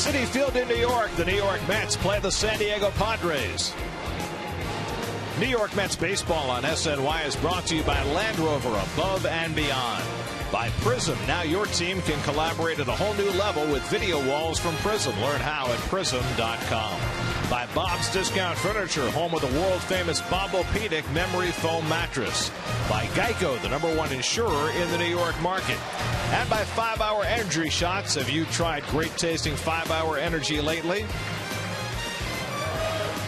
Citi Field in New York, the New York Mets play the San Diego Padres. New York Mets baseball on SNY is brought to you by Land Rover Above and Beyond. By Prism, now your team can collaborate at a whole new level with video walls from Prism. Learn how at prism.com. By Bob's Discount Furniture, home of the world-famous Bob-O-Pedic memory foam mattress. By Geico, the #1 insurer in the New York market. And by 5-Hour Energy Shots. Have you tried great-tasting 5-Hour Energy lately?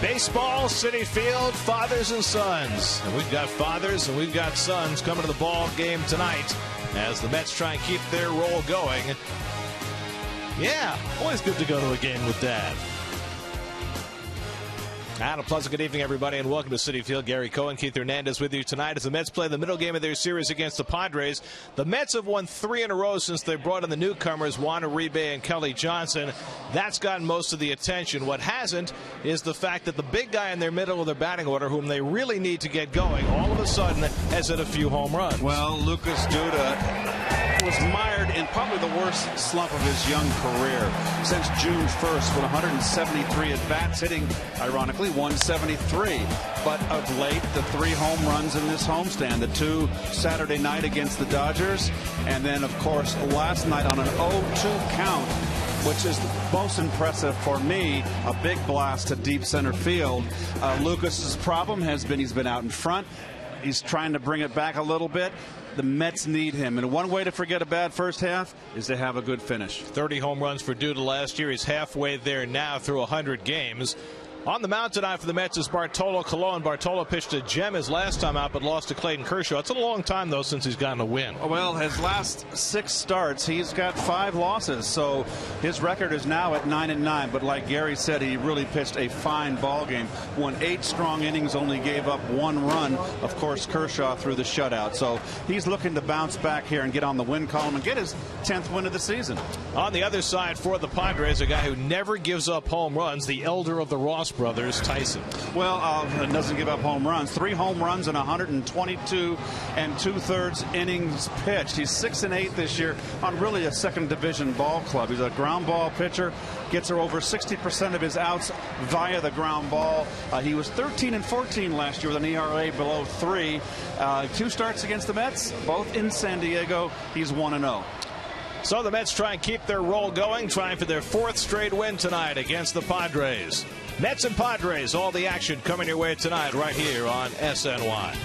Baseball, Citi Field, fathers and sons. And we've got fathers and we've got sons coming to the ball game tonight as the Mets try and keep their roll going. Yeah, always good to go to a game with Dad. And a pleasant good evening, everybody, and welcome to Citi Field. Gary Cohen, Keith Hernandez with you tonight as the Mets play the middle game of their series against the Padres. The Mets have won 3 in a row since they brought in the newcomers, Juan Uribe and Kelly Johnson. That's gotten most of the attention. What hasn't is the fact that the big guy in their middle of their batting order, whom they really need to get going, all of a sudden has hit a few home runs. Well, Lucas Duda was mired in probably the worst slump of his young career since June 1st with 173 at-bats, hitting, ironically, 173. But of late, the 3 home runs in this homestand, the 2 Saturday night against the Dodgers, and then, of course, last night on an 0-2 count, which is most impressive for me, a big blast to deep center field. Lucas's problem has been he's been out in front. He's trying to bring it back a little bit. The Mets need him, and one way to forget a bad first half is to have a good finish. 30 home runs for Duda last year. He's halfway there now through 100 games. On the mound tonight for the Mets is Bartolo Colon. Bartolo pitched a gem his last time out, but lost to Clayton Kershaw. It's a long time, though, since he's gotten a win. Well, his last 6 starts, he's got 5 losses, so his record is now at 9-9. But like Gary said, he really pitched a fine ball game. Won 8 strong innings, only gave up 1 run. Of course, Kershaw threw the shutout. So he's looking to bounce back here and get on the win column and get his 10th win of the season. On the other side for the Padres, a guy who never gives up home runs, the elder of the Ross brothers, Tyson. Well, doesn't give up home runs. 3 home runs in 122 2/3 innings pitched. He's 6-8 this year on really a second division ball club. He's a ground ball pitcher. Gets her over 60% of his outs via the ground ball. He was 13-14 last year with an ERA below 3. 2 starts against the Mets, both in San Diego. He's 1-0. So the Mets try and keep their roll going, trying for their 4th straight win tonight against the Padres. Mets and Padres, all the action coming your way tonight right here on SNY.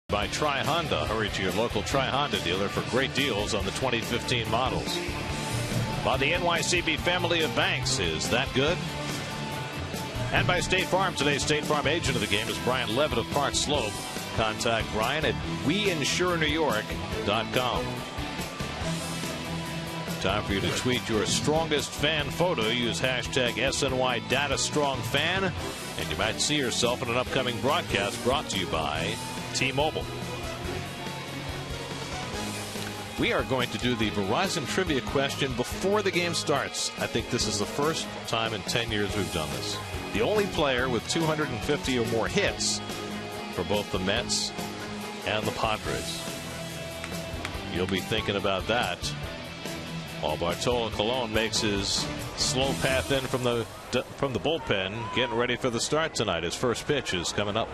By Tri Honda. Hurry to your local Tri Honda dealer for great deals on the 2015 models. By the NYCB family of banks. Is that good? And by State Farm. Today's State Farm agent of the game is Brian Levitt of Park Slope. Contact Brian at WeInsureNewYork.com. Time for you to tweet your strongest fan photo. Use hashtag SNY DataStrongFan, and you might see yourself in an upcoming broadcast brought to you by T-Mobile. We are going to do the Verizon trivia question before the game starts. I think this is the first time in 10 years we've done this. The only player with 250 or more hits for both the Mets and the Padres. You'll be thinking about that while Bartolo Colon makes his slow path in from the bullpen, getting ready for the start tonight. His first pitch is coming up.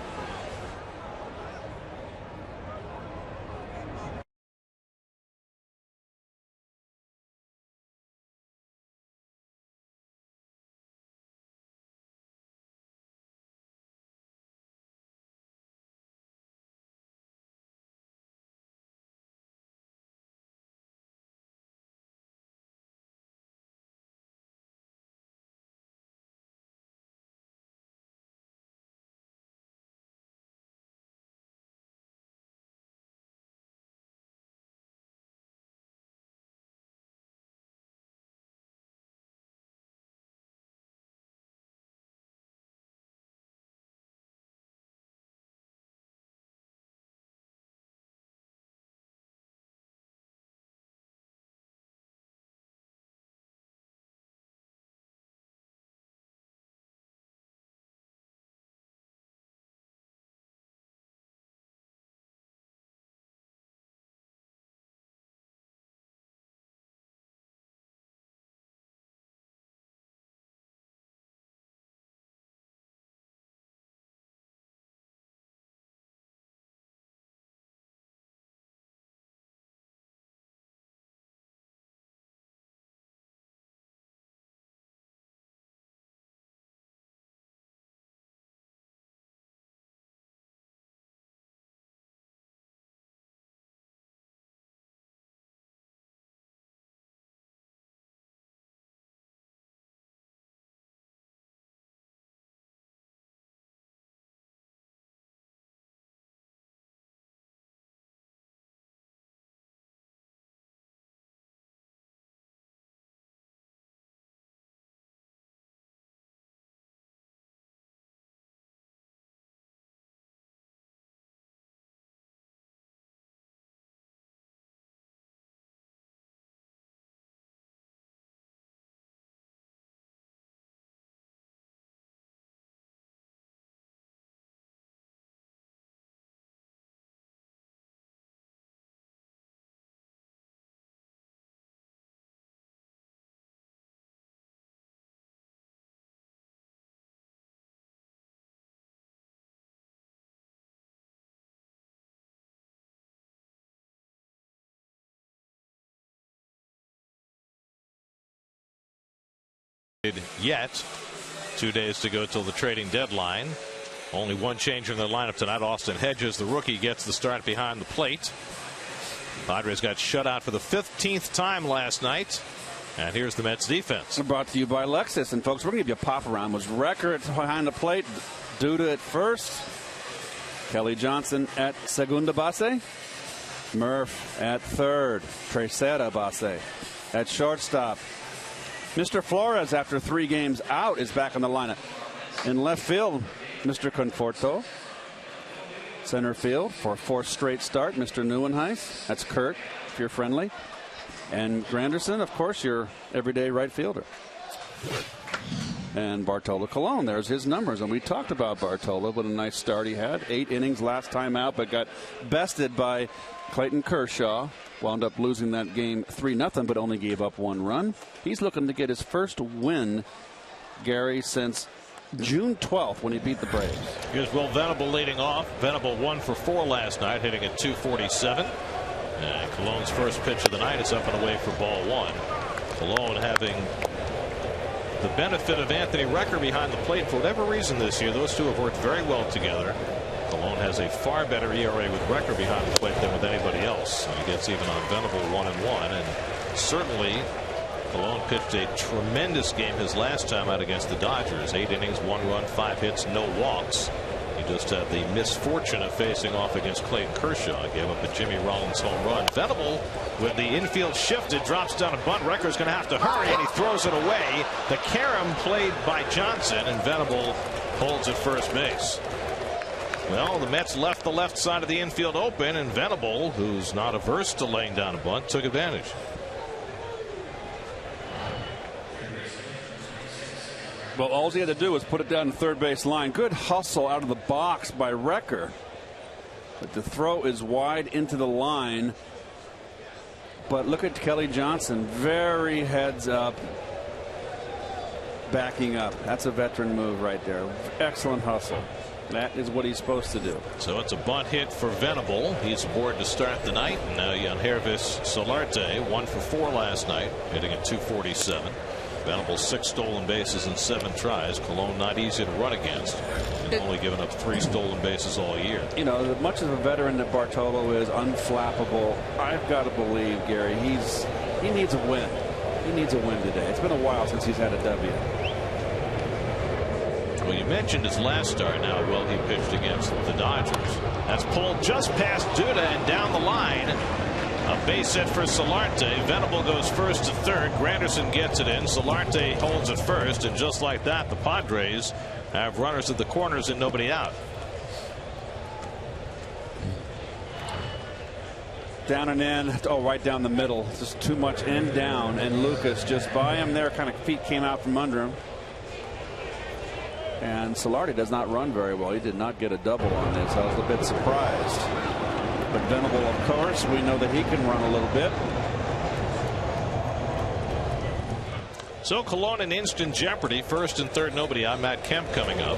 Yet 2 days to go till the trading deadline. Only one change in the lineup tonight. Austin Hedges, the rookie, gets the start behind the plate. Padres got shut out for the 15th time last night. And here's the Mets defense. Brought to you by Lexus. And folks, we're going to give you a pop around. Was Record behind the plate, Duda at first, Kelly Johnson at segunda base, Murph at third, Tercera base at shortstop. Mr. Flores, after 3 games out, is back in the lineup. In left field, Mr. Conforto. Center field for 4th straight start, Mr. Neuenhuis. That's Kurt, if you're friendly. And Granderson, of course, your everyday right fielder. And Bartolo Colon, there's his numbers. And we talked about Bartolo, what a nice start he had. 8 innings last time out, but got bested by Clayton Kershaw. Wound up losing that game 3-0, but only gave up 1 run. He's looking to get his first win, Gary, since June 12th when he beat the Braves. Here's Will Venable leading off. Venable 1 for 4 last night, hitting at .247. And Colon's first pitch of the night is up and away for ball 1. Colon having the benefit of Anthony Recker behind the plate for whatever reason this year. Those two have worked very well together. Colon has a far better ERA with Recker behind the plate than with anybody else. He gets even on Venable 1-1, and certainly Colon pitched a tremendous game his last time out against the Dodgers. 8 innings, 1 run, 5 hits, no walks. He just had the misfortune of facing off against Clayton Kershaw. Gave up a Jimmy Rollins home run. Venable, with the infield shifted, drops down a bunt. Recker's going to have to hurry, and he throws it away. The carom played by Johnson, and Venable holds at first base. Well, the Mets left the left side of the infield open, and Venable, who's not averse to laying down a bunt, took advantage. Well, all he had to do was put it down the third base line. Good hustle out of the box by Recker. But the throw is wide into the line. But look at Kelly Johnson. Very heads up. Backing up. That's a veteran move right there. Excellent hustle. That is what he's supposed to do. So it's a bunt hit for Venable. He's aboard to start the night. And now Yangervis Solarte, 1 for 4 last night, hitting at .247. Venable 6 stolen bases in 7 tries. Colon not easy to run against. He's only given up 3 stolen bases all year. You know, as much as a veteran that Bartolo is, unflappable, I've got to believe, Gary, he needs a win. He needs a win today. It's been a while since he's had a W. Well, you mentioned his last start. Now, well, he pitched against the Dodgers. That's pulled just past Duda and down the line. A base hit for Solarte. Venable goes first to third. Granderson gets it in. Solarte holds it first, and just like that, the Padres have runners at the corners and nobody out. Down and in. Oh, right down the middle. Just too much in down, and Lucas just by him there. Kind of feet came out from under him. And Solarte does not run very well. He did not get a double on this. I was a bit surprised. But Venable, of course, we know that he can run a little bit. So Colon in instant jeopardy. First and third, nobody out. Matt Kemp coming up.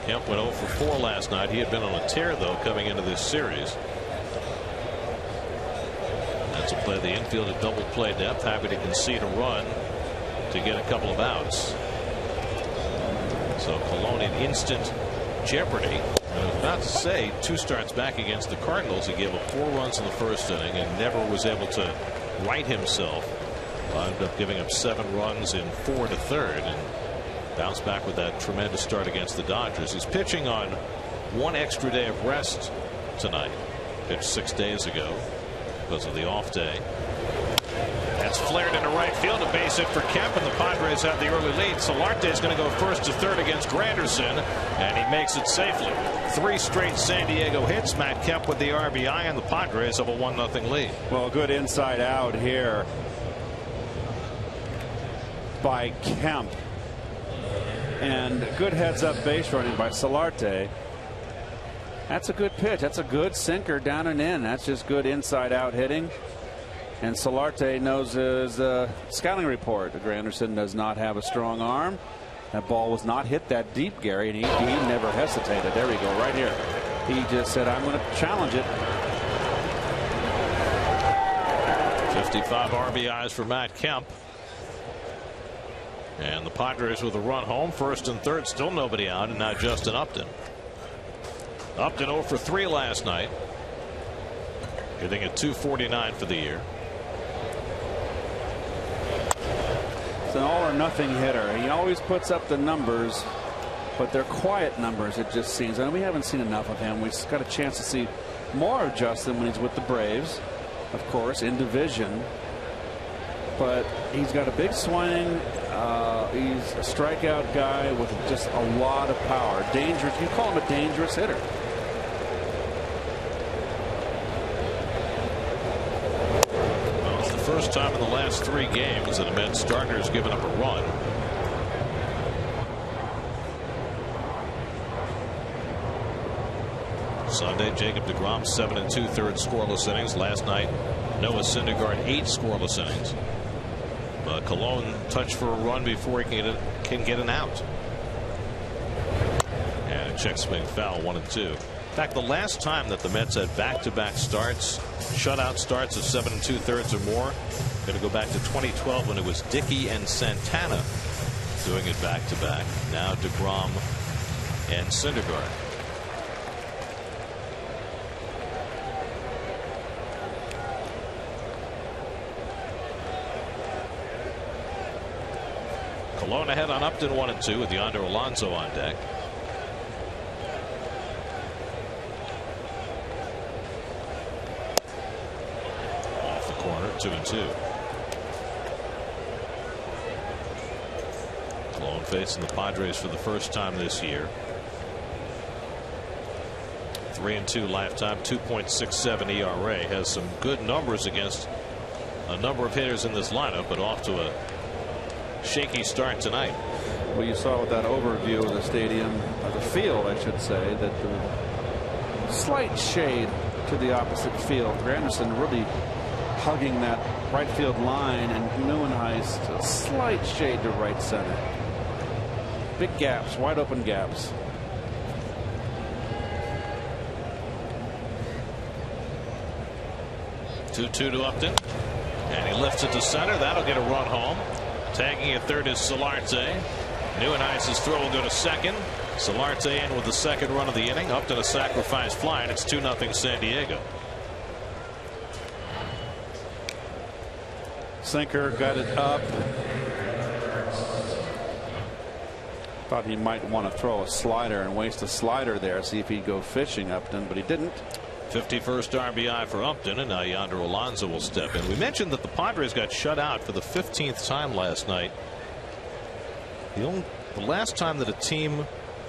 Kemp went 0 for 4 last night. He had been on a tear, though, coming into this series. That's a play the infield at double play depth. Happy to concede a run to get a couple of outs. So Colon in instant jeopardy. I was about to say 2 starts back against the Cardinals. He gave up 4 runs in the first inning and never was able to right himself. Ended up giving up 7 runs in 4 to third and bounced back with that tremendous start against the Dodgers. He's pitching on 1 extra day of rest tonight. Pitched 6 days ago because of the off day. That's flared into right field. A base hit for Kemp, and the Padres have the early lead. Solarte is going to go first to third against Granderson, and he makes it safely. 3 straight San Diego hits. Matt Kemp with the RBI, and the Padres have a 1-0 lead. Well, good inside out here by Kemp, and good heads up base running by Solarte. That's a good pitch. That's a good sinker down and in. That's just good inside out hitting. And Solarte knows his scouting report. Granderson does not have a strong arm. That ball was not hit that deep, Gary, and he never hesitated. There we go, right here. He just said, I'm going to challenge it. 55 RBIs for Matt Kemp. And the Padres with a run home. First and third, still nobody out, and now Justin Upton. Upton 0 for 3 last night. Hitting at .249 for the year. It's an all or nothing hitter. He always puts up the numbers, but they're quiet numbers, it just seems. And we haven't seen enough of him. We've got a chance to see more of Justin when he's with the Braves, of course, in division. But he's got a big swing. He's a strikeout guy with just a lot of power. Dangerous. You call him a dangerous hitter. First time in the last 3 games that a Mets starter has given up a run. Sunday, Jacob deGrom 7 2/3 scoreless innings. Last night, Noah Syndergaard 8 scoreless innings. Colon touched for a run before he can get an out. And a check swing foul, 1-2. In fact, the last time that the Mets had back-to-back starts, shutout starts of 7 2/3 or more, going to go back to 2012 when it was Dickey and Santana doing it back-to-back. Now deGrom and Syndergaard. Cologne ahead on Upton 1-2 with Yonder Alonso on deck. Off the corner, 2-2. Cologne facing the Padres for the first time this year. 3-2 lifetime, 2.67 ERA. Has some good numbers against a number of hitters in this lineup, but off to a shaky start tonight. Well, you saw with that overview of the stadium, or the field, I should say, that the slight shade to the opposite field. Granderson really hugging that right field line, and Neuenhuis a slight shade to right center. Big gaps, wide open gaps. Two to Upton, and he lifts it to center. That'll get a run home. Tagging at third is Solarte. Neuenhuis's throw will go to second. Solarte in with the second run of the inning. Upton a sacrifice fly, and it's 2-0 San Diego. Sinker got it up. Thought he might want to throw a slider and waste a slider there, see if he'd go fishing, Upton, but he didn't. 51st RBI for Upton, and now Yonder Alonso will step in. We mentioned that the Padres got shut out for the 15th time last night. The last time that a team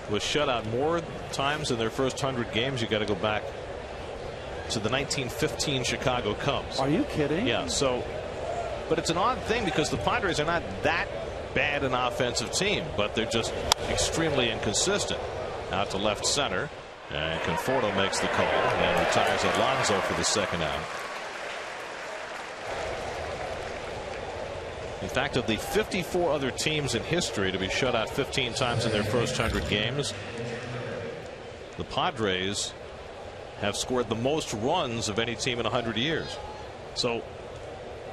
was shut out more times in their first 100 games, you got to go back to the 1915 Chicago Cubs. Are you kidding? Yeah. So, but it's an odd thing because the Padres are not that bad an offensive team, but they're just extremely inconsistent. Out to left center. And Conforto makes the call and retires Alonso for the second out. In fact, of the 54 other teams in history to be shut out 15 times in their first 100 games, the Padres have scored the most runs of any team in 100 years. So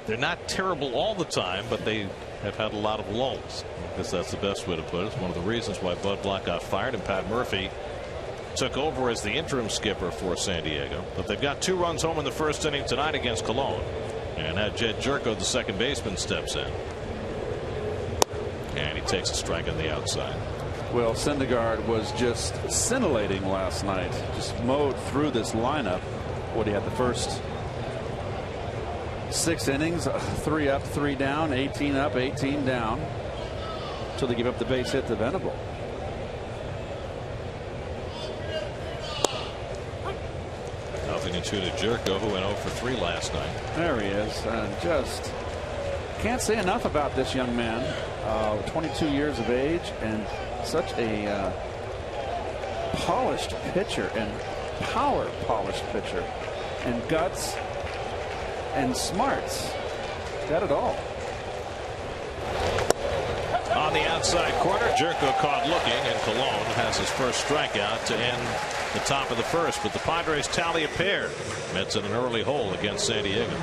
they're not terrible all the time, but they have had a lot of lulls. I guess that's the best way to put it. It's one of the reasons why Bud Black got fired and Pat Murphy took over as the interim skipper for San Diego. But they've got 2 runs home in the first inning tonight against Cologne. And now Jed Jerko, the second baseman, steps in. And he takes a strike on the outside. Well, Syndergaard was just scintillating last night. Just mowed through this lineup. What, he had the first 6 innings, 3 up, 3 down, 18 up, 18 down, until they give up the base hit to Venable. Nothing and 2 to Jerko, who went 0 for 3 last night. There he is. Just can't say enough about this young man. 22 years of age and such a polished pitcher, and power polished pitcher, and guts and smarts. Got it all. On the outside corner, Jerko caught looking, and Cologne has his first strikeout to end the top of the first. But the Padres tally a pair. Mets in an early hole against San Diego.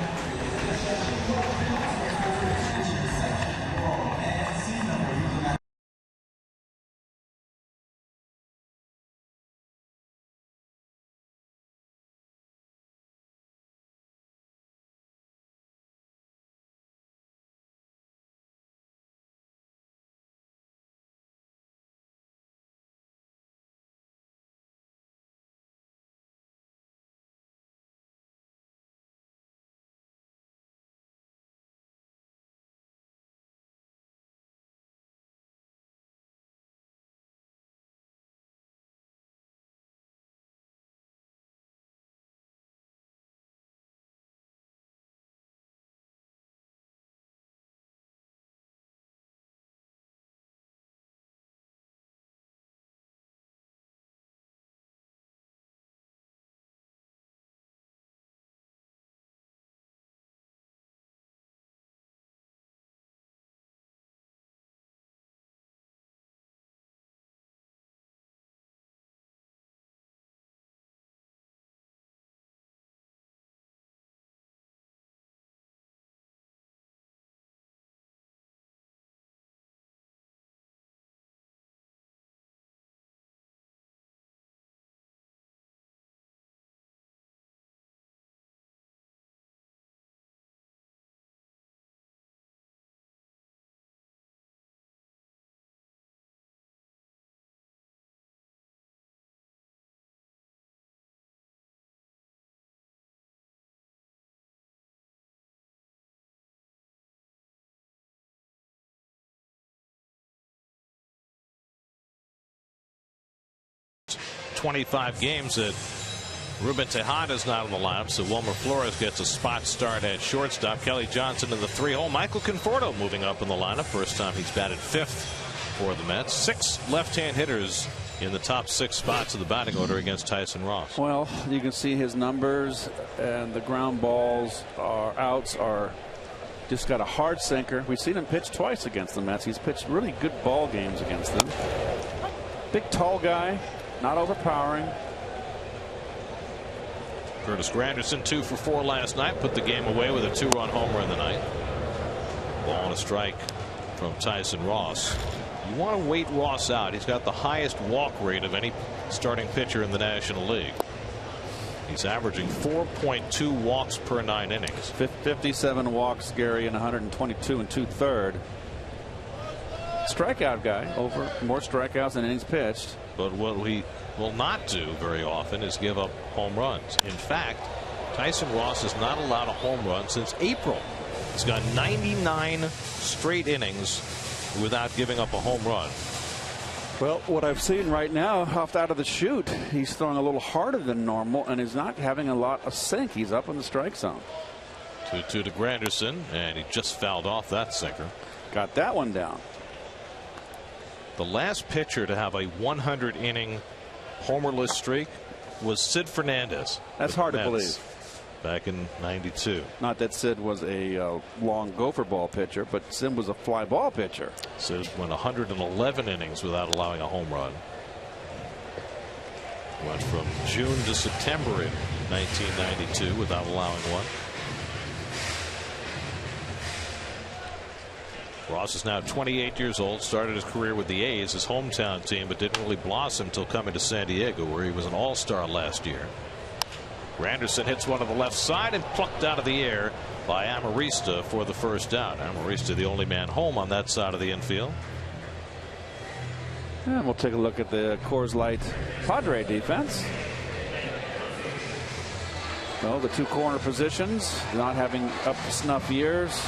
25 games that Ruben Tejada's not in the lineup, so Wilmer Flores gets a spot start at shortstop. Kelly Johnson in the 3-hole. Michael Conforto moving up in the lineup. First time he's batted 5th for the Mets. 6 left-hand hitters in the top 6 spots of the batting order against Tyson Ross. Well, you can see his numbers, and the ground balls are outs are just got a hard sinker. We've seen him pitch twice against the Mets. He's pitched really good ball games against them. Big, tall guy, not overpowering. Curtis Granderson 2 for 4 last night, put the game away with a 2-run homer in the ninth. Ball and a strike from Tyson Ross. You want to wait Ross out. He's got the highest walk rate of any starting pitcher in the National League. He's averaging 4.2 walks per 9 innings. 57 walks, Gary, and 122 and 2/3. Strikeout guy, over more strikeouts than innings pitched. But what we will not do very often is give up home runs. In fact, Tyson Ross has not allowed a home run since April. He's got 99 straight innings without giving up a home run. Well, what I've seen right now, off out of the chute, he's throwing a little harder than normal, and he's not having a lot of sink. He's up in the strike zone. 2-2 to Granderson, and he just fouled off that sinker. Got that one down. The last pitcher to have a 100-inning homerless streak was Sid Fernandez. That's hard to believe. Back in '92. Not that Sid was a long gopher ball pitcher, but Sid was a fly ball pitcher. Sid went 111 innings without allowing a home run. Went from June to September in 1992 without allowing one. Ross is now 28 years old, started his career with the A's, his hometown team, but didn't really blossom until coming to San Diego, where he was an all-star last year. Granderson hits one to the left side and plucked out of the air by Amarista for the first out. Amarista the only man home on that side of the infield. And we'll take a look at the Coors Light Padre defense. Well, the 2 corner positions not having up to snuff years.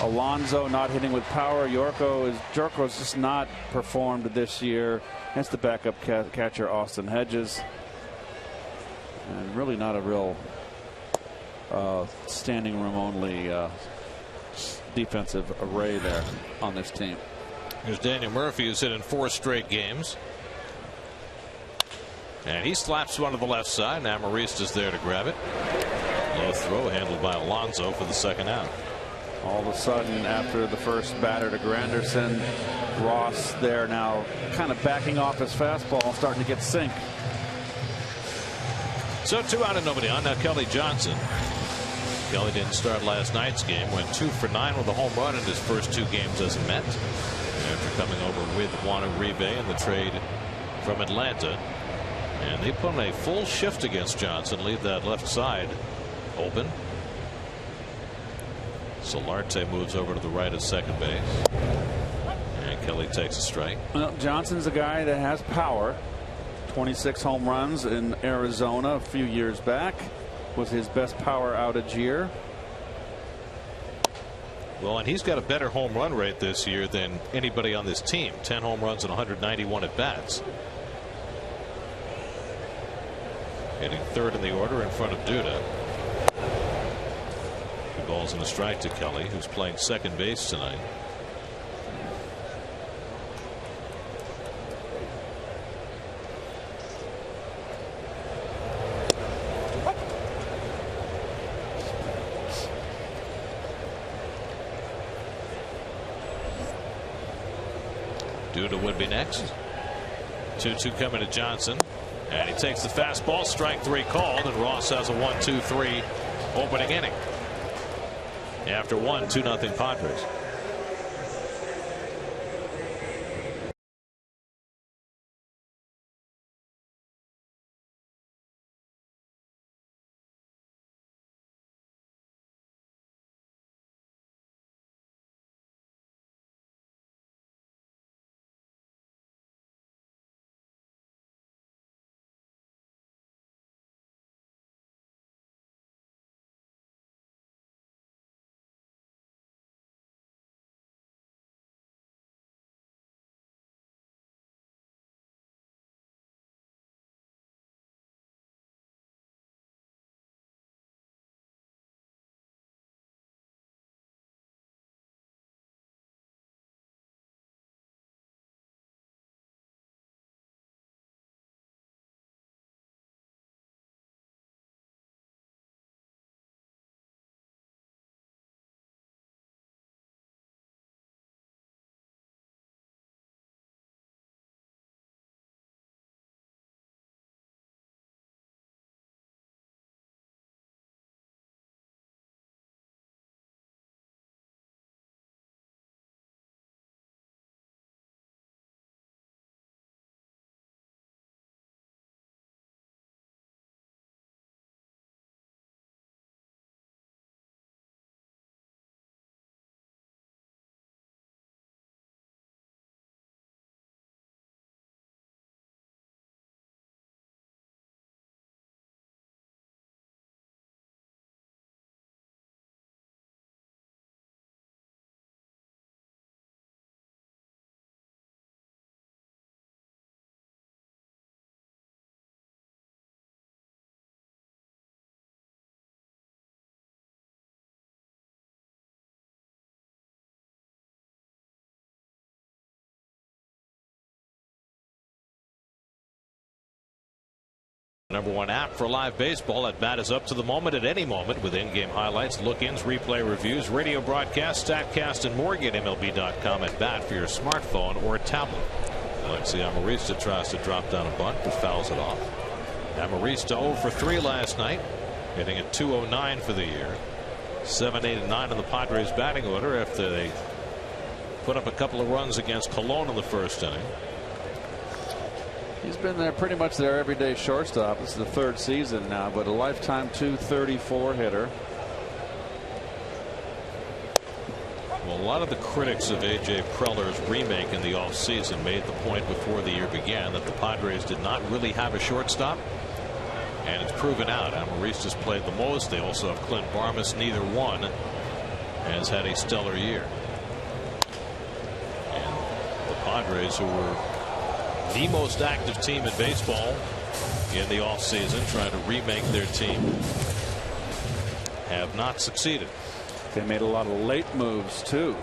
Alonso not hitting with power. Yorko's just not performed this year. Hence the backup catcher Austin Hedges. And really not a real standing room only defensive array there on this team. Here's Daniel Murphy, who's hit in 4 straight games. And he slaps one to the left side, and Amarista's there to grab it. Low throw handled by Alonso for the second out. All of a sudden, after the first batter to Granderson, Ross there now kind of backing off his fastball and starting to get sink. So 2 out and nobody on. Now Kelly Johnson. Kelly didn't start last night's game. Went 2 for 9 with a home run in his first 2 games as a Met. After coming over with Juan Uribe in the trade from Atlanta. And they put on a full shift against Johnson. Leave that left side open. Solarte moves over to the right at second base. And Kelly takes a strike. Well, Johnson's a guy that has power. 26 home runs in Arizona a few years back. Was his best power outage year. Well, and he's got a better home run rate this year than anybody on this team. 10 home runs and 191 at bats. Hitting 3rd in the order in front of Duda. 2 balls and a strike to Kelly, who's playing second base tonight. Duda would be next. 2-2 coming to Johnson. And he takes the fastball. Strike 3 called, and Ross has a 1-2-3 opening inning. After 2-0 Padres. #1 app for live baseball. At bat is up to the moment at any moment with in-game highlights, look-ins, replay reviews, radio broadcasts, StatCast, and more. Get MLB.com at bat for your smartphone or tablet. Alexi Amarista tries to drop down a bunt but fouls it off. Amarista 0 for 3 last night, hitting at .209 for the year. 7, 8, and 9 in the Padres batting order after they put up a couple of runs against Cologne in the first inning. He's been there pretty much their everyday shortstop. This is the 3rd season now, but a lifetime .234 hitter. Well, a lot of the critics of A.J. Preller's remake in the offseason made the point before the year began that the Padres did not really have a shortstop, and it's proven out. Amarista's played the most. They also have Clint Barmas. Neither one has had a stellar year. And the Padres, who were the most active team in baseball in the offseason, trying to remake their team, have not succeeded. They made a lot of late moves too.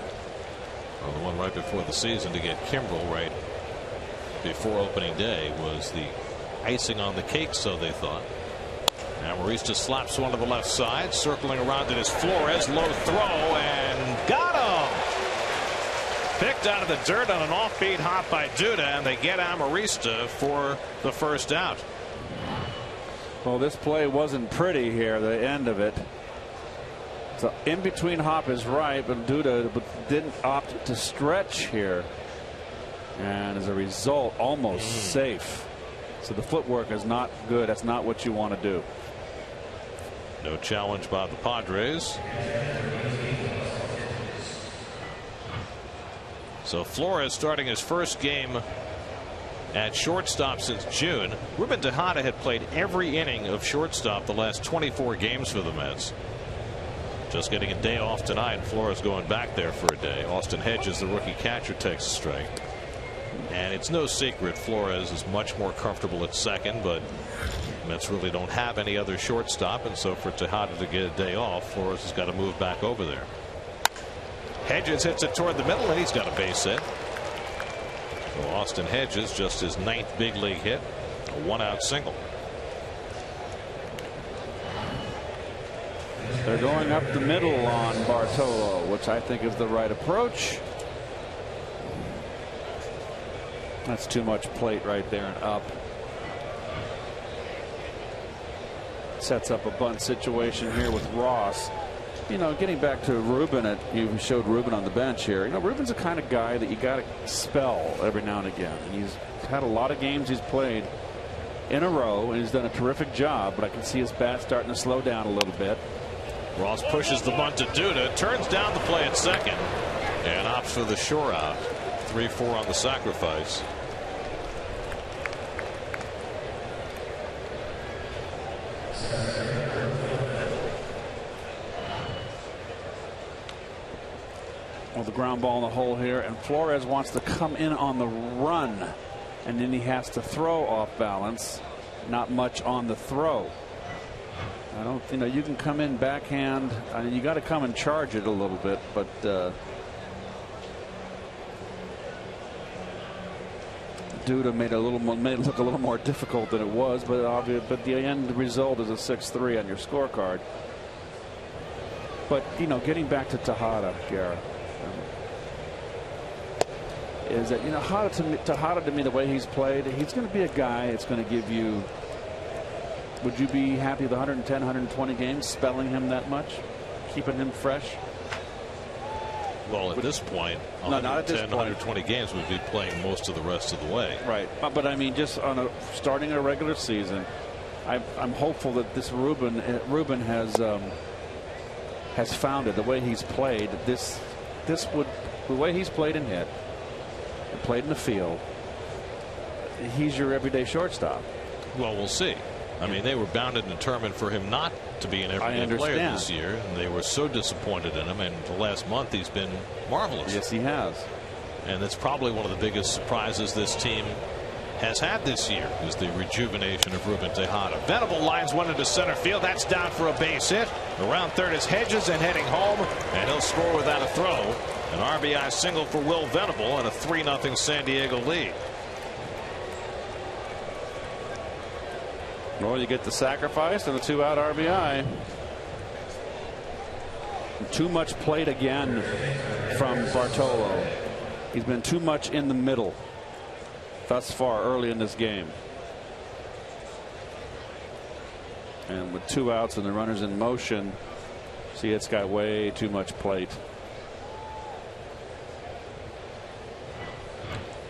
Well, the one right before the season to get Kimbrel right before opening day was the icing on the cake, so they thought. Amarista slaps one to the left side. Circling around it is Flores. Low throw and got him. Picked out of the dirt on an offbeat hop by Duda, and they get Amarista for the first out. Well, this play wasn't pretty here, the end of it. So in between hop is right, but Duda didn't opt to stretch here, and as a result almost safe. So the footwork is not good. That's not what you want to do. No challenge by the Padres. So Flores starting his first game at shortstop since June. Ruben Tejada had played every inning of shortstop the last 24 games for the Mets. Just getting a day off tonight. Flores going back there for a day. Austin Hedges, the rookie catcher, takes a strike. And it's no secret Flores is much more comfortable at second, but Mets really don't have any other shortstop, and so for Tejada to get a day off, Flores has got to move back over there. Hedges hits it toward the middle, and he's got a base hit. So Austin Hedges, just his 9th big league hit, a 1-out single. They're going up the middle on Bartolo, which I think is the right approach. That's too much plate right there and up. Sets up a bunt situation here with Ross. You know, getting back to Ruben, you showed Ruben on the bench here. You know, Ruben's the kind of guy that you got to spell every now and again. And he's had a lot of games he's played in a row, and he's done a terrific job, but I can see his bat starting to slow down a little bit. Ross pushes the bunt to Duda, turns down the play at second, and opts for the shore out. 3-4 on the sacrifice. Well, the ground ball in the hole here, and Flores wants to come in on the run, and then he has to throw off balance. Not much on the throw. I don't, you know, you can come in backhand. I mean, you got to come and charge it a little bit, but Duda made it look a little more difficult than it was, but the end result is a 6-3 on your scorecard. But you know, getting back to Tejada, Garrett, is that, you know, Tejada to me, the way he's played, he's going to be a guy that's going to give you. Would you be happy with 110, 120 games, spelling him that much, keeping him fresh? Well, at this point, no, not at this point. 120 games would be playing most of the rest of the way. Right, but I mean, just on starting a regular season, I'm hopeful that this Ruben has found it. The way he's played, the way he's played and hit, and played in the field, he's your everyday shortstop. Well, we'll see. I mean, they were bound and determined for him not to be an everyday player this year, and they were so disappointed in him. And the last month, he's been marvelous. Yes, he has. And that's probably one of the biggest surprises this team has had this year, is the rejuvenation of Ruben Tejada. Venable lines one into center field. That's down for a base hit. Around third is Hedges, and heading home, and he'll score without a throw. An RBI single for Will Venable, and a 3-0 San Diego lead. Well, you get the sacrifice and a 2-out RBI. Too much plate again from Bartolo. He's been too much in the middle thus far early in this game. And with 2 outs and the runners in motion, see, it's got way too much plate.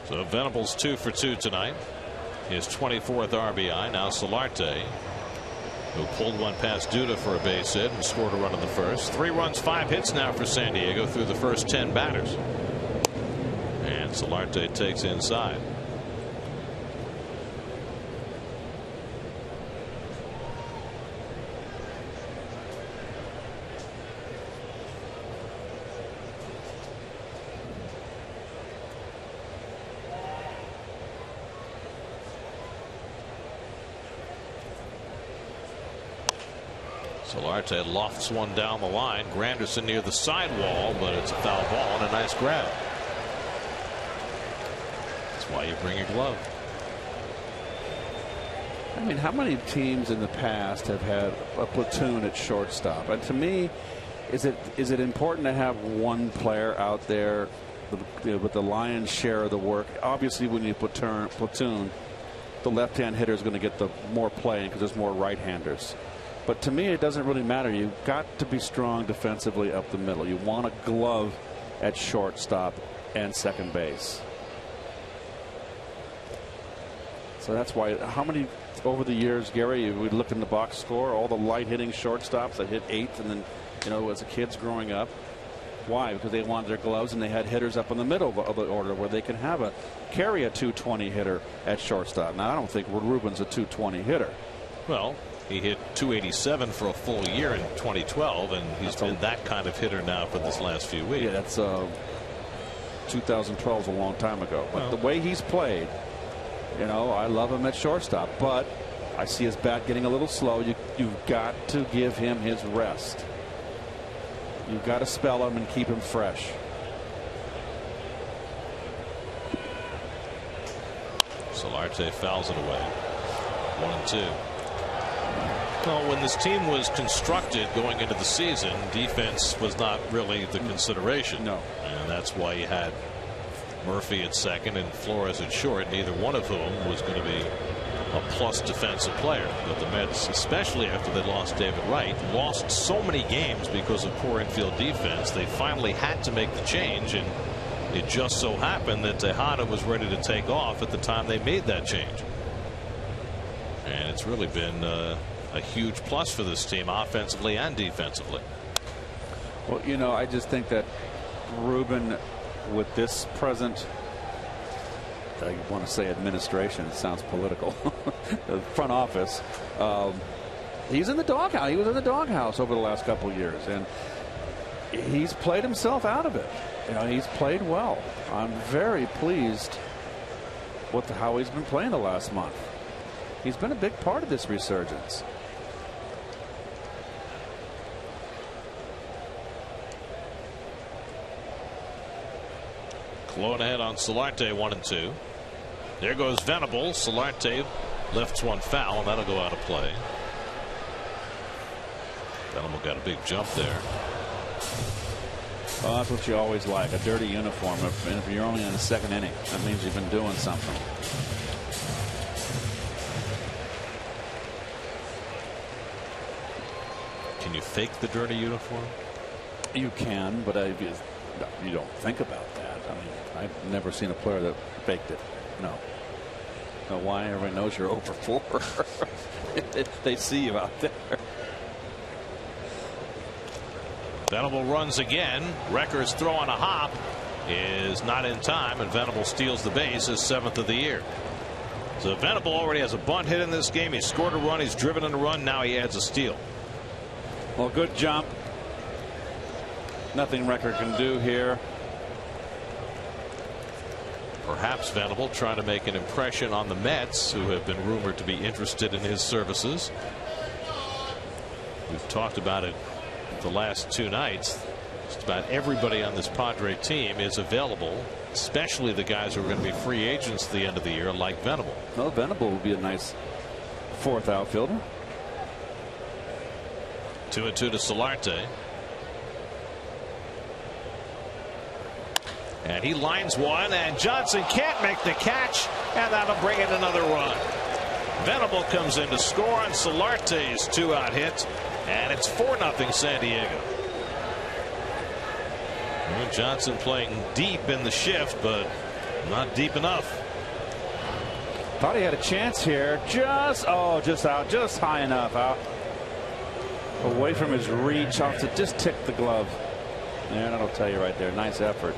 So Venable's 2 for 2 tonight. His 24th RBI. Now Solarte, who pulled one past Duda for a base hit and scored a run in the first. 3 runs, 5 hits now for San Diego through the first 10 batters. And Solarte takes inside. Solarte lofts one down the line. Granderson near the sidewall, but it's a foul ball and a nice grab. That's why you bring a glove. I mean, how many teams in the past have had a platoon at shortstop? And to me, is it important to have one player out there with the lion's share of the work? Obviously, when you platoon, the left-hand hitter is going to get the more play because there's more right-handers. But to me, it doesn't really matter. You've got to be strong defensively up the middle. You want a glove at shortstop and second base. So that's why, how many over the years, Gary, we look in the box score, all the light hitting shortstops that hit 8th, and then, you know, as the kids growing up. Why? Because they wanted their gloves and they had hitters up in the middle of the order where they can carry a 220 hitter at shortstop. Now, I don't think Ruben's a 220 hitter. Well, he hit 287 for a full year in 2012, and he's been that kind of hitter now for this last few weeks. Yeah, that's 2012 is a long time ago. But the way he's played, you know, I love him at shortstop. But I see his bat getting a little slow. You've got to give him his rest. You've got to spell him and keep him fresh. Solarte fouls it away. 1-2. Well, when this team was constructed going into the season, defense was not really the consideration. No. And that's why you had Murphy at second and Flores at short, neither one of whom was going to be a plus defensive player. But the Mets, especially after they lost David Wright, lost so many games because of poor infield defense, they finally had to make the change, and it just so happened that Tejada was ready to take off at the time they made that change. And it's really been a huge plus for this team offensively and defensively. Well, you know, I just think that Ruben, with this present, I want to say administration, it sounds political, the front office, he's in the doghouse. He was in the doghouse over the last couple of years, and he's played himself out of it. You know, he's played well. I'm very pleased with how he's been playing the last month. He's been a big part of this resurgence. Blowing ahead on Solarte, 1-2. There goes Venable. Solarte lifts one foul, and that'll go out of play. Venable got a big jump there. Well, that's what you always like, a dirty uniform. If you're only in the second inning, that means you've been doing something. Can you fake the dirty uniform? You can, but you don't think about that. I mean, I've never seen a player that faked it. No. Know why? Everybody knows you're over 4. They see you out there. Venable runs again. Recker's throw on a hop is not in time, and Venable steals the base, his 7th of the year. So Venable already has a bunt hit in this game. He scored a run. He's driven in a run. Now he adds a steal. Well, good jump. Nothing Recker can do here. Perhaps Venable trying to make an impression on the Mets, who have been rumored to be interested in his services. We've talked about it the last 2 nights. Just about everybody on this Padre team is available, especially the guys who are going to be free agents at the end of the year, like Venable. Well, Venable would be a nice fourth outfielder. 2-2 to Solarte. And he lines one, and Johnson can't make the catch, and that'll bring in another run. Venable comes in to score on Solarte's 2-out hit, and it's 4-0 San Diego. Well, Johnson playing deep in the shift, but not deep enough. Thought he had a chance here. Just out, just high enough out. Away from his reach, off to just tick the glove. Yeah, that'll tell you right there. Nice effort.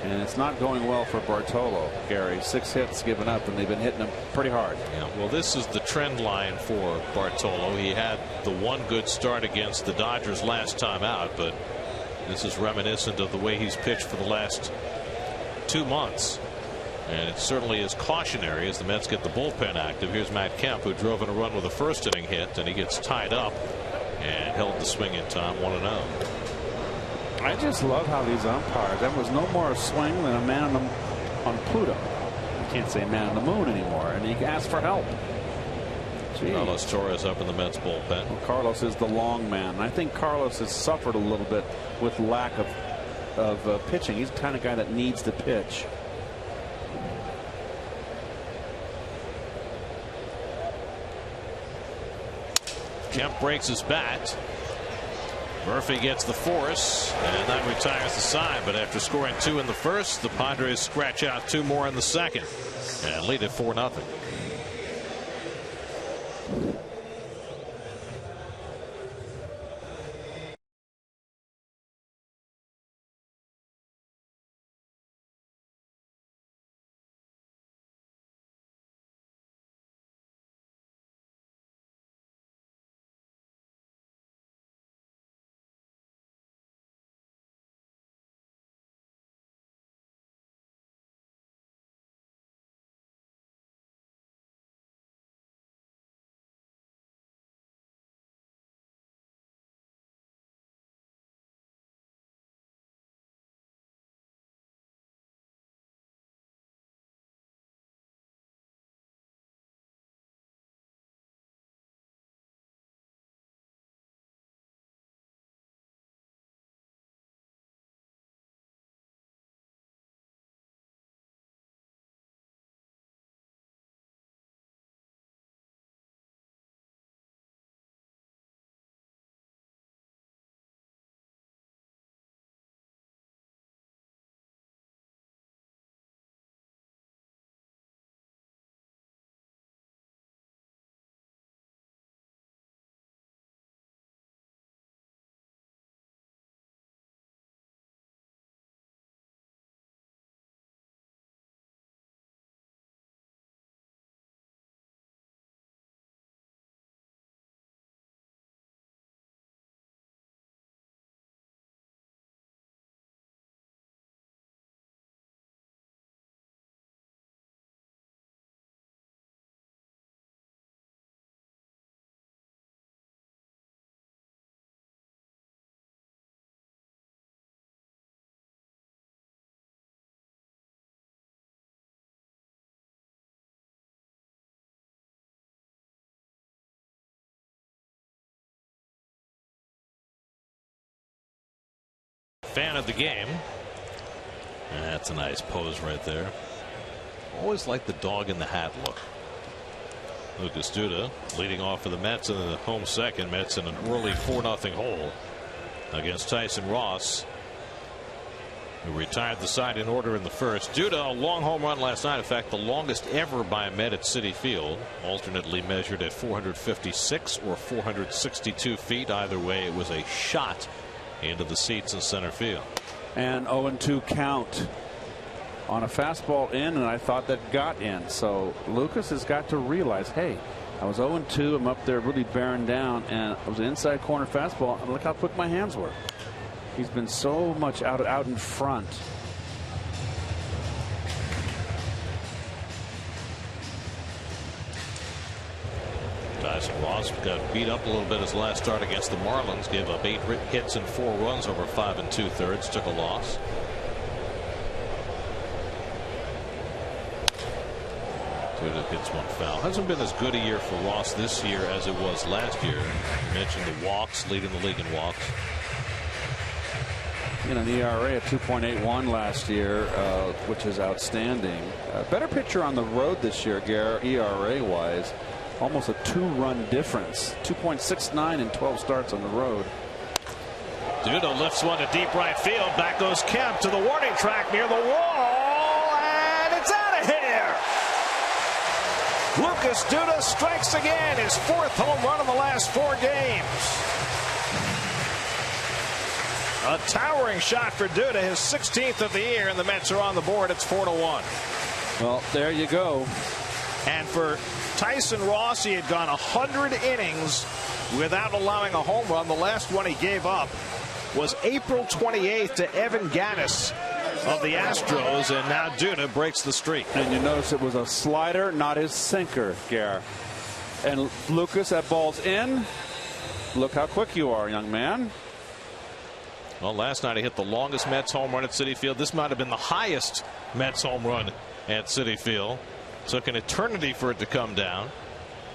And it's not going well for Bartolo, Gary. 6 hits given up, and they've been hitting him pretty hard. Yeah, well, this is the trend line for Bartolo. He had the one good start against the Dodgers last time out, but this is reminiscent of the way he's pitched for the last 2 months. And it certainly is cautionary as the Mets get the bullpen active. Here's Matt Kemp, who drove in a run with a first-inning hit, and he gets tied up and held the swing in time, 1-0. I just love how these umpires. That was no more a swing than a man on Pluto. You can't say man on the moon anymore, and he asks for help. Jeez. Carlos Torres up in the Mets bullpen. Well, Carlos is the long man. I think Carlos has suffered a little bit with lack of pitching. He's the kind of guy that needs to pitch. Kemp breaks his bat. Murphy gets the force, and that retires the side. But after scoring 2 in the first, the Padres scratch out 2 more in the second and lead it 4-0. Fan of the game. That's a nice pose right there. Always like the dog in the hat look. Lucas Duda leading off for the Mets in the home second. Mets in an early 4-0 hole against Tyson Ross, who retired the side in order in the first. Duda, a long home run last night. In fact, the longest ever by a Met at Citi Field, alternately measured at 456 or 462 feet. Either way, it was a shot into the seats in center field. And 0-2 count on a fastball in, and I thought that got in. So Lucas has got to realize, hey, I was 0-2. I'm up there really bearing down, and it was an inside corner fastball, and look how quick my hands were. He's been so much out in front. Tyson Ross got beat up a little bit his last start against the Marlins. Gave up 8 hits and 4 runs over 5 2/3. Took a loss. Duda hits one foul. Hasn't been as good a year for Ross this year as it was last year. You mentioned the walks, leading the league in walks. You know, an ERA at 2.81 last year, which is outstanding. Better pitcher on the road this year, Garrett, ERA wise. Almost a 2-run difference. 2.69 in 12 starts on the road. Duda lifts one to deep right field. Back goes Kemp to the warning track near the wall, and it's out of here. Lucas Duda strikes again, his 4th home run in the last 4 games. A towering shot for Duda, his 16th of the year, and the Mets are on the board. It's 4-1. Well, there you go. And for Tyson Ross, he had gone 100 innings without allowing a home run. The last one he gave up was April 28th to Evan Gattis of the Astros, and now Duda breaks the streak. And you notice it was a slider, not his sinker, Gare. And Lucas, that ball's in. Look how quick you are, young man. Well, last night he hit the longest Mets home run at Citi Field. This might have been the highest Mets home run at Citi Field. Took an eternity for it to come down.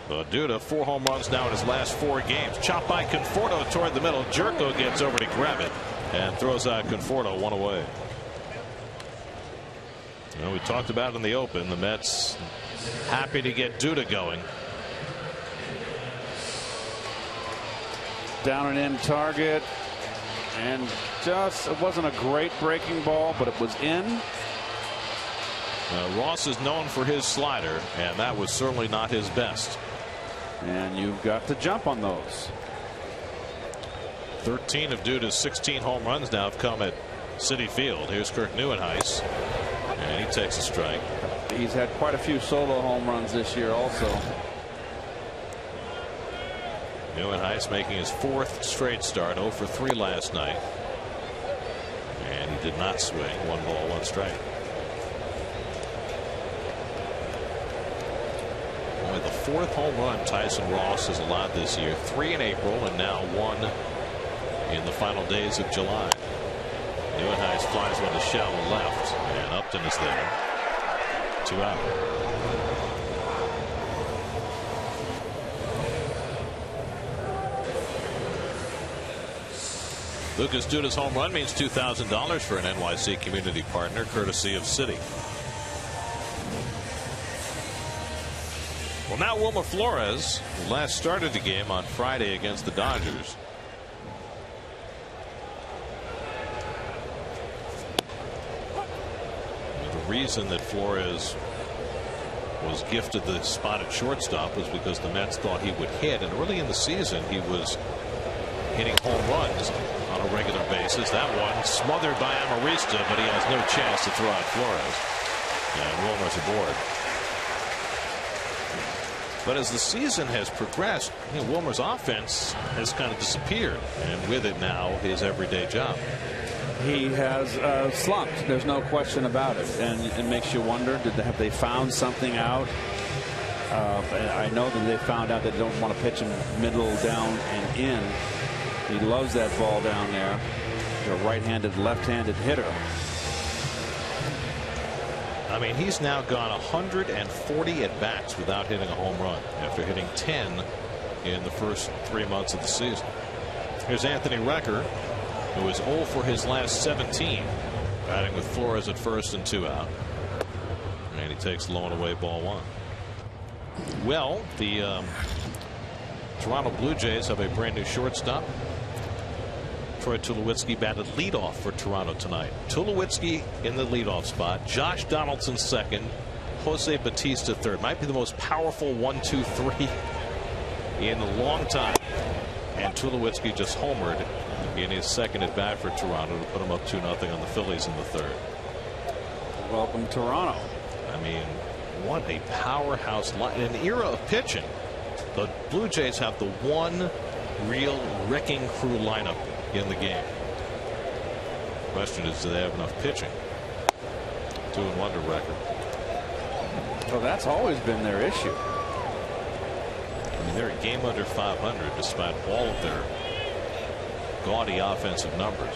But Duda, 4 home runs now in his last 4 games. Chopped by Conforto toward the middle. Jerko gets over to grab it and throws out Conforto, 1 away. You know, we talked about it in the open. The Mets happy to get Duda going. Down and in target. And just, it wasn't a great breaking ball, but it was in. Ross is known for his slider, and that was certainly not his best. And you've got to jump on those. 13 of Duda's 16 home runs now have come at Citi Field. Here's Kirk Neuenhuis, and he takes a strike. He's had quite a few solo home runs this year also. Neuenhuis making his 4th straight start, 0 for 3 last night. And he did not swing. 1 ball, 1 strike. Only the 4th home run Tyson Ross has allowed this year. 3 in April and now 1 in the final days of July. Neuenhuis flies one to shallow left, and Upton is there. 2 out. Lucas Duda's home run means $2,000 for an NYC community partner, courtesy of Citi. Well, now Wilmer Flores, who last started the game on Friday against the Dodgers. The reason that Flores was gifted the spot at shortstop was because the Mets thought he would hit, and early in the season he was hitting home runs on a regular basis. That one smothered by Amarista, but he has no chance to throw out Flores. And Wilmer's aboard. But as the season has progressed, you know, Wilmer's offense has kind of disappeared, and with it now his everyday job. He has slumped. There's no question about it, and it makes you wonder: have they found something out? I know that they found out that they don't want to pitch him middle, down, and in. He loves that ball down there. A right-handed, left-handed hitter. I mean, he's now gone 140 at bats without hitting a home run after hitting 10 in the first 3 months of the season. Here's Anthony Recker, who is 0 for his last 17, batting with Flores at first and 2 out. And he takes low and away, ball 1. Well, the Toronto Blue Jays have a brand new shortstop. Troy Tulowitzki batted leadoff for Toronto tonight. Tulowitzki in the leadoff spot. Josh Donaldson second. Jose Batista third. Might be the most powerful 1-2-3 in a long time. And Tulowitzki just homered in his second at bat for Toronto to put him up 2-0 on the Phillies in the 3rd. Welcome, Toronto. I mean, what a powerhouse line. In an era of pitching, the Blue Jays have the one real wrecking crew lineup in the game. Question is, do they have enough pitching? 2-1 record. Well, that's always been their issue. I mean, they're a game under 500 despite all of their gaudy offensive numbers.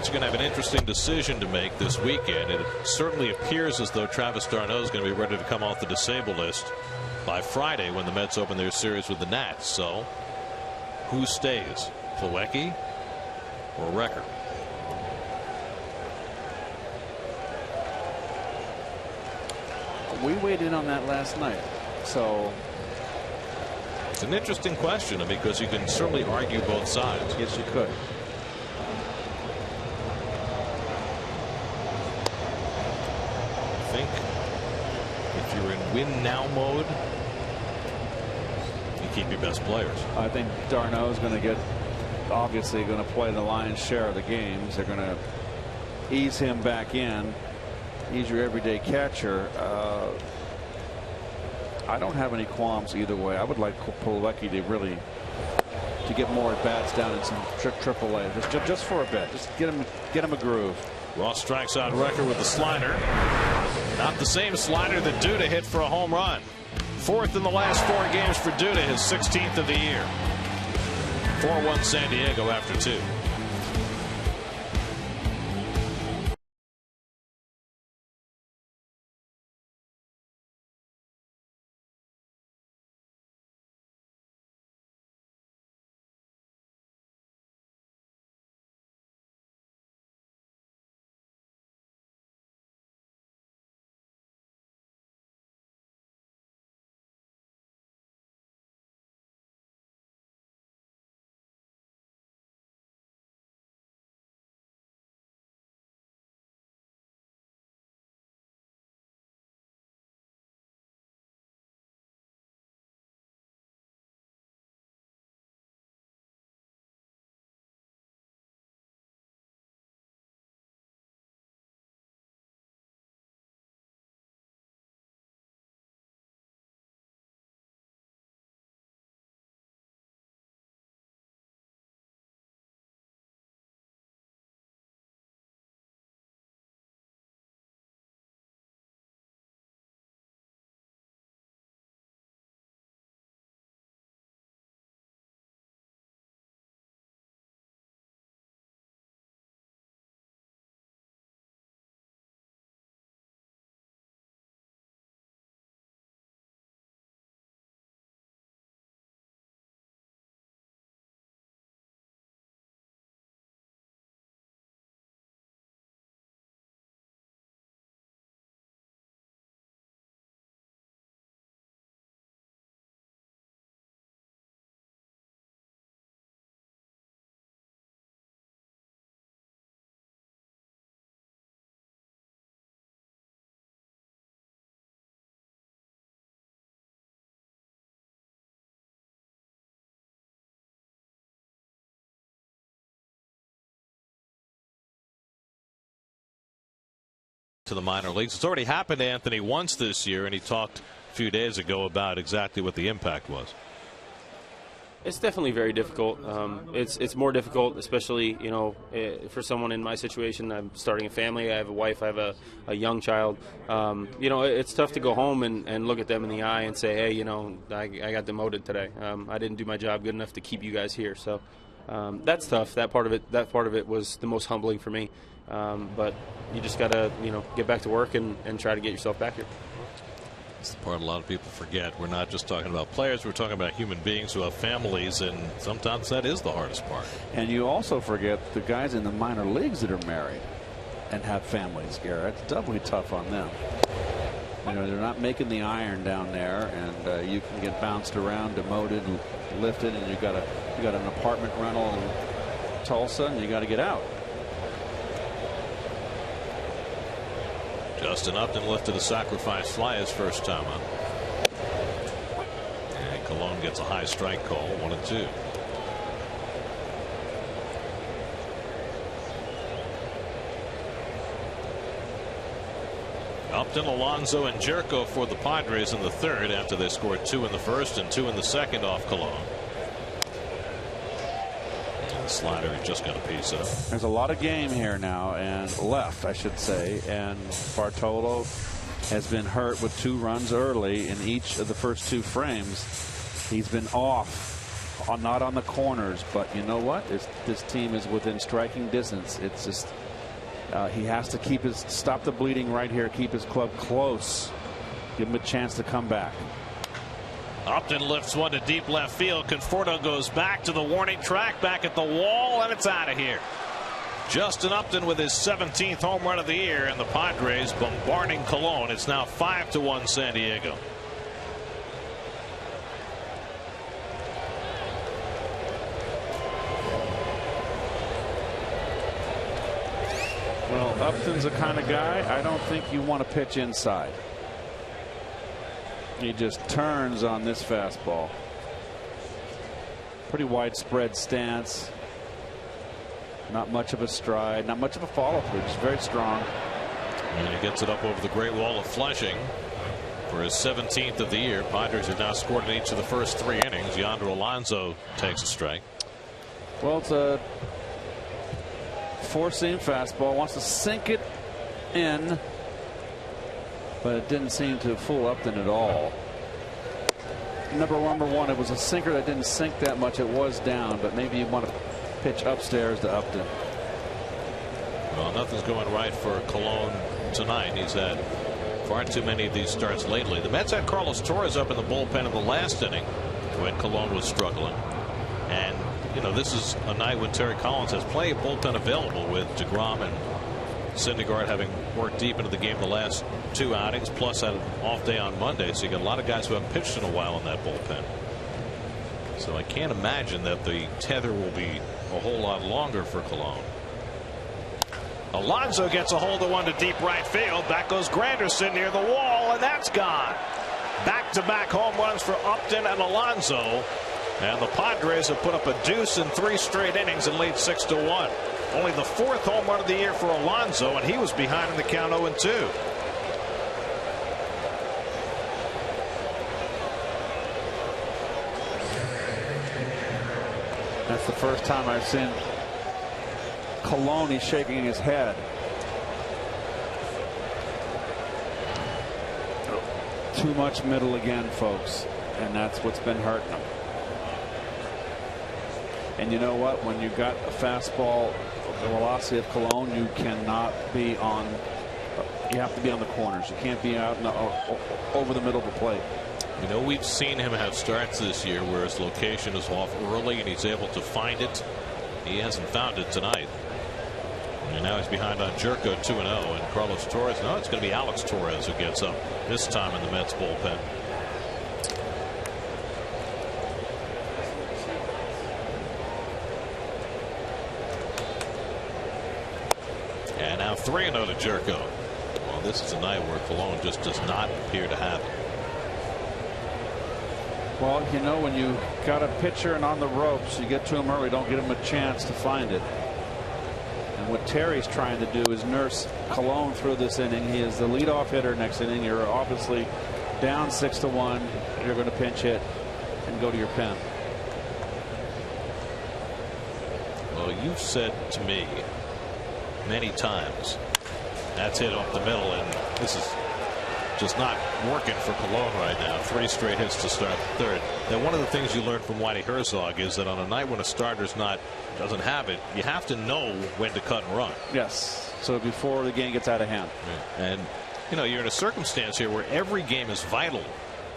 Mets are going to have an interesting decision to make this weekend. It certainly appears as though Travis d'Arnaud is going to be ready to come off the disabled list by Friday when the Mets open their series with the Nats. So who stays, Plawecki or Recker? We weighed in on that last night, so it's an interesting question because you can certainly argue both sides. Yes, you could. I think if you're in win now mode, you keep your best players. I think d'Arnaud is going to obviously going to play the lion's share of the games. They're going to ease him back in. He's your everyday catcher. I don't have any qualms either way. I would like Plawecki to get more at bats down in some AAA just for a bit. Just get him a groove. Ross strikes out Recker with the slider. Not the same slider that Duda hit for a home run. Fourth in the last 4 games for Duda, his 16th of the year. 4-1 San Diego after 2. To the minor leagues. It's already happened to Anthony once this year, and he talked a few days ago about exactly what the impact was. It's definitely very difficult. It's more difficult, especially for someone in my situation. I'm starting a family. I have a wife. I have a young child. It's tough to go home and look at them in the eye and say, hey, I got demoted today. I didn't do my job good enough to keep you guys here. So that's tough. That part of it was the most humbling for me. But you just got to, get back to work and try to get yourself back here. It's the part a lot of people forget. We're not just talking about players. We're talking about human beings who have families, and sometimes that is the hardest part. And you also forget the guys in the minor leagues that are married and have families, Garrett. It's doubly tough on them. They're not making the iron down there, and you can get bounced around, demoted, lifted, and you got an apartment rental in Tulsa, and you got to get out. Justin Upton lifted a sacrifice fly his first time up. And Colon gets a high strike call, 1-2. Upton, Alonso, and Jerko for the Padres in the third after they scored 2 in the first and 2 in the second off Colon. The slider just got a piece of. There's a lot of game here now, and left, I should say, and Bartolo has been hurt with 2 runs early in each of the first 2 frames. He's been off not on the corners, but you know what? This team is within striking distance. It's just he has to stop the bleeding right here, keep his club close, give him a chance to come back. Upton lifts one to deep left field. Conforto goes back to the warning track, back at the wall, and it's out of here. Justin Upton with his 17th home run of the year, and the Padres bombarding Cologne. It's now 5-1 San Diego. Well, Upton's the kind of guy I don't think you want to pitch inside. He just turns on this fastball. Pretty widespread stance. Not much of a stride, not much of a follow through, just very strong. And he gets it up over the Great Wall of Flushing for his 17th of the year. Padres have now scored in each of the first 3 innings. Yonder Alonso takes a strike. Well, it's a 4-seam fastball. Wants to sink it in, but it didn't seem to fool Upton at all. Number one, it was a sinker that didn't sink that much. It was down, but maybe you want to pitch upstairs to Upton. Well, nothing's going right for Cologne tonight. He's had far too many of these starts lately. The Mets had Carlos Torres up in the bullpen in the last inning when Cologne was struggling. And, you know, this is a night when Terry Collins has plenty of bullpen available, with DeGrom and Syndergaard having worked deep into the game the last 2 outings, plus had an off day on Monday. So you got a lot of guys who haven't pitched in a while in that bullpen. So I can't imagine that the tether will be a whole lot longer for Cologne. Alonso gets a hold of one to deep right field. Back goes Granderson near the wall, and that's gone. Back-to-back home runs for Upton and Alonso. And the Padres have put up a deuce in 3 straight innings and lead 6-1. Only the 4th home run of the year for Alonso, and he was behind in the count 0-2. That's the first time I've seen Cologne. He's shaking his head. Too much middle again, folks, and that's what's been hurting him. And you know what? When you've got a fastball, the velocity of Cologne, you cannot be on. You have to be on the corners. You can't be out over the middle of the plate. You know, we've seen him have starts this year where his location is off early and he's able to find it. He hasn't found it tonight. And now he's behind on Jerko 2-0. And Carlos Torres, no, it's going to be Alex Torres who gets up this time in the Mets bullpen. And now 3-0 to Jerko. Well, this is a night where Cologne just does not appear to have it. Well, you know, when you got a pitcher and on the ropes, you get to him early, don't get him a chance to find it. And what Terry's trying to do is nurse Cologne through this inning. He is the leadoff hitter next inning. You're obviously down 6-1. You're going to pinch hit and go to your pen. Well, you've said to me many times that's hit off the middle, and this is just not working for Cologne right now. 3 straight hits to start the 3rd. Now, one of the things you learned from Whitey Herzog is that on a night when a starter's doesn't have it, you have to know when to cut and run. Yes. So before the game gets out of hand. Yeah. And you know, you're in a circumstance here where every game is vital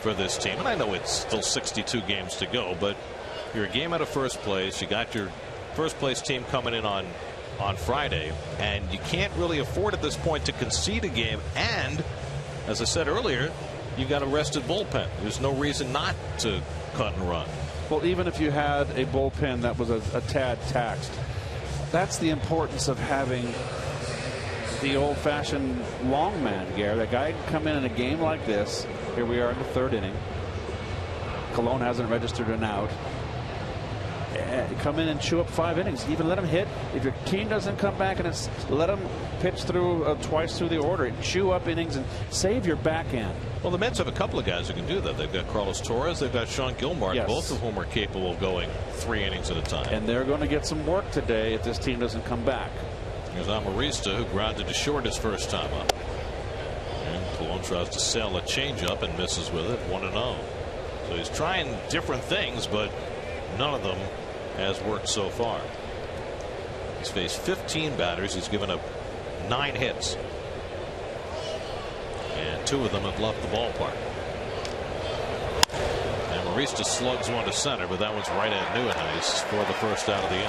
for this team. And I know it's still 62 games to go, but you're a game out of first place. You got your first place team coming in on Friday, and you can't really afford at this point to concede a game. And as I said earlier, you've got a rested bullpen. There's no reason not to cut and run. Well, even if you had a bullpen that was a tad taxed, that's the importance of having the old-fashioned long man, Gare. That guy can come in a game like this. Here we are in the 3rd inning. Cologne hasn't registered an out. Come in and chew up 5 innings. Even let him hit. If your team doesn't come back, and let him pitch through twice through the order, chew up innings and save your back end. Well, the Mets have a couple of guys who can do that. They've got Carlos Torres, they've got Sean Gilmore, yes, both of whom are capable of going 3 innings at a time. And they're going to get some work today if this team doesn't come back. Here's Amarista, who grounded to short his first time up. And Cologne tries to sell a changeup and misses with it, 1-0. So he's trying different things, but none of them has worked so far. He's faced 15 batters. He's given up 9 hits. And 2 of them have left the ballpark. And Maurice just slugs one to center, but that one's right at Nieuwenhuis for the first out of the inning.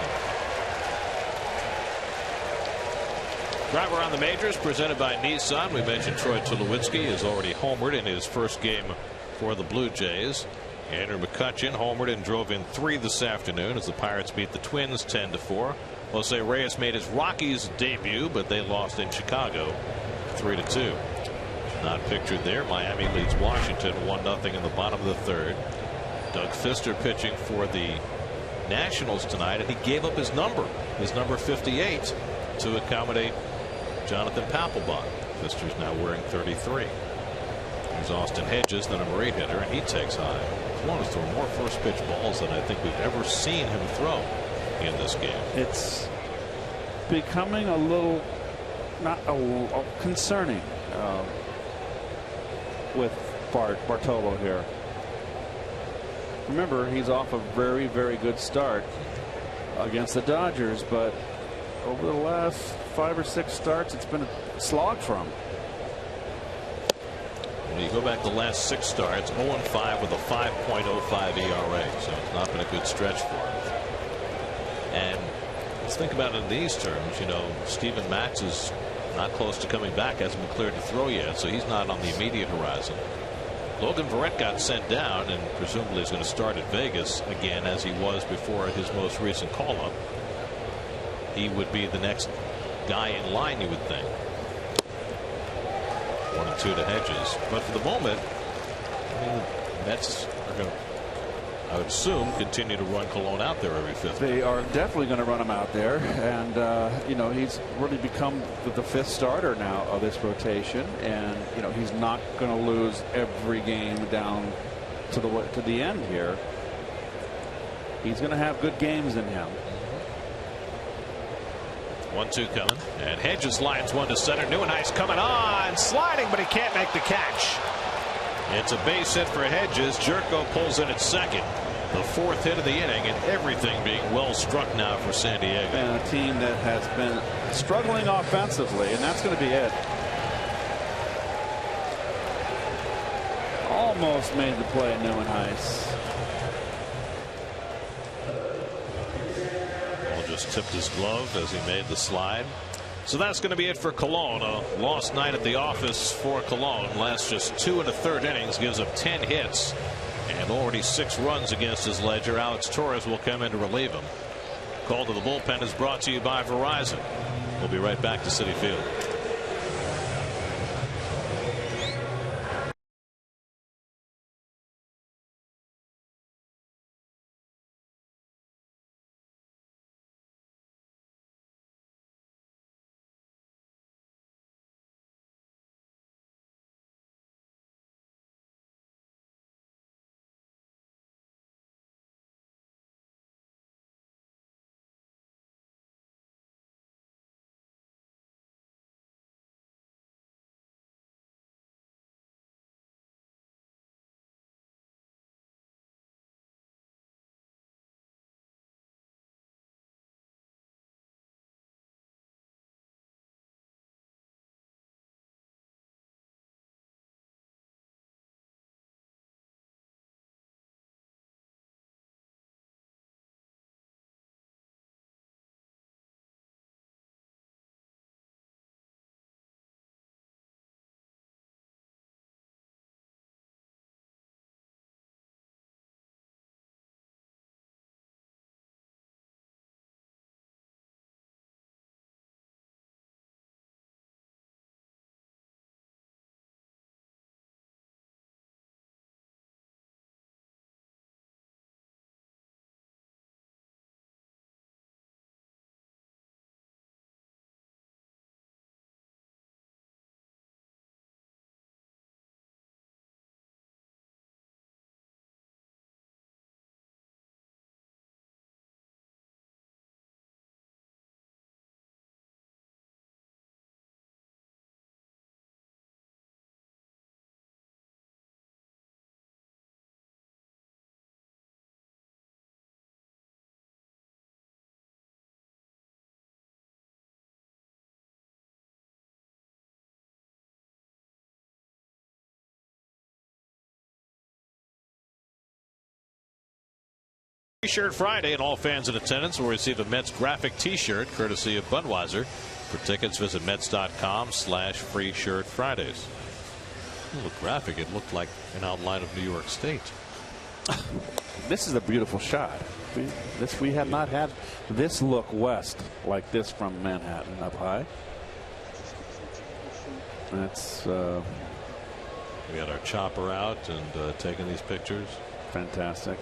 Driver on the majors presented by Nissan. We mentioned Troy Tulowitzki has already homered in his first game for the Blue Jays. Andrew McCutchen homered and drove in 3 this afternoon as the Pirates beat the Twins 10-4. Jose Reyes made his Rockies debut, but they lost in Chicago 3-2. Not pictured there. Miami leads Washington 1-0 in the bottom of the 3rd. Doug Fister pitching for the Nationals tonight, and he gave up his number 58 to accommodate Jonathan Papelbon. Fister's now wearing 33. There's Austin Hedges, then a Marie hitter, and he takes high. He's one to throw more first pitch balls than I think we've ever seen him throw in this game. It's becoming a little concerning with Bartolo here. Remember, he's off a very, very good start against the Dodgers, but over the last 5 or 6 starts, it's been a slog for him. When you go back the last 6 starts, 0-5 with a 5.05 ERA, so it's not been a good stretch for him. And let's think about it in these terms. You know, Steven Matz is not close to coming back, hasn't been cleared to throw yet, so he's not on the immediate horizon. Logan Verrett got sent down and presumably is going to start at Vegas again, as he was before his most recent call up. He would be the next guy in line, you would think. 1-2 to Hedges, but for the moment, I mean, the Mets are going to, I would assume, continue to run Colon out there every 5th. They are definitely going to run him out there, and you know, he's really become the 5th starter now of this rotation, and you know, he's not going to lose every game down to the end here. He's going to have good games in him. 1-2 coming, and Hedges lines one to center. Nieuwenhuis coming on, sliding, but he can't make the catch. It's a base hit for Hedges. Jerko pulls in at second. The 4th hit of the inning, and everything being well struck now for San Diego. And a team that has been struggling offensively, and that's going to be it. Almost made the play, Nieuwenhuis. Just tipped his glove as he made the slide. So that's going to be it for Colon. A lost night at the office for Colon. Last just 2 1/3 innings, gives up 10 hits and already 6 runs against his ledger. Alex Torres will come in to relieve him. Call to the bullpen is brought to you by Verizon. We'll be right back to Citi Field. T-shirt Friday, and all fans in attendance will receive a Mets graphic T-shirt courtesy of Budweiser. For tickets, visit Mets.com/free shirt Fridays. The graphic, it looked like an outline of New York State. This is a beautiful shot. We have not had this look west like this from Manhattan up high. That's we got our chopper out and taking these pictures. Fantastic.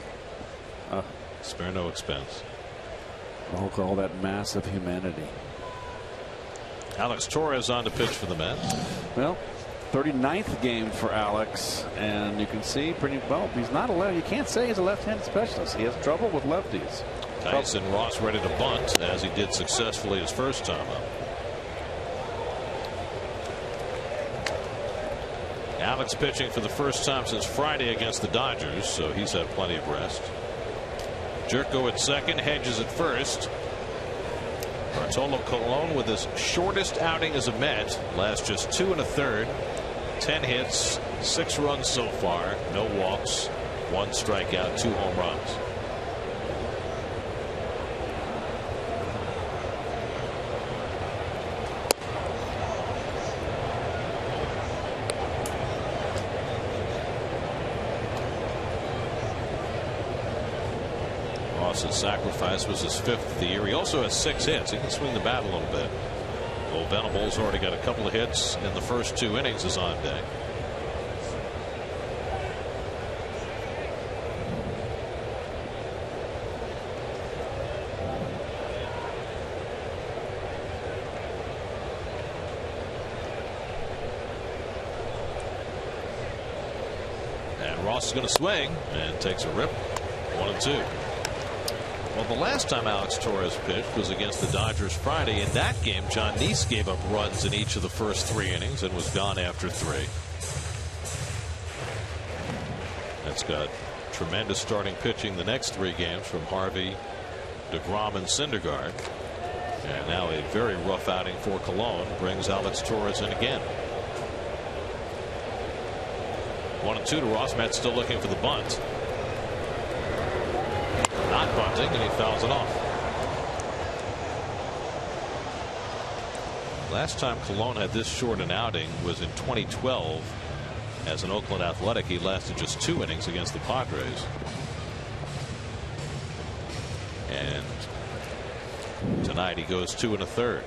Spare no expense. Look at all that mass of humanity. Alex Torres on to pitch for the Mets. Well, 39th game for Alex, and you can see pretty well he's not a left. You can't say he's a left-handed specialist. He has trouble with lefties. Tyson Ross ready to bunt, as he did successfully his first time up. Alex pitching for the first time since Friday against the Dodgers, so he's had plenty of rest. Jerko at second, Hedges at first. Bartolo Colon with his shortest outing as a Met, last just 2 1/3, 10 hits, 6 runs so far, no walks, 1 strikeout, 2 home runs. Ross's sacrifice was his 5th of the year. He also has 6 hits. He can swing the bat a little bit. Well, Venable's already got a couple of hits in the first 2 innings is on deck. And Ross is going to swing and takes a rip. 1-2. Well, the last time Alex Torres pitched was against the Dodgers Friday. In that game, John Neese gave up runs in each of the first 3 innings and was gone after 3. That's got tremendous starting pitching the next 3 games from Harvey, DeGrom, and Syndergaard. And now a very rough outing for Colon brings Alex Torres in again. 1-2 to Ross. Mets still looking for the bunt. Not bunting, and he fouls it off. Last time Colon had this short an outing was in 2012 as an Oakland Athletic. He lasted just 2 innings against the Padres. And tonight he goes 2 1/3.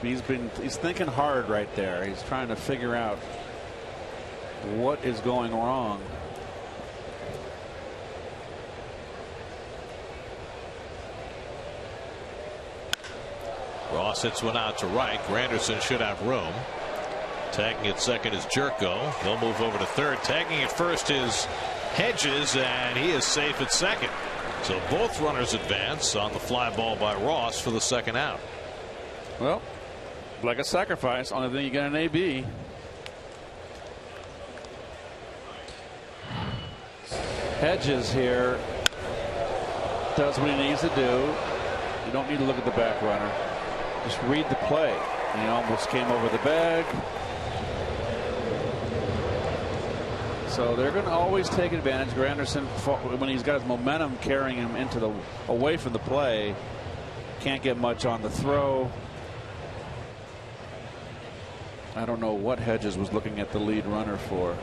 He's thinking hard right there. He's trying to figure out what is going wrong. Ross hits one out to right. Granderson should have room. Tagging at second is Jerko. They'll move over to third. Tagging at first is Hedges, and he is safe at second. So both runners advance on the fly ball by Ross for the second out. Well, like a sacrifice. Only thing you get an AB. Hedges here does what he needs to do. You don't need to look at the back runner. Just read the play. He almost came over the bag. So they're going to always take advantage. Granderson, when he's got his momentum carrying him into away from the play, can't get much on the throw. I don't know what Hedges was looking at the lead runner for.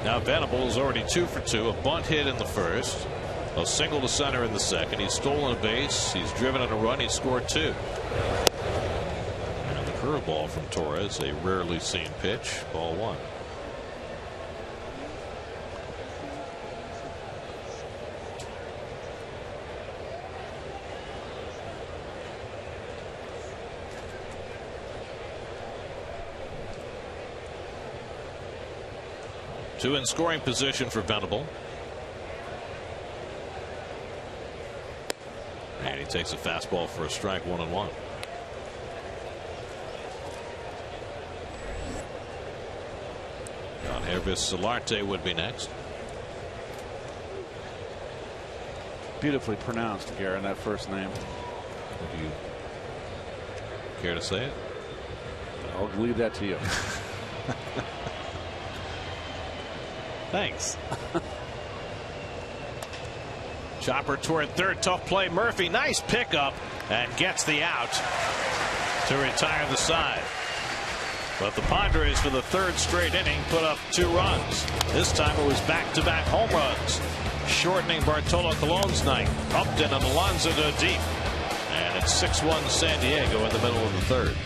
Now Venable is already 2 for 2. A bunt hit in the first. A single to center in the second. He's stolen a base. He's driven on a run. He scored 2. And the curveball from Torres, a rarely seen pitch. Ball 1. Two in scoring position for Venable. And he takes a fastball for a strike, 1-1. John Hervis Solarte would be next. Beautifully pronounced, Garen, that first name. Would you care to say it? I'll leave that to you. Thanks. Chopper toward third. Tough play. Murphy. Nice pickup and gets the out to retire the side. But the Padres, for the third straight inning, put up 2 runs. This time it was back-to-back home runs, shortening Bartolo Colon's night. Upton and Alonso go deep. And it's 6-1 San Diego in the middle of the third.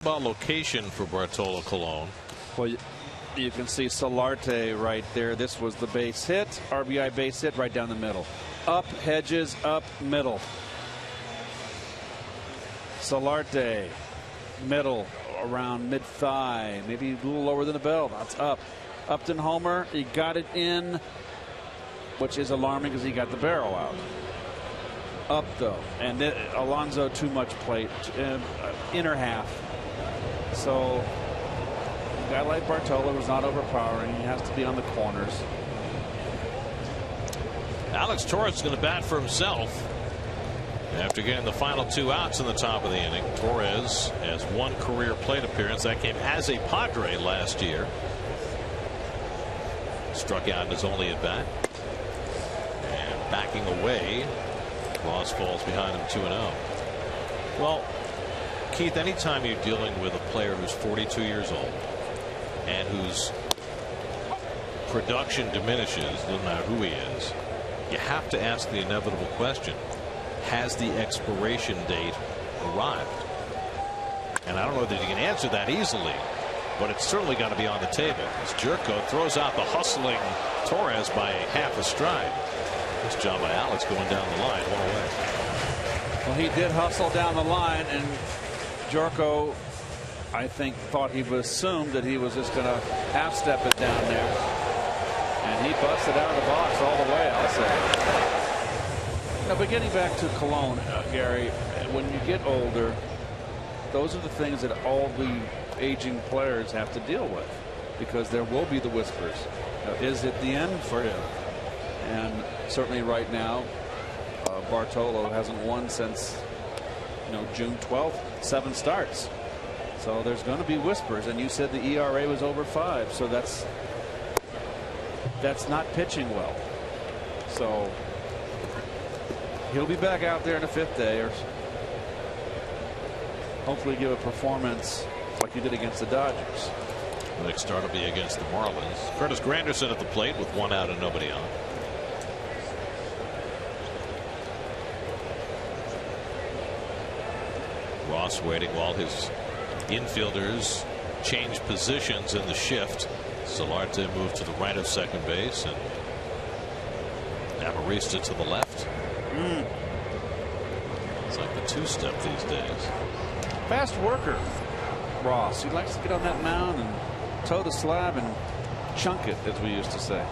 About location for Bartolo Colon. Well, you can see Solarte right there. This was the base hit, RBI base hit right down the middle. Up, Hedges, up, middle. Solarte, middle, around mid-thigh, maybe a little lower than the belt. That's up. Upton homer, he got it in, which is alarming because he got the barrel out. Up, though. And Alonso, too much plate, inner half. So, a guy like Bartolo was not overpowering. He has to be on the corners. Alex Torres is going to bat for himself after getting the final 2 outs in the top of the inning. Torres has 1 career plate appearance. That came as a Padre last year. Struck out in his only at bat. And backing away, Ross falls behind him 2-0. Well, Keith, anytime you're dealing with a player who's 42 years old and whose production diminishes, doesn't matter who he is, you have to ask the inevitable question: has the expiration date arrived? And I don't know that you can answer that easily, but it's certainly got to be on the table. As Jerko throws out the hustling Torres by half a stride. Nice job by Alex going down the line, 1 away. Well, he did hustle down the line, and Jerko, I think, thought he was assumed that he was just going to half-step it down there. And he busted out of the box all the way, I'll say. Now, but getting back to Colon, Gary, when you get older, those are the things that all the aging players have to deal with, because there will be the whispers. Is it the end for him? And certainly right now, Bartolo hasn't won since June 12th, 7 starts. So there's going to be whispers, and you said the ERA was over 5, so that's not pitching well. So he'll be back out there in the 5th day, or hopefully give a performance like he did against the Dodgers. The next start will be against the Marlins. Curtis Granderson at the plate with 1 out and nobody on. Ross waiting while his infielders change positions in the shift. Solarte moved to the right of second base, and Amarista to the left. like the two-step these days. Fast worker, Ross. He likes to get on that mound and toe the slab and chunk it, as we used to say.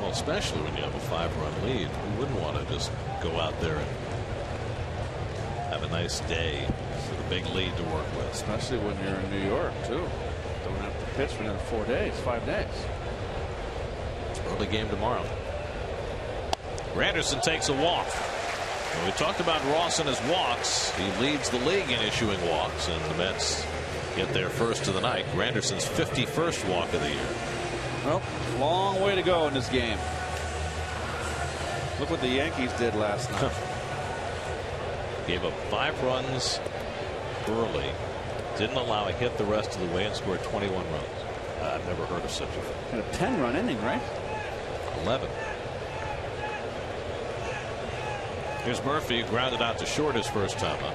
Well, especially when you have a 5-run lead, you wouldn't want to just go out there and have a nice day with a big lead to work with. Especially when you're in New York, too. Don't have to pitch for another 4 days, 5 days. Early game tomorrow. Granderson takes a walk. When we talked about Ross and his walks. He leads the league in issuing walks, and the Mets get their first of the night. Granderson's 51st walk of the year. Well, long way to go in this game. Look what the Yankees did last night. Gave up 5 runs early. Didn't allow a hit the rest of the way and scored 21 runs. I've never heard of such a thing. And a 10-run inning, right? 11. Here's Murphy, grounded out to short his first time up.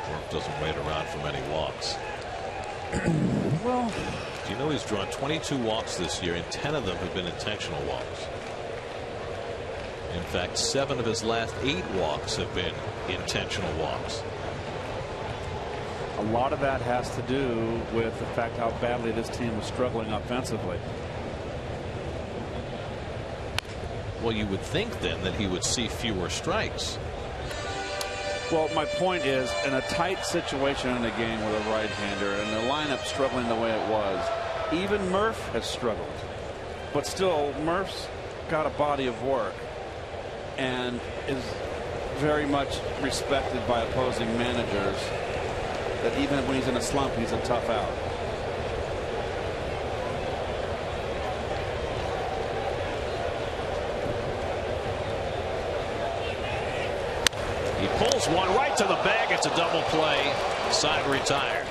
Murph doesn't wait around for many walks. Well, do you know he's drawn 22 walks this year, and 10 of them have been intentional walks? In fact, 7 of his last 8 walks have been intentional walks. a lot of that has to do with the fact how badly this team was struggling offensively. Well, you would think then that he would see fewer strikes. Well, my point is, in a tight situation in a game with a right-hander and the lineup struggling the way it was, even Murph has struggled. But still, Murph's got a body of work and is very much respected by opposing managers, that even when he's in a slump, he's a tough out. He pulls one right to the bag. It's a double play. Side retired.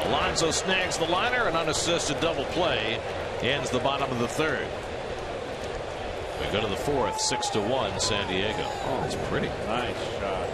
Alonso snags the liner. An unassisted double play ends the bottom of the third. We go to the fourth. 6-1 San Diego. Oh, it's pretty. Nice shot.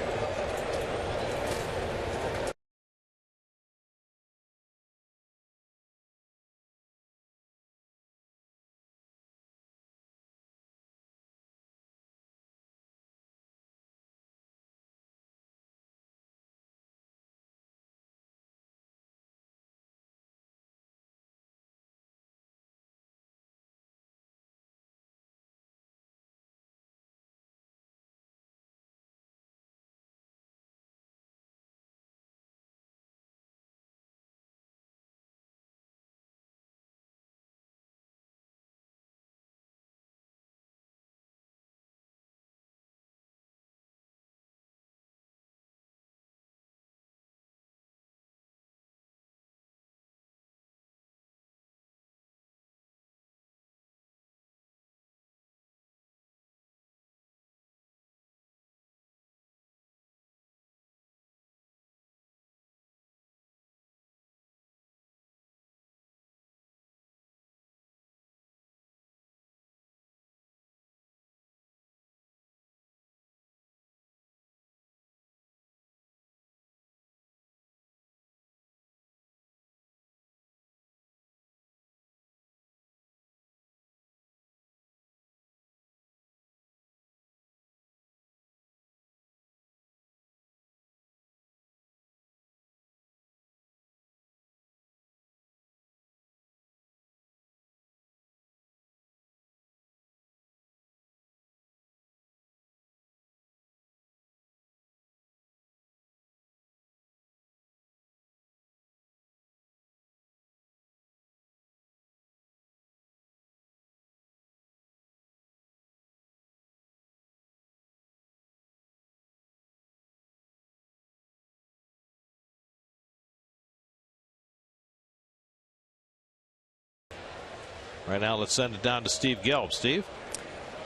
Right now, let's send it down to Steve Gelb. Steve?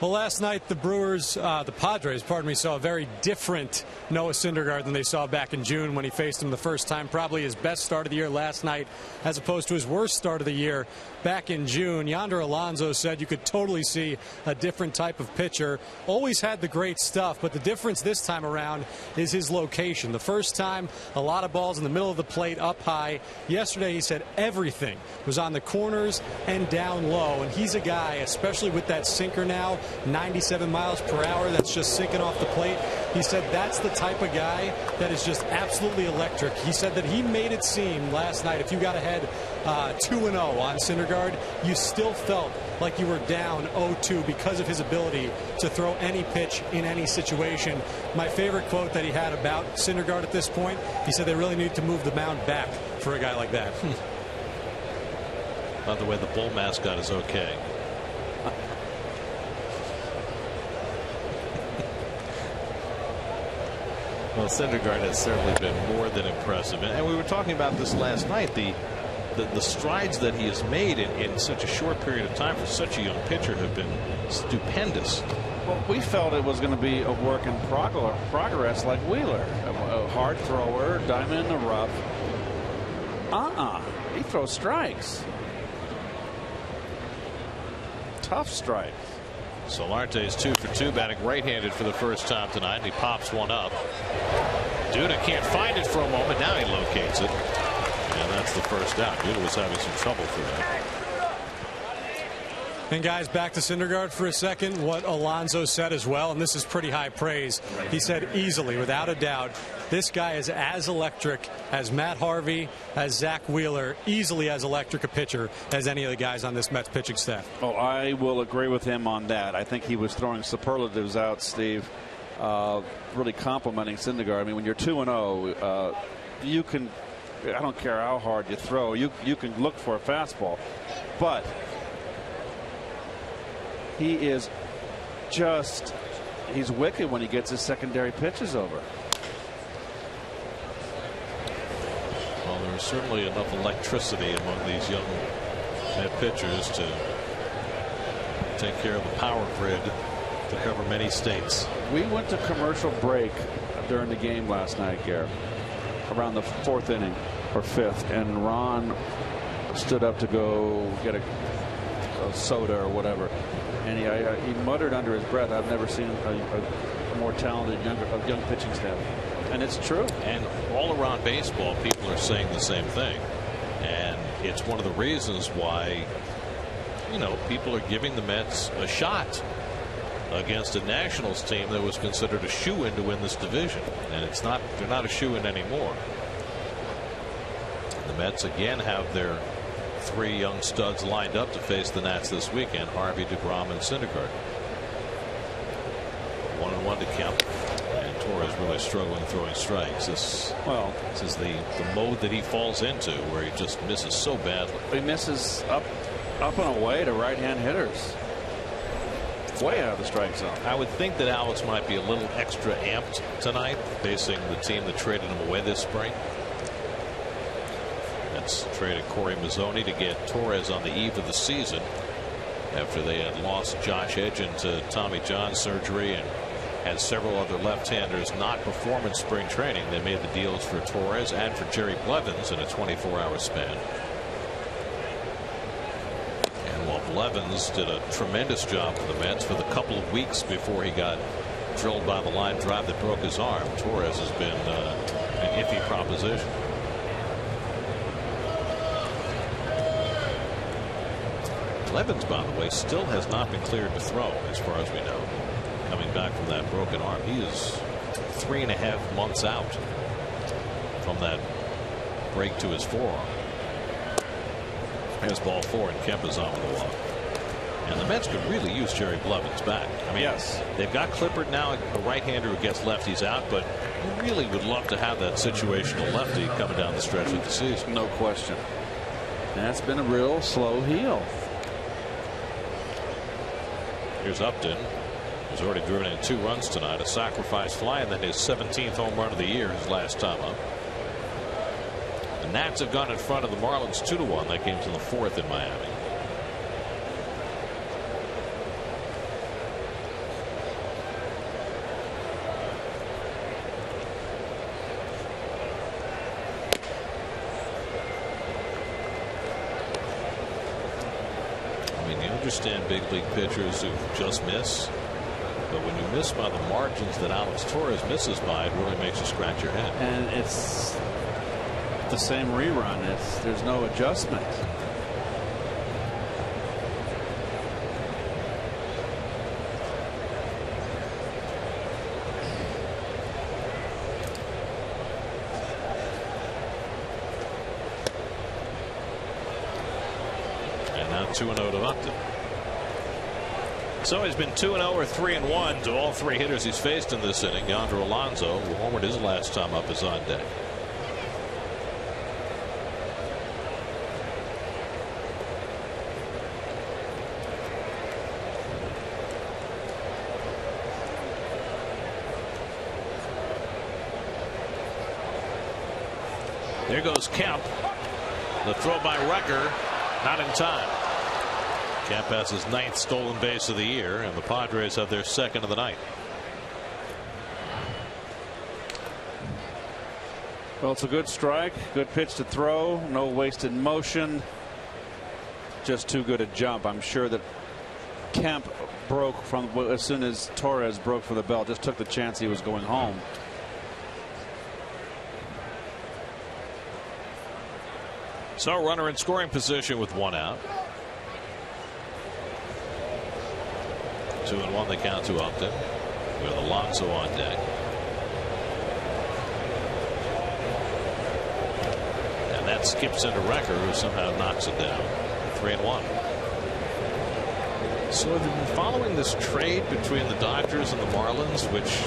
Well, last night the Padres, saw a very different Noah Syndergaard than they saw back in June when he faced him the first time. Probably his best start of the year last night as opposed to his worst start of the year back in June. Yonder Alonso said you could totally see a different type of pitcher. Always had the great stuff, but the difference this time around is his location. The first time, a lot of balls in the middle of the plate up high. Yesterday, he said everything was on the corners and down low, and he's a guy, especially with that sinker now, 97 miles per hour, that's just sinking off the plate. He said that's the type of guy that is just absolutely electric. He said that he made it seem last night, if you got ahead 2-0 on Syndergaard, you still felt like you were down 0-2 because of his ability to throw any pitch in any situation. My favorite quote that he had about Syndergaard at this point, he said they really need to move the mound back for a guy like that. By the way, the bull mascot is okay. Well, Syndergaard has certainly been more than impressive, and we were talking about this last night. The strides that he has made in such a short period of time for such a young pitcher have been stupendous. Well, we felt it was going to be a work in progress like Wheeler, a hard thrower, diamond in the rough. He throws strikes, tough strikes. Solarte's 2 for 2, batting right-handed for the first time tonight, and he pops one up. Duda can't find it for a moment. Now he locates it, and that's the first out. Duda was having some trouble for that. And guys, back to Syndergaard for a second. What Alonso said as well, and this is pretty high praise. He said easily, without a doubt, this guy is as electric as Matt Harvey, as Zach Wheeler, easily as electric a pitcher as any of the guys on this Mets pitching staff. Oh, I will agree with him on that. I think he was throwing superlatives out, Steve, really complimenting Syndergaard. I mean, when you're 2-0, you can, I don't care how hard you throw, you can look for a fastball, but he is just, he's wicked when he gets his secondary pitches over. Well, there's certainly enough electricity among these young Met pitchers to take care of the power grid to cover many states. We went to commercial break during the game last night, Garrett, around the 4th inning or 5th, and Ron stood up to go get a soda or whatever. And he muttered under his breath, I've never seen a more talented young pitching staff. And it's true. And all around baseball, people are saying the same thing. And it's one of the reasons why, you know, people are giving the Mets a shot against a Nationals team that was considered a shoo-in to win this division. And it's not, they're not a shoo-in anymore. The Mets again have their 3 young studs lined up to face the Nats this weekend: Harvey, DeGrom, and Syndergaard. 1-1 to count, and Torres really struggling throwing strikes. This is the mode that he falls into, where he just misses so badly. He misses up and away to right-hand hitters, way out of the strike zone. I would think that Alex might be a little extra amped tonight, facing the team that traded him away this spring. Traded Corey Mazzoni to get Torres on the eve of the season after they had lost Josh Edgin to Tommy John surgery and had several other left-handers not perform in spring training. They made the deals for Torres and for Jerry Blevins in a 24-hour span. And while Blevins did a tremendous job for the Mets for the couple of weeks before he got drilled by the line drive that broke his arm, Torres has been an iffy proposition. Blevins, by the way, still has not been cleared to throw, as far as we know, coming back from that broken arm. He is 3.5 months out from that break to his forearm. Here's ball 4, and Kemp is on with the walk. And the Mets could really use Jerry Blevins back. I mean, yes, they've got Clippard now, a right-hander who gets lefties out, but you really would love to have that situational lefty coming down the stretch of the season. No question. And that's been a real slow heel. Here's Upton, who's already driven in 2 runs tonight, a sacrifice fly, and then his 17th home run of the year, his last time up. The Nats have gone in front of the Marlins 2-1. That game's in the 4th in Miami. understand big league pitchers who just miss. But when you miss by the margins that Alex Torres misses by, it really makes you scratch your head. And it's the same rerun. There's no adjustment. And now 2-0 to Upton. So he's been 2-0 or 3-1 to all three hitters he's faced in this inning. Yonder Alonso, who homered his last time up, is on deck. There goes Kemp. The throw by Recker, not in time. Kemp has his 9th stolen base of the year, and the Padres have their 2nd of the night. Well, it's a good strike, good pitch to throw, no wasted motion, just too good a jump. I'm sure that Kemp broke from as soon as Torres broke for the belt, just took the chance he was going home. So runner in scoring position with 1 out. 2-1 the count to Upton with Alonso on deck. And that skips into Recker, who somehow knocks it down. 3-1. So have you been following this trade between the Dodgers and the Marlins, which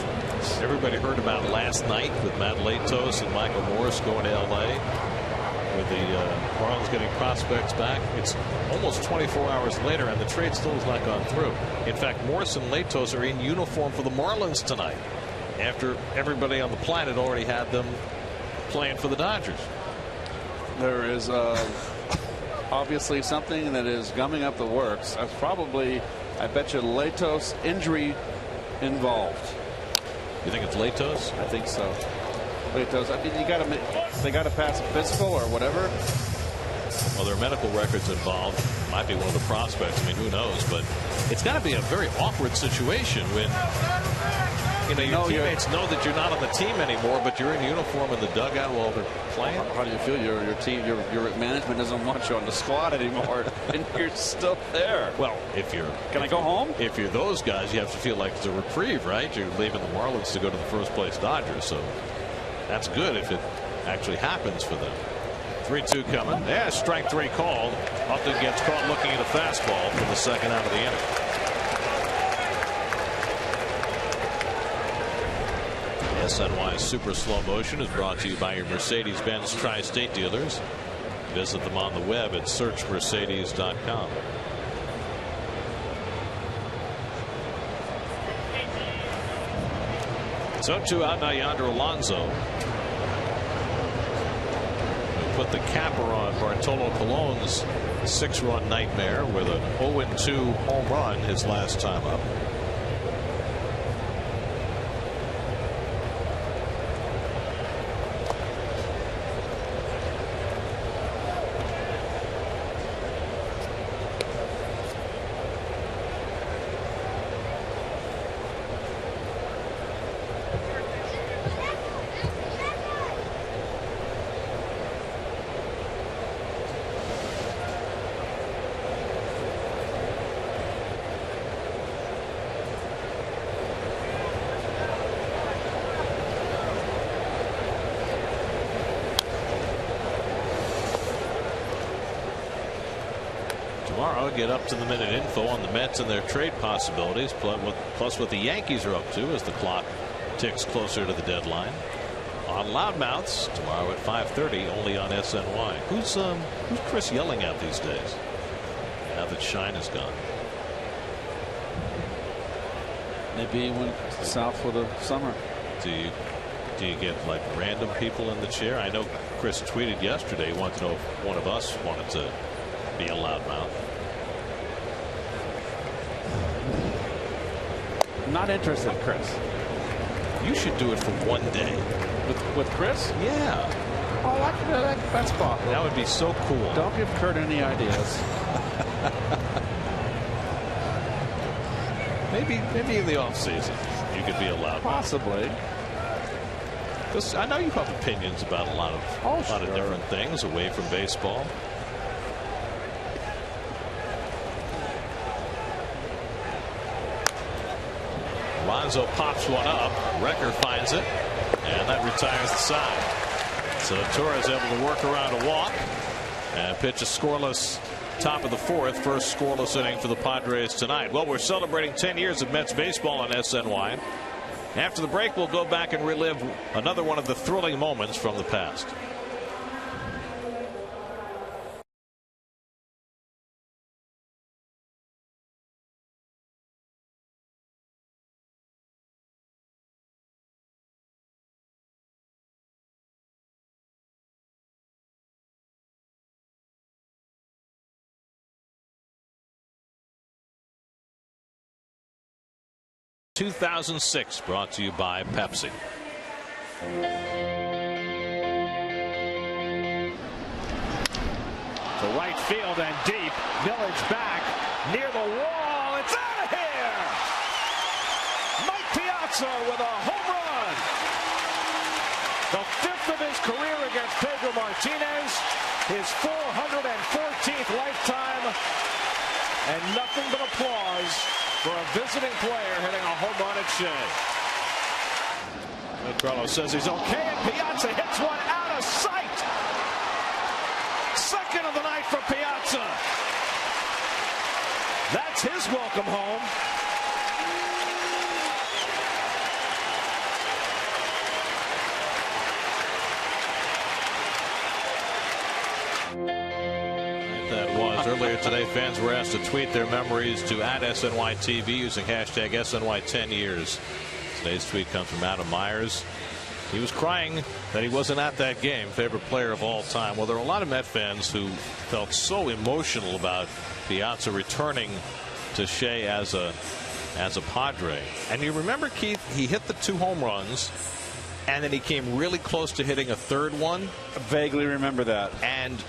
everybody heard about last night with Matt Latos and Michael Morse going to L.A. with the Marlins getting prospects back? It's almost 24 hours later, and the trade still has not gone through. In fact, Morse and Latos are in uniform for the Marlins tonight, after everybody on the planet already had them playing for the Dodgers. There is obviously something that is gumming up the works. That's probably, I bet you, Latos injury involved. You think it's Latos? I think so. Latos. I mean, they got to pass a physical or whatever. Well, there are medical records involved. Might be one of the prospects. I mean, who knows? But it's got to be a very awkward situation when your teammates know that you're not on the team anymore, but you're in uniform in the dugout while they're playing. How do you feel? Your team, your management doesn't want you on the squad anymore, and you're still there. Well, can I go home? If you're those guys, you have to feel like it's a reprieve, right? You're leaving the Marlins to go to the first place Dodgers, so that's good if it actually happens for them. 3-2 coming. Yeah, strike 3 called. Upton gets caught looking at a fastball for the 2nd out of the inning. SNY's Super Slow Motion is brought to you by your Mercedes-Benz Tri-State dealers. Visit them on the web at searchmercedes.com. So 2 out now. Yonder Alonso put the capper on Bartolo Colon's 6-run nightmare with an 0-2 home run his last time up. Tomorrow, get up to the minute info on the Mets and their trade possibilities, plus what the Yankees are up to as the clock ticks closer to the deadline. On Loudmouths tomorrow at 5:30, only on SNY. Who's Chris yelling at these days now that Shine is gone? Maybe he went south for the summer. Do you get like random people in the chair? I know Chris tweeted yesterday he wanted to know if one of us wanted to be a loudmouth. Not interested, Chris. You should do it for one day. With Chris? Yeah. Oh, that's possible. That would be so cool. Don't give Kurt any ideas. Maybe in the off season you could be allowed. Possibly. I know you have opinions about a lot of different things away from baseball. Alonso pops one up. Recker finds it, and that retires the side. So Torres able to work around a walk and pitch a scoreless top of the fourth. First scoreless inning for the Padres tonight. Well, we're celebrating 10 years of Mets baseball on SNY. After the break, we'll go back and relive another one of the thrilling moments from the past. (2006) brought to you by Pepsi. To right field and deep. Village back near the wall. It's out of here. Mike Piazza with a home run. The fifth of his career against Pedro Martinez. His 414th lifetime. And nothing but applause for a visiting player hitting a home run at Shea. Carlos says he's okay, and Piazza hits one out of sight. Second of the night for Piazza. That's his welcome home. Earlier today, fans were asked to tweet their memories to @SNYTV using hashtag SNY10 years. Today's tweet comes from Adam Myers. He was crying that he wasn't at that game. Favorite player of all time. Well, there are a lot of Met fans who felt so emotional about Piazza returning to Shea as a Padre. And you remember, Keith, he hit the 2 home runs, and then he came really close to hitting a third one. I vaguely remember that. And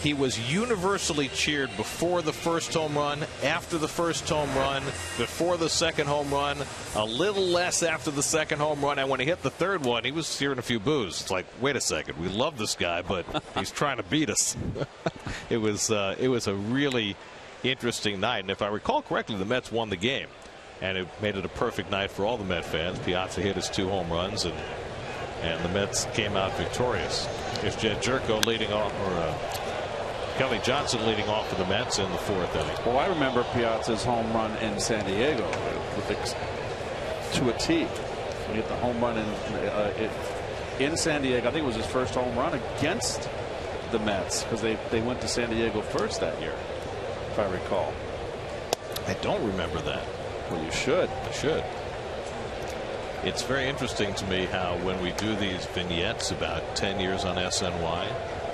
he was universally cheered before the first home run, after the first home run, before the second home run, a little less after the second home run, and when he hit the third one, he was hearing a few boos. It's like, wait a second, we love this guy, but he's trying to beat us. It was a really interesting night, and if I recall correctly, the Mets won the game, and it made it a perfect night for all the Met fans. Piazza hit his 2 home runs, and the Mets came out victorious. Here's Jed Jerko leading off, or Kelly Johnson leading off for the Mets in the 4th inning. Well, I remember Piazza's home run in San Diego to a T. When he hit the home run in San Diego. I think it was his first home run against the Mets, because they went to San Diego first that year, if I recall. I don't remember that. Well, you should. I should. It's very interesting to me how when we do these vignettes about 10 years on SNY,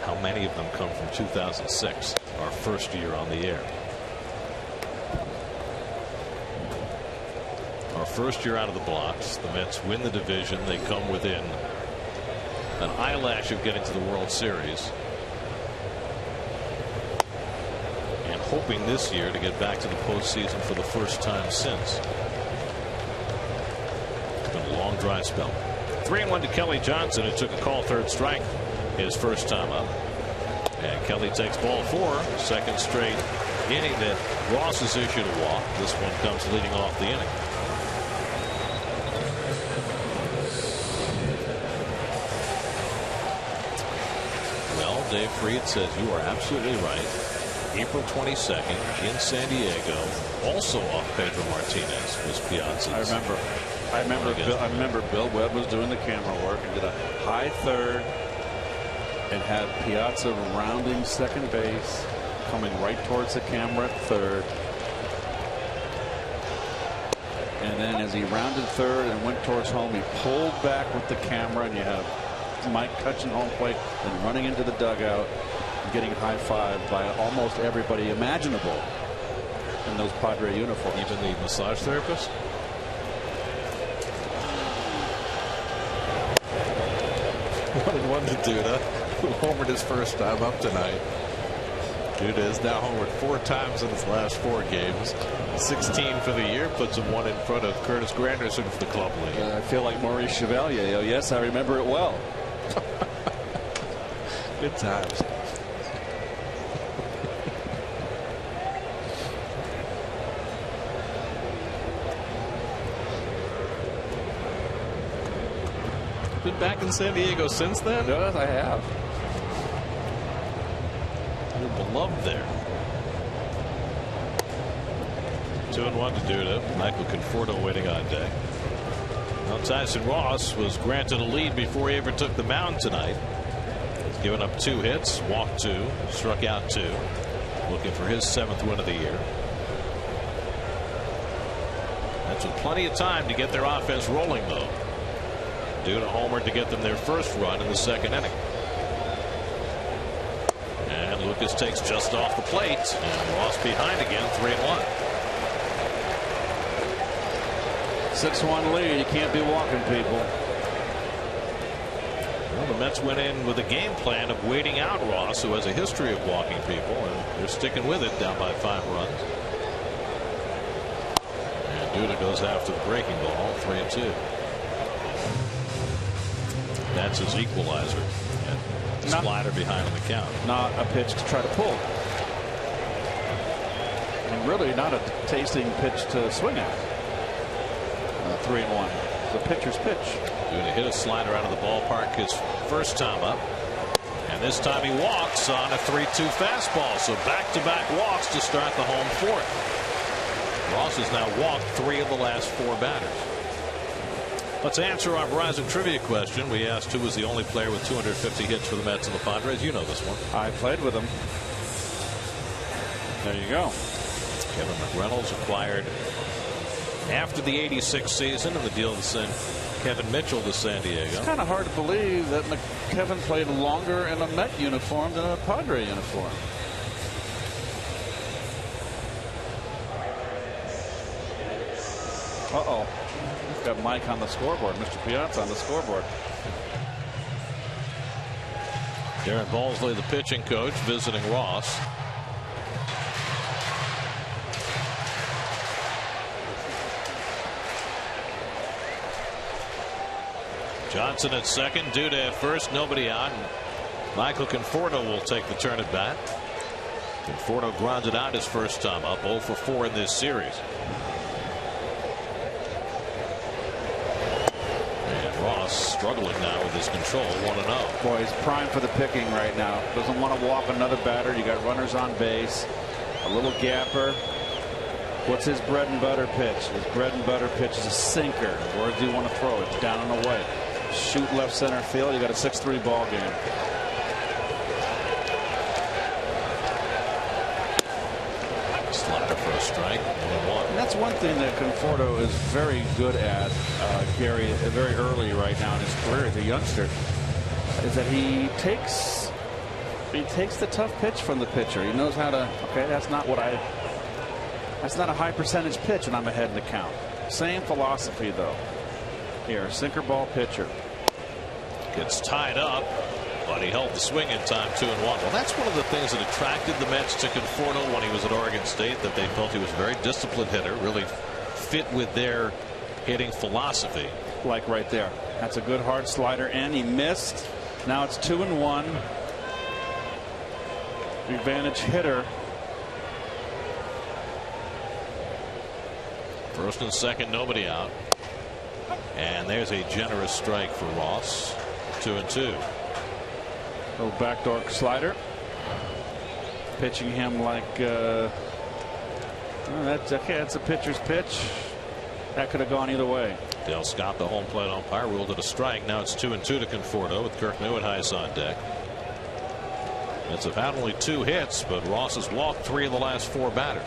how many of them come from 2006, our first year on the air. Our first year out of the blocks, the Mets win the division. They come within an eyelash of getting to the World Series, and hoping this year to get back to the postseason for the first time since. It's been a long dry spell. 3-1 to Kelly Johnson, who took a call, 3rd strike his first time up. And Kelly takes ball 4, second straight inning that Ross has issued a walk. This one comes leading off the inning. Well, Dave Freed says you are absolutely right. April 22nd in San Diego, also off Pedro Martinez, was Piazza's. I remember Bill Webb was doing the camera work and did a high third and had Piazza rounding second base, coming right towards the camera at third. And then as he rounded third and went towards home, he pulled back with the camera, and you had Mike touching home plate and running into the dugout and getting high-fived by almost everybody imaginable in those Padre uniforms. Even the massage therapist? What a dude, huh? Who homered his first time up tonight. Duda is now homered 4 times in his last 4 games. 16 for the year, puts him 1 in front of Curtis Granderson for the club lead. I feel like Maurice Chevalier. Oh, yes, I remember it well. Good times. Been back in San Diego since then? Yes, I have. You're beloved there. 2-1 to Duda. Michael Conforto waiting on deck. Now Tyson Ross was granted a lead before he ever took the mound tonight. He's given up 2 hits, walked 2, struck out 2. Looking for his 7th win of the year. That's with plenty of time to get their offense rolling, though. Duda homered to get them their first run in the 2nd inning. And Lucas takes just off the plate, and Ross behind again, 3-1. 6-1 lead. You can't be walking people. Well, the Mets went in with a game plan of waiting out Ross, who has a history of walking people, and they're sticking with it, down by 5 runs. And Duda goes after the breaking ball, 3-2. That's his equalizer. And slider behind on the count. Not a pitch to try to pull. And really not a tasting pitch to swing at. 3-1. The pitcher's pitch. Duda hit a slider out of the ballpark his first time up. And this time he walks on a 3-2 fastball. So back-to-back walks to start the home 4th. Ross has now walked 3 of the last 4 batters. Let's answer our Verizon trivia question. We asked who was the only player with 250 hits for the Mets and the Padres. You know this one. I played with him. There you go. Kevin McReynolds acquired after the '86 season, and the deal to send Kevin Mitchell to San Diego. It's kind of hard to believe that Kevin played longer in a Met uniform than a Padre uniform. Uh-oh. Got Mike on the scoreboard. Mr. Piazza on the scoreboard. Darren Balsley, the pitching coach, visiting Ross. Johnson at second, Duda at first, nobody out. And Michael Conforto will take the turn at bat. Conforto grounded out his first time up, 0 for 4 in this series. Struggling now with his control, 1-0. Boy, he's primed for the picking right now. Doesn't want to walk another batter. You got runners on base. A little gapper. What's his bread and butter pitch? His bread and butter pitch is a sinker. Where do you want to throw it? Down and away. Shoot left center field. You got a 6-3 ball game. Slider for a strike. 1-1. And that's one thing that Conforto is very good at, Gary, very early right now in his career as a youngster, is that he takes the tough pitch from the pitcher. He knows how to, okay, that's not a high percentage pitch when I'm ahead in the count. Same philosophy though. Here, sinker ball pitcher. Gets tied up, but he held the swing in time, 2-1. Well, that's one of the things that attracted the Mets to Conforto when he was at Oregon State, that they felt he was a very disciplined hitter, really fit with their hitting philosophy. Like right there. That's a good hard slider, and he missed. Now it's 2-1. Advantage hitter. First and second, nobody out. And there's a generous strike for Ross. 2-2. Little backdoor slider. Pitching him like that's okay. That's a pitcher's pitch. That could have gone either way. Dale Scott, the home plate umpire, ruled it a strike. Now it's 2-2 to Conforto with Kirk Neuenhuis on deck. Mets have had only 2 hits, but Ross has walked 3 of the last 4 batters.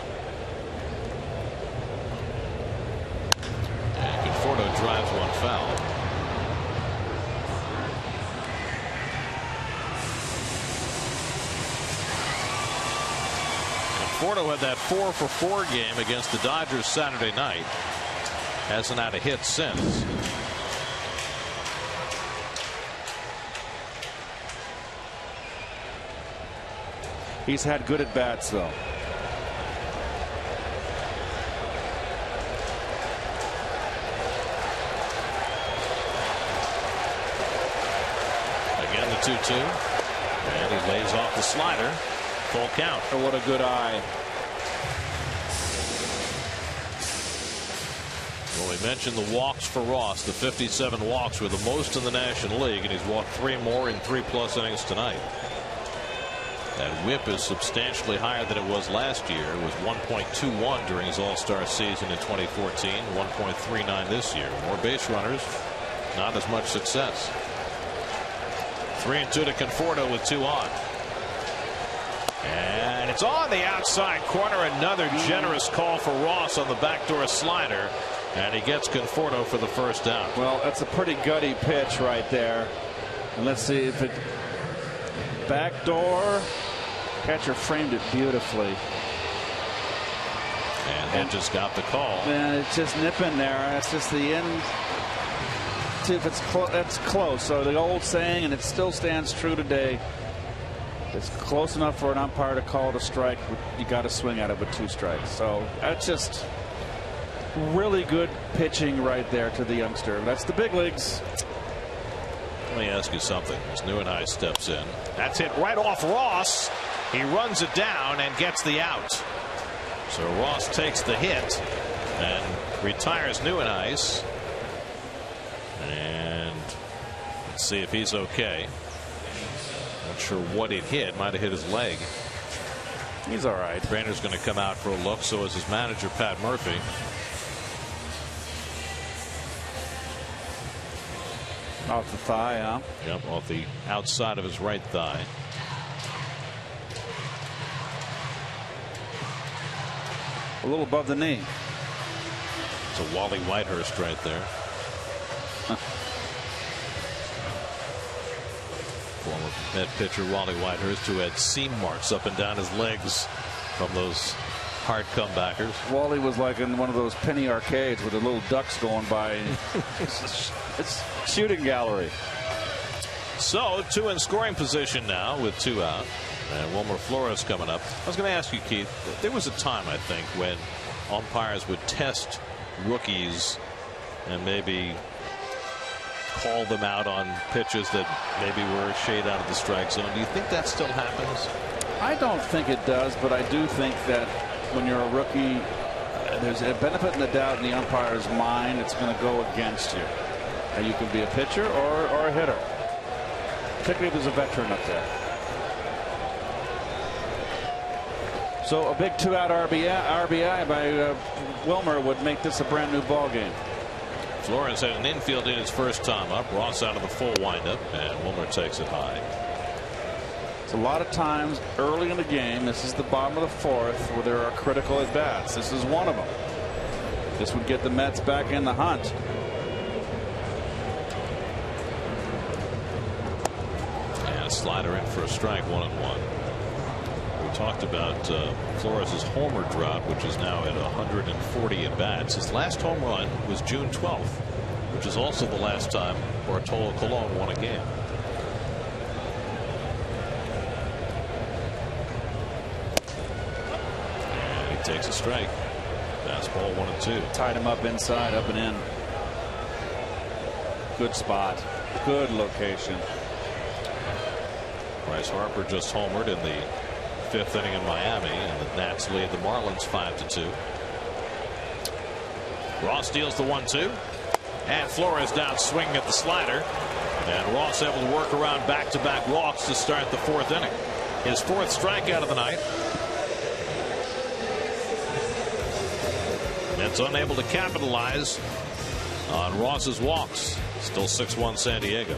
And Conforto drives one foul. Conforto had that 4-for-4 game against the Dodgers Saturday night. Hasn't had a hit since. He's had good at bats though. Again, the 2-2. And he lays off the slider. Full count. Oh, what a good eye. Well, we mentioned the walks for Ross. The 57 walks were the most in the National League, and he's walked 3 more in 3+ innings tonight. That whip is substantially higher than it was last year. It was 1.21 during his All-Star season in 2014, 1.39 this year. More base runners, not as much success. 3-2 to Conforto with 2 on. And it's on the outside corner. Another generous call for Ross on the backdoor slider. And he gets Conforto for the first out. Well, that's a pretty gutty pitch right there. And let's see if it backdoor. Catcher framed it beautifully. And just got the call. And it's just nipping there. It's just the end. See if it's that's close. So the old saying, and it still stands true today. It's close enough for an umpire to call it a strike. You got to swing at it with 2 strikes. So that's just really good pitching right there to the youngster. That's the big leagues. Let me ask you something. As Neuenhuis steps in. That's hit right off Ross. He runs it down and gets the out. So Ross takes the hit and retires Neuenhuis. And let's see if he's okay. Not sure what it hit. Might have hit his leg. He's all right. Trainer's going to come out for a look. So is his manager, Pat Murphy. Off the thigh, huh? Yep, off the outside of his right thigh. A little above the knee. It's a Wally Whitehurst right there. Former Met pitcher Wally Whitehurst, who had seam marks up and down his legs from those hard comebackers. Wally was like in one of those penny arcades with the little ducks going by. It's shooting gallery. So 2 in scoring position now with 2 out. And Wilmer Flores coming up. I was going to ask you, Keith, there was a time, I think, when umpires would test rookies and maybe call them out on pitches that maybe were a shade out of the strike zone. Do you think that still happens? I don't think it does, but I do think that when you're a rookie, there's a benefit in the doubt in the umpire's mind. It's going to go against you. And you can be a pitcher or a hitter, particularly if there's a veteran up there. So a big 2-out RBI by Wilmer would make this a brand new ball game. Flores had an infield in his first time up. Ross out of the full windup, and Wilmer takes it high. It's a lot of times early in the game. This is the bottom of the 4th where there are critical at bats. This is one of them. This would get the Mets back in the hunt. And a slider in for a strike, 1-1. We talked about Flores' homer drought, which is now at 140 at bats. His last home run was June 12th, which is also the last time Bartolo Colon won a game. And he takes a strike. Fastball 1-2. Tied him up inside, up and in. Good spot. Good location. Bryce Harper just homered in the 5th inning in Miami, and the Nats lead the Marlins 5-2. Ross deals the 1-2, and Flores down swinging at the slider, and Ross able to work around back-to-back walks to start the 4th inning. His 4th strikeout of the night. Mets unable to capitalize on Ross's walks. Still 6-1 San Diego.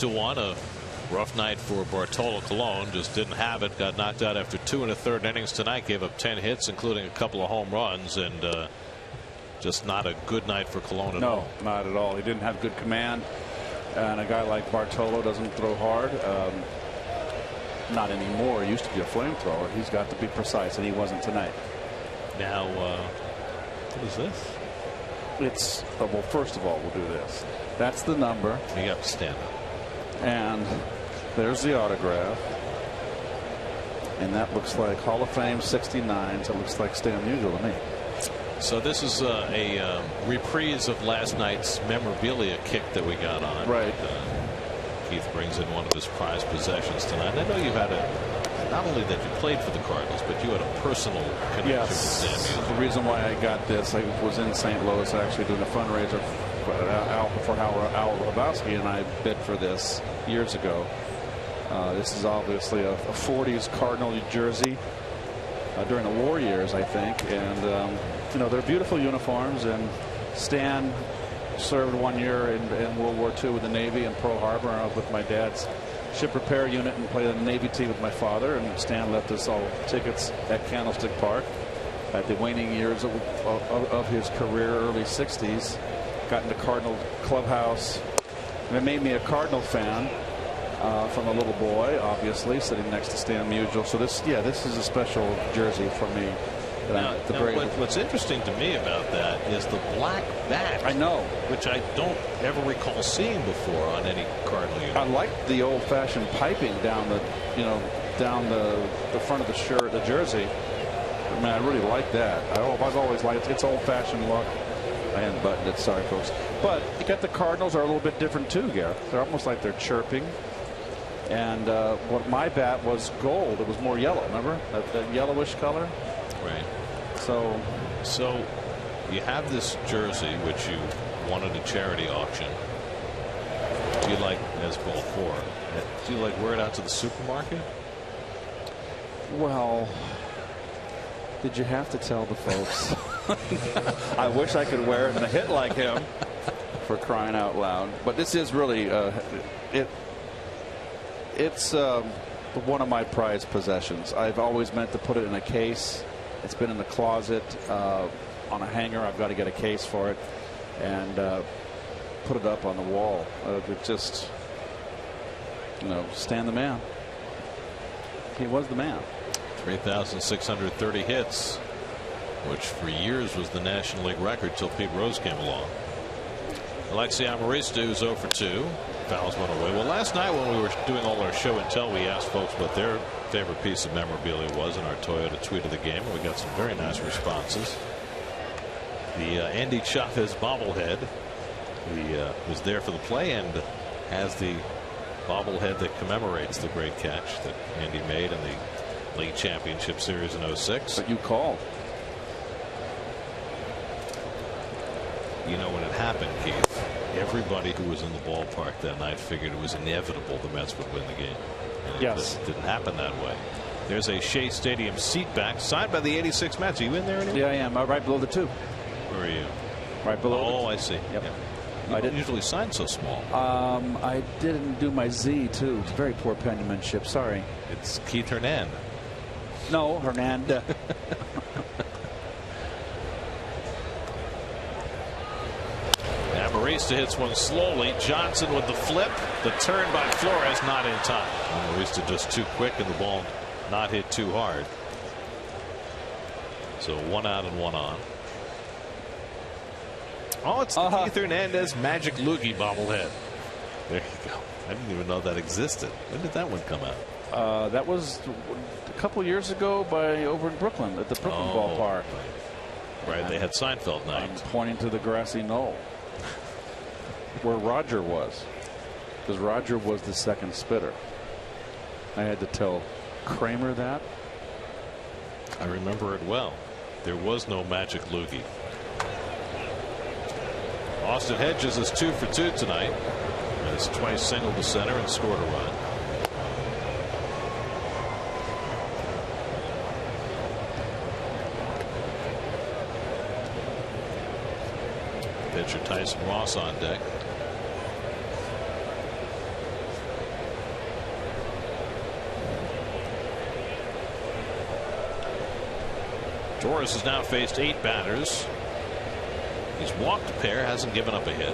6-1. A rough night for Bartolo Colon. Just didn't have it. Got knocked out after 2 1/3 innings tonight. Gave up 10 hits, including a couple of home runs, and just not a good night for Colon at all. No, not at all. He didn't have good command, and a guy like Bartolo doesn't throw hard. Not anymore. He used to be a flamethrower. He's got to be precise, and he wasn't tonight. Now, what is this? It's well, first of all, we'll do this. That's the number. You have to stand up. And there's the autograph. And that looks like Hall of Fame 69. So it looks like Stan Musial to me. So this is a reprise of last night's memorabilia kick that we got on. Right. Keith brings in one of his prized possessions tonight. And I know you've had not only that you played for the Cardinals, but you had a personal connection with Stan Musial. The reason why I got this, I was in St. Louis actually doing a fundraiser for Al Hrabowski, and I bid for this years ago. This is obviously a 40s Cardinal jersey during the war years, I think, and you know, they're beautiful uniforms. And Stan served 1 year in World War II with the Navy in Pearl Harbor. I was with my dad's ship repair unit and played on the Navy team with my father, and Stan left us all tickets at Candlestick Park at the waning years of his career, early 60s. Got into Cardinal clubhouse, and it made me a Cardinal fan from a little boy, obviously, sitting next to Stan Musial. So this is a special jersey for me. What's interesting to me about that is the black bat. I know, which I don't ever recall seeing before on any Cardinal uniform. I like the old-fashioned piping down the front of the shirt, the jersey. I mean, I really like that. I've always liked its old-fashioned look. I unbuttoned it, sorry folks. But you got the Cardinals are a little bit different too, Gareth. They're almost like they're chirping. And what my bat was gold. It was more yellow. Remember that yellowish color? Right. So you have this jersey which you won at a charity auction. Do you like, as ball 4? Do you like wear it out to the supermarket? Well, did you have to tell the folks? I wish I could wear it and hit like him, for crying out loud. But this is really it's one of my prized possessions. I've always meant to put it in a case. It's been in the closet on a hanger. I've got to get a case for it and put it up on the wall. Just, you know, Stan the man. He was the man. 3,630 hits, which for years was the National League record till Pete Rose came along. Alexi Amarista is 0 for 2. Fouls one away. Well, last night when we were doing all our show and tell, we asked folks what their favorite piece of memorabilia was in our Toyota tweet of the game, and we got some very nice responses. The Andy Chavez bobblehead. He was there for the play and has the bobblehead that commemorates the great catch that Andy made in the League Championship Series in 06. But you called. You know, when it happened, Keith, everybody who was in the ballpark that night figured it was inevitable the Mets would win the game. And yes. It didn't happen that way. There's a Shea Stadium seat back signed by the 86 Mets. Are you in there anymore? Yeah, I am. Right below the 2. Where are you? Right below. Oh, I see. Yep. Yeah. You don't usually sign so small. I didn't do my Z, too. It's very poor penmanship. Sorry. It's Keith Hernan. No, Hernandez. Amarista hits one slowly. Johnson with the flip. The turn by Flores not in time. Amarista just too quick and the ball not hit too hard. So 1 out and 1 on. Oh, it's the Keith Hernandez Magic Loogie bobblehead. There you go. I didn't even know that existed. When did that one come out? That was a couple years ago over in Brooklyn at the Brooklyn ballpark. Right, they had Seinfeld night. I'm pointing to the grassy knoll where Roger was, because Roger was the second spitter. I had to tell Kramer that. I remember it well. There was no Magic Loogie. Austin Hedges is 2 for 2 tonight. Has twice singled to center and scored a run. Pitcher Tyson Ross on deck. Torres has now faced 8 batters. He's walked a pair, hasn't given up a hit.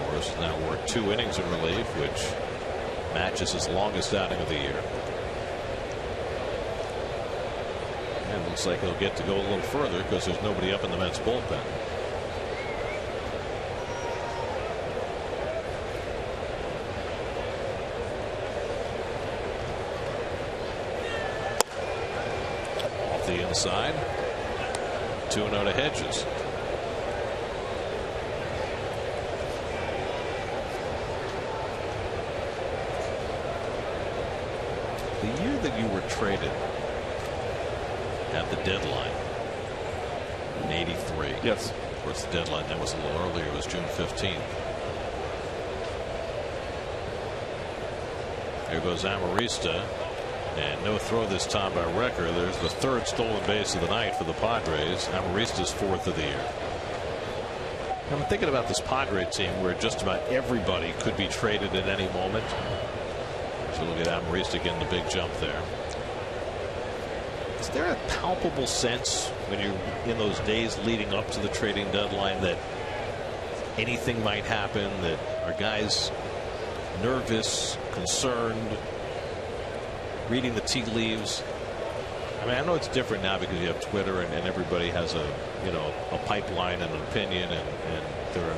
Torres has now worked 2 innings in relief, which matches his longest outing of the year. And looks like he'll get to go a little further because there's nobody up in the Mets bullpen. Off the inside. 2-0 to Hedges. The year that you were traded at the deadline in '83. Yes. Of course, the deadline that was a little earlier. It was June 15th. There goes Amarista, and no throw this time by Recker. There's the 3rd stolen base of the night for the Padres. Amarista's 4th of the year. I'm thinking about this Padre team where just about everybody could be traded at any moment. So look at Amarista getting the big jump there. Is there a palpable sense when you're in those days leading up to the trading deadline that anything might happen, that are guys nervous, concerned, reading the tea leaves? I mean, I know it's different now because you have Twitter and everybody has a pipeline and an opinion, and there are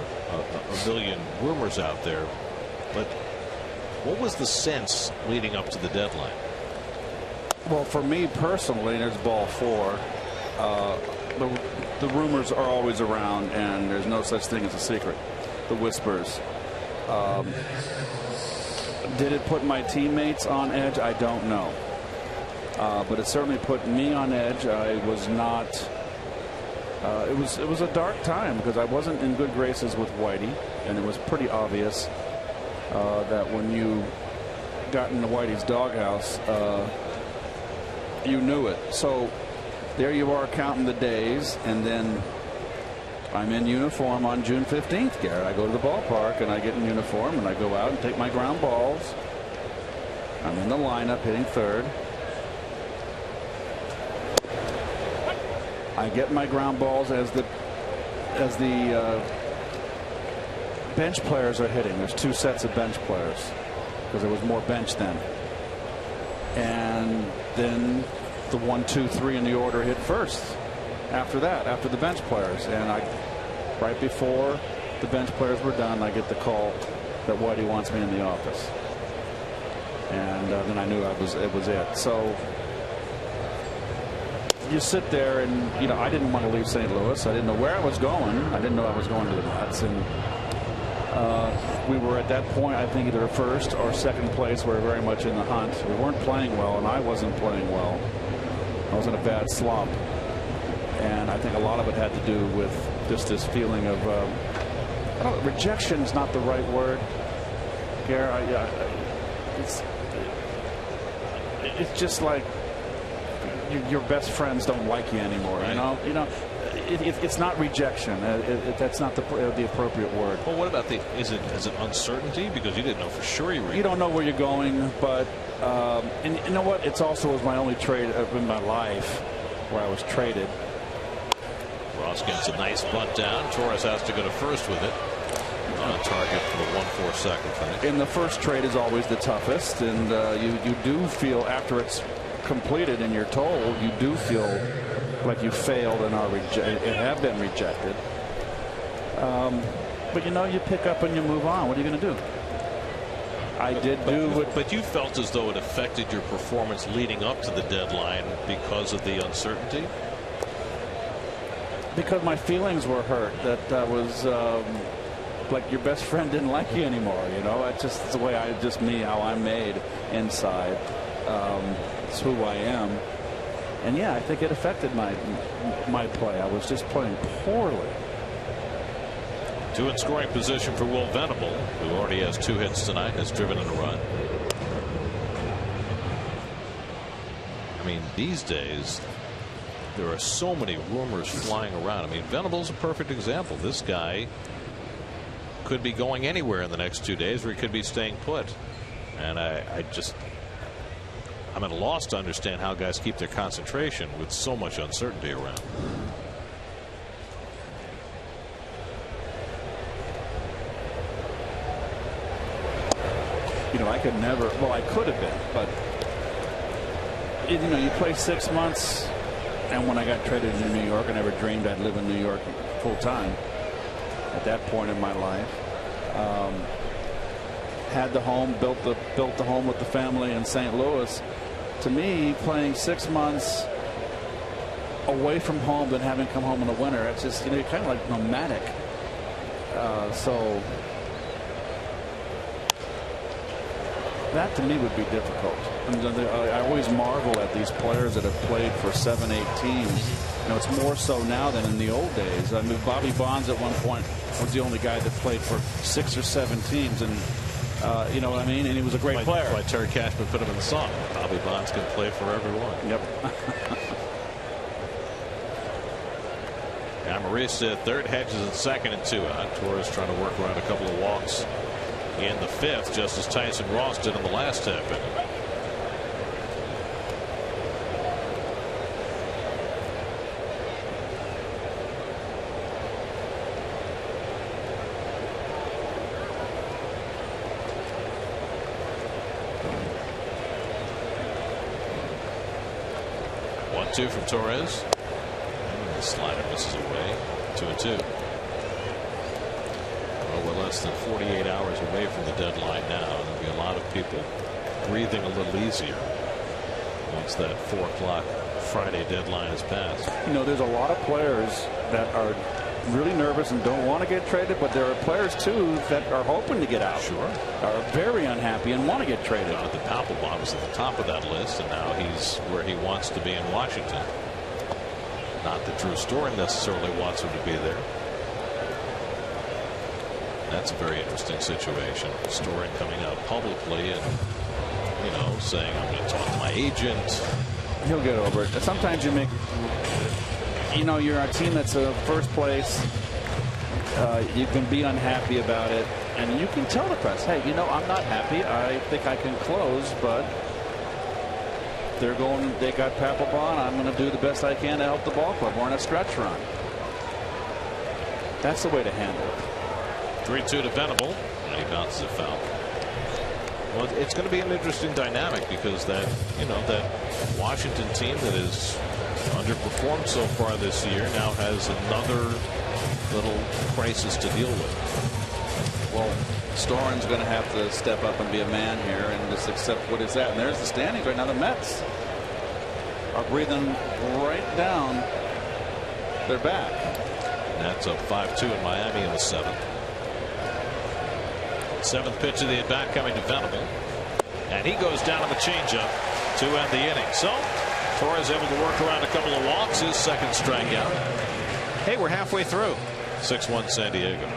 a million rumors out there. But what was the sense leading up to the deadline? Well, for me personally, there's ball 4. The rumors are always around, and there's no such thing as a secret. The whispers. Did it put my teammates on edge? I don't know. But it certainly put me on edge. I was not. It was a dark time because I wasn't in good graces with Whitey, and it was pretty obvious that when you got into Whitey's doghouse, you knew it. So there you are counting the days, and then I'm in uniform on June 15th, Garrett. I go to the ballpark and I get in uniform and I go out and take my ground balls. I'm in the lineup hitting 3rd. I get my ground balls as the bench players are hitting. There's 2 sets of bench players because there was more bench then. And then the 1, 2, 3 in the order hit first. After that, after the bench players, and right before the bench players were done, I get the call that Whitey wants me in the office, and then I knew it was it. So you sit there, and I didn't want to leave St. Louis. I didn't know where I was going. I didn't know I was going to the Mets, and we were at that point, I think, either 1st or 2nd place. We were very much in the hunt. We weren't playing well, and I wasn't playing well. I was in a bad slump, and I think a lot of it had to do with just this feeling of rejection is not the right word, Gare. It's just like your best friends don't like you anymore. Right. It's not rejection. That's not the appropriate word. Well, what about is it uncertainty because you didn't know for sure you were? You don't know where you're going, but and you know what? It's also was my only trade in my life where I was traded. Ross gets a nice bunt down. Torres has to go to first with it. On target for the 1-4 sacrifice. And the first trade is always the toughest, and you do feel after it's completed and you're told, you do feel like you failed and have been rejected. But you pick up and you move on. What are you going to do? But you felt as though it affected your performance leading up to the deadline because of the uncertainty? Because my feelings were hurt. That was like your best friend didn't like you anymore. It's just the way how I'm made inside. It's who I am. And yeah, I think it affected my play. I was just playing poorly. 2 in scoring position for Will Venable, who already has 2 hits tonight, has driven in a run. I mean, these days there are so many rumors flying around. I mean, Venable's a perfect example. This guy could be going anywhere in the next 2 days, or he could be staying put. And I'm at a loss to understand how guys keep their concentration with so much uncertainty around. You know, I could never. Well, I could have been, but you know, you play 6 months, and when I got traded to New York, I never dreamed I'd live in New York full time. At that point in my life, had the home, built the home with the family in St. Louis. To me, playing 6 months away from home, then having come home in the winter, it's just, you know, you're kind of like nomadic. So that to me would be difficult. I always marvel at these players that have played for 7, 8 teams. You know, it's more so now than in the old days. I mean, Bobby Bonds at one point was the only guy that played for 6 or 7 teams, and you know what I mean? And he was a great player. That's why Terry Cashman put him in the song. Bobby Bonds can play for everyone. Yep. Maurice at third, Hedges in second, and 2 out. Torres trying to work around a couple of walks in the 5th, just as Tyson Ross did in the last half inning. Two from Torres. And the slider misses away. 2-2. Well, we're less than 48 hours away from the deadline now. There'll be a lot of people breathing a little easier once that 4 o'clock Friday deadline is passed. You know, there's a lot of players that are really nervous and don't want to get traded, but there are players too that are hoping to get out. Sure. Are very unhappy and want to get traded. The Papelbon was at the top of that list, and now he's where he wants to be in Washington. Not that Drew Storen necessarily wants him to be there. That's a very interesting situation. Storen coming out publicly and, you know, saying, I'm going to talk to my agent. He'll get over it. Sometimes you make, you know, you're a team that's first place. You can be unhappy about it, and you can tell the press, hey, you know, I'm not happy. I think I can close, but they got Papelbon. I'm going to do the best I can to help the ball club. We're on a stretch run. That's the way to handle it. 3-2 to Venable, and he bounces a foul. Well, it's going to be an interesting dynamic because that, you know, that Washington team that has underperformed so far this year now has another little crisis to deal with. Well, Storen's going to have to step up and be a man here and just accept what is that. And there's the standings right now. The Mets are breathing right down their back. And that's a 5-2 in Miami in the 7th. 7th pitch of the at-bat coming to Venable. And he goes down on the changeup to end the inning. So Torres able to work around a couple of walks, his second strikeout. Hey, we're halfway through. 6-1 San Diego.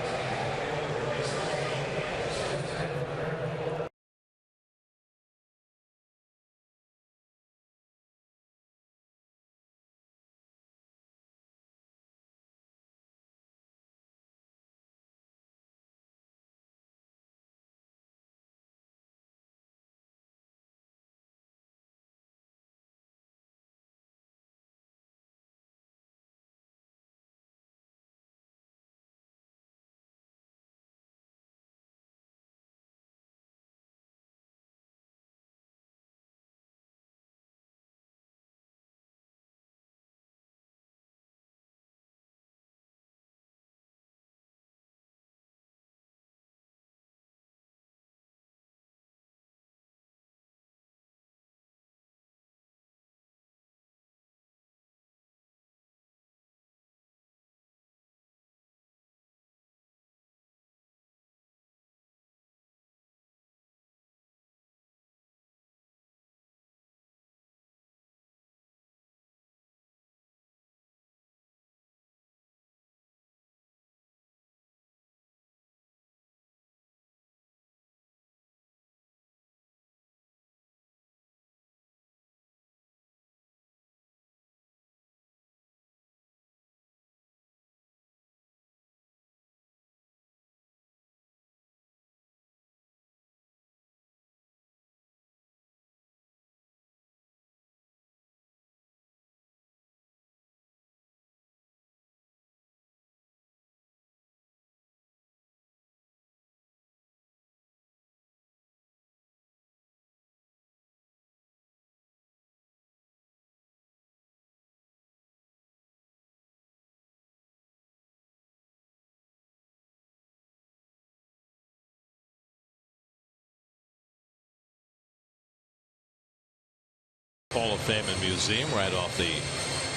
Hall of Fame and Museum right off the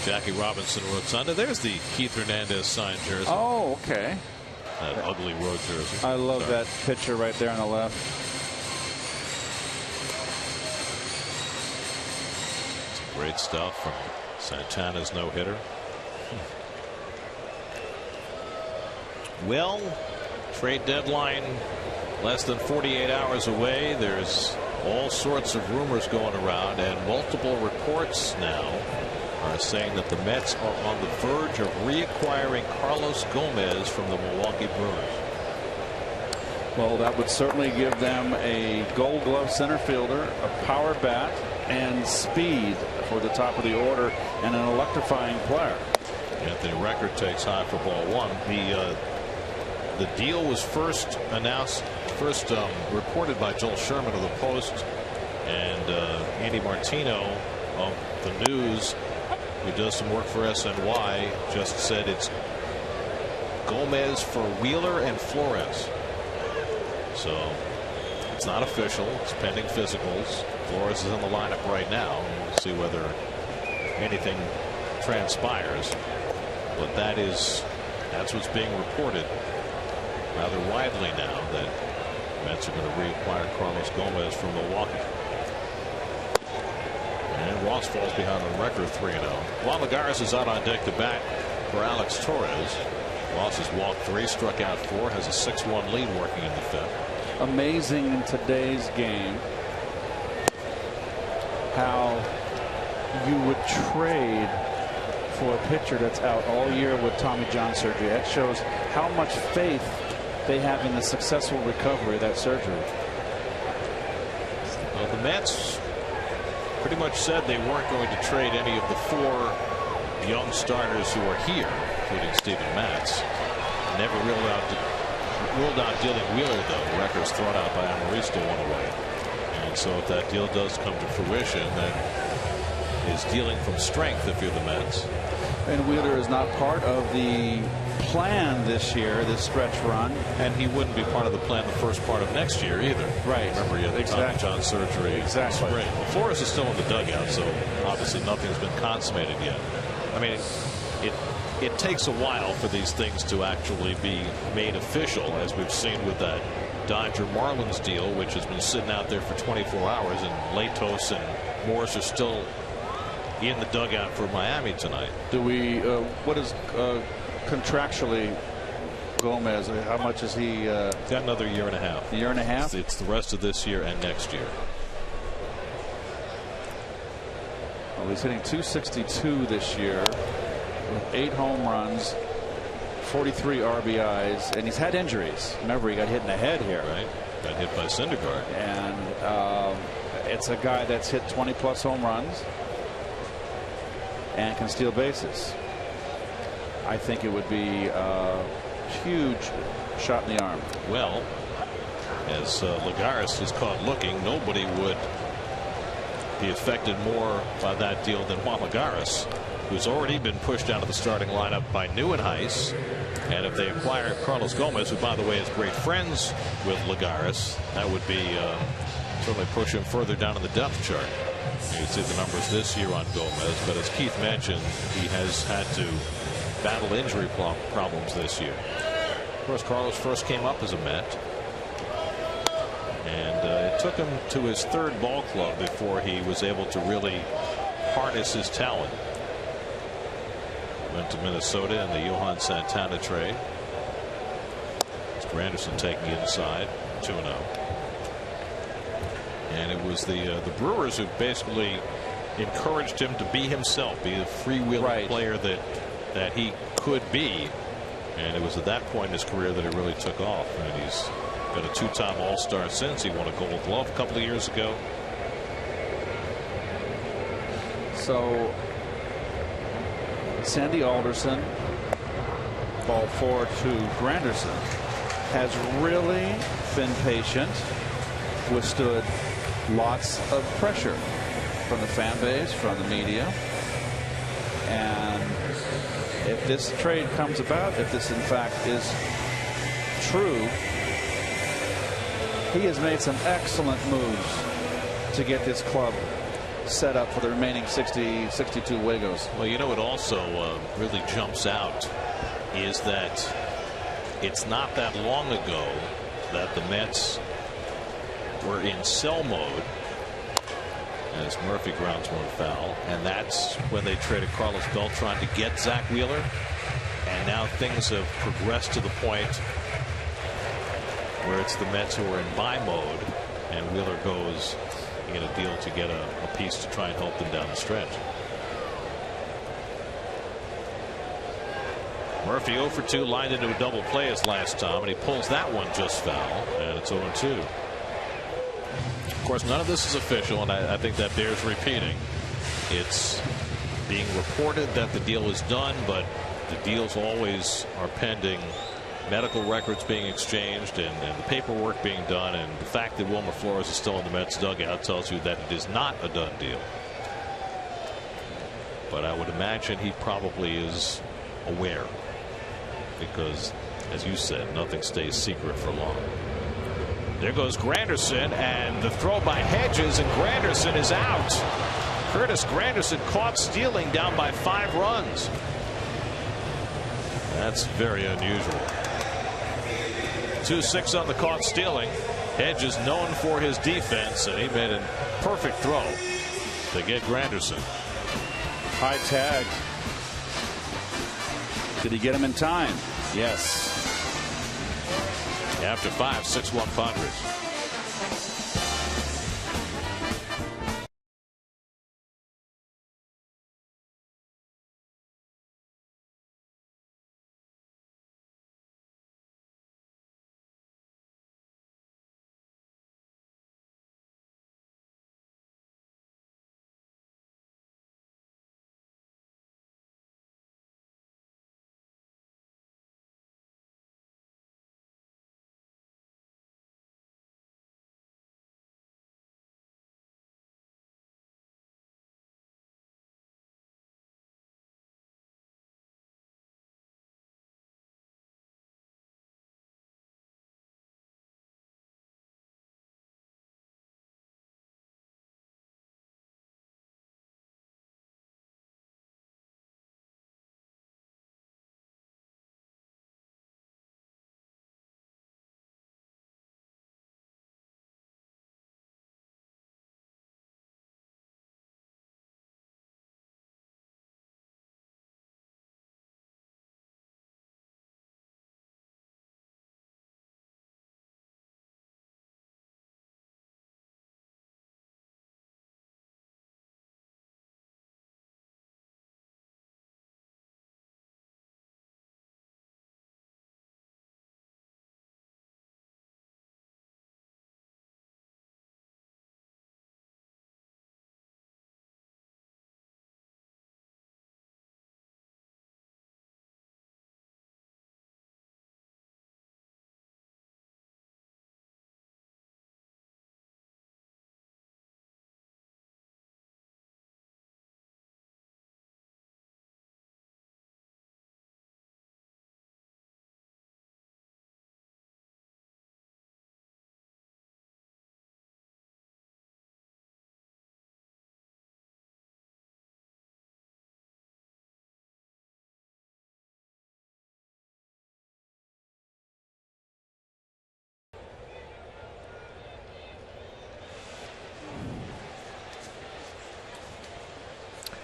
Jackie Robinson Rotunda. There's the Keith Hernandez signed jersey. Oh, okay. That ugly road jersey. I love that picture right there on the left. Some great stuff from Santana's no-hitter. Well, trade deadline less than 48 hours away. There's all sorts of rumors going around, and multiple reports now are saying that the Mets are on the verge of reacquiring Carlos Gomez from the Milwaukee Brewers. Well, that would certainly give them a Gold Glove center fielder, a power bat, and speed for the top of the order, and an electrifying player. Anthony Record takes high for ball one. The deal was first reported by Joel Sherman of the Post, and Andy Martino of the News, who does some work for SNY, just said it's Gomez for Wheeler and Flores. So it's not official. It's pending physicals. Flores is in the lineup right now. We'll see whether anything transpires. But that's what's being reported rather widely now, that Mets are going to reacquire Carlos Gomez from Milwaukee. And Ross falls behind on record 3-0. Juan Lagares is out on deck to bat for Alex Torres. Ross has walked 3, struck out 4, has a 6-1 lead working in the 5th. Amazing in today's game how you would trade for a pitcher that's out all year with Tommy John surgery. That shows how much faith they have in the successful recovery of that surgery. Well, the Mets pretty much said they weren't going to trade any of the 4 young starters who are here, including Steven Matz. Never ruled out dealing Wheeler, though. Record's thrown out by Amarista 1 away. And so if that deal does come to fruition, then is dealing from strength if you're the Mets. And Wheeler is not part of the plan this year, this stretch run. And he wouldn't be part of the plan the first part of next year either. Right. Remember, he had the Tommy John surgery. Exactly. Spring. Flores is still in the dugout, so obviously nothing's been consummated yet. I mean, it takes a while for these things to actually be made official, as we've seen with that Dodger Marlins deal, which has been sitting out there for 24 hours, and Latos and Morris are still in the dugout for Miami tonight. Do we what is contractually Gomez, how much is he? Got another year and a half. A year and a half? It's the rest of this year and next year. Well, he's hitting .262 this year with 8 home runs, 43 RBIs, and he's had injuries. Remember, he got hit in the head here. Right. Got hit by Syndergaard. And it's a guy that's hit 20+ home runs and can steal bases. I think it would be a huge shot in the arm. Well, as Lagares is caught looking, nobody would be affected more by that deal than Juan Lagares, who's already been pushed out of the starting lineup by Neuenhuis. And if they acquire Carlos Gomez, who, by the way, is great friends with Lagares, that would be certainly push him further down in the depth chart. You see the numbers this year on Gomez, but as Keith mentioned, he has had to battle injury problems this year. Of course, Carlos first came up as a Met, and it took him to his 3rd ball club before he was able to really harness his talent. Went to Minnesota in the Johan Santana trade. It's Granderson taking inside, 2-0. And it was the Brewers who basically encouraged him to be himself, be the freewheeling player that he could be. And it was at that point in his career that it really took off. And he's got a 2-time All-Star since. He won a Gold Glove a couple of years ago. So Sandy Alderson, ball 4 to Granderson, has really been patient, withstood lots of pressure from the fan base, from the media. And if this trade comes about, if this in fact is true, he has made some excellent moves to get this club setup for the remaining 62 Wiggos. Well, you know, it also really jumps out is that it's not that long ago that the Mets were in sell mode as Murphy grounds one foul, and that's when they traded Carlos Beltran to get Zach Wheeler. And now things have progressed to the point where it's the Mets who are in buy mode, and Wheeler goes in a deal to get a piece to try and help them down the stretch. Murphy 0 for 2, lined into a double play his last time, and he pulls that one just foul, and it's 0-2. Of course, none of this is official, and I think that bears repeating. It's being reported that the deal is done, but the deals always are pending medical records being exchanged and the paperwork being done, and the fact that Wilmer Flores is still in the Mets dugout tells you that it is not a done deal. But I would imagine he probably is aware, because as you said, nothing stays secret for long. There goes Granderson, and the throw by Hedges, and Granderson is out. Curtis Granderson caught stealing down by 5 runs. That's very unusual. 2-6 on the caught stealing. Hedges known for his defense, and he made a perfect throw to get Granderson. High tag. Did he get him in time? Yes. After 5, 6-1 Padres.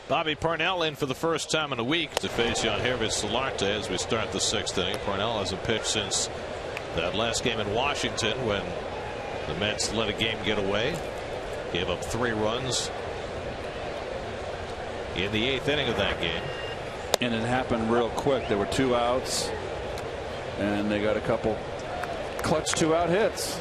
Bobby Parnell in for the first time in a week to face Yangervis Solarte as we start the 6th inning. Parnell hasn't pitched since that last game in Washington when the Mets let a game get away. Gave up 3 runs in the 8th inning of that game. And it happened real quick. There were 2 outs, and they got a couple clutch 2-out hits.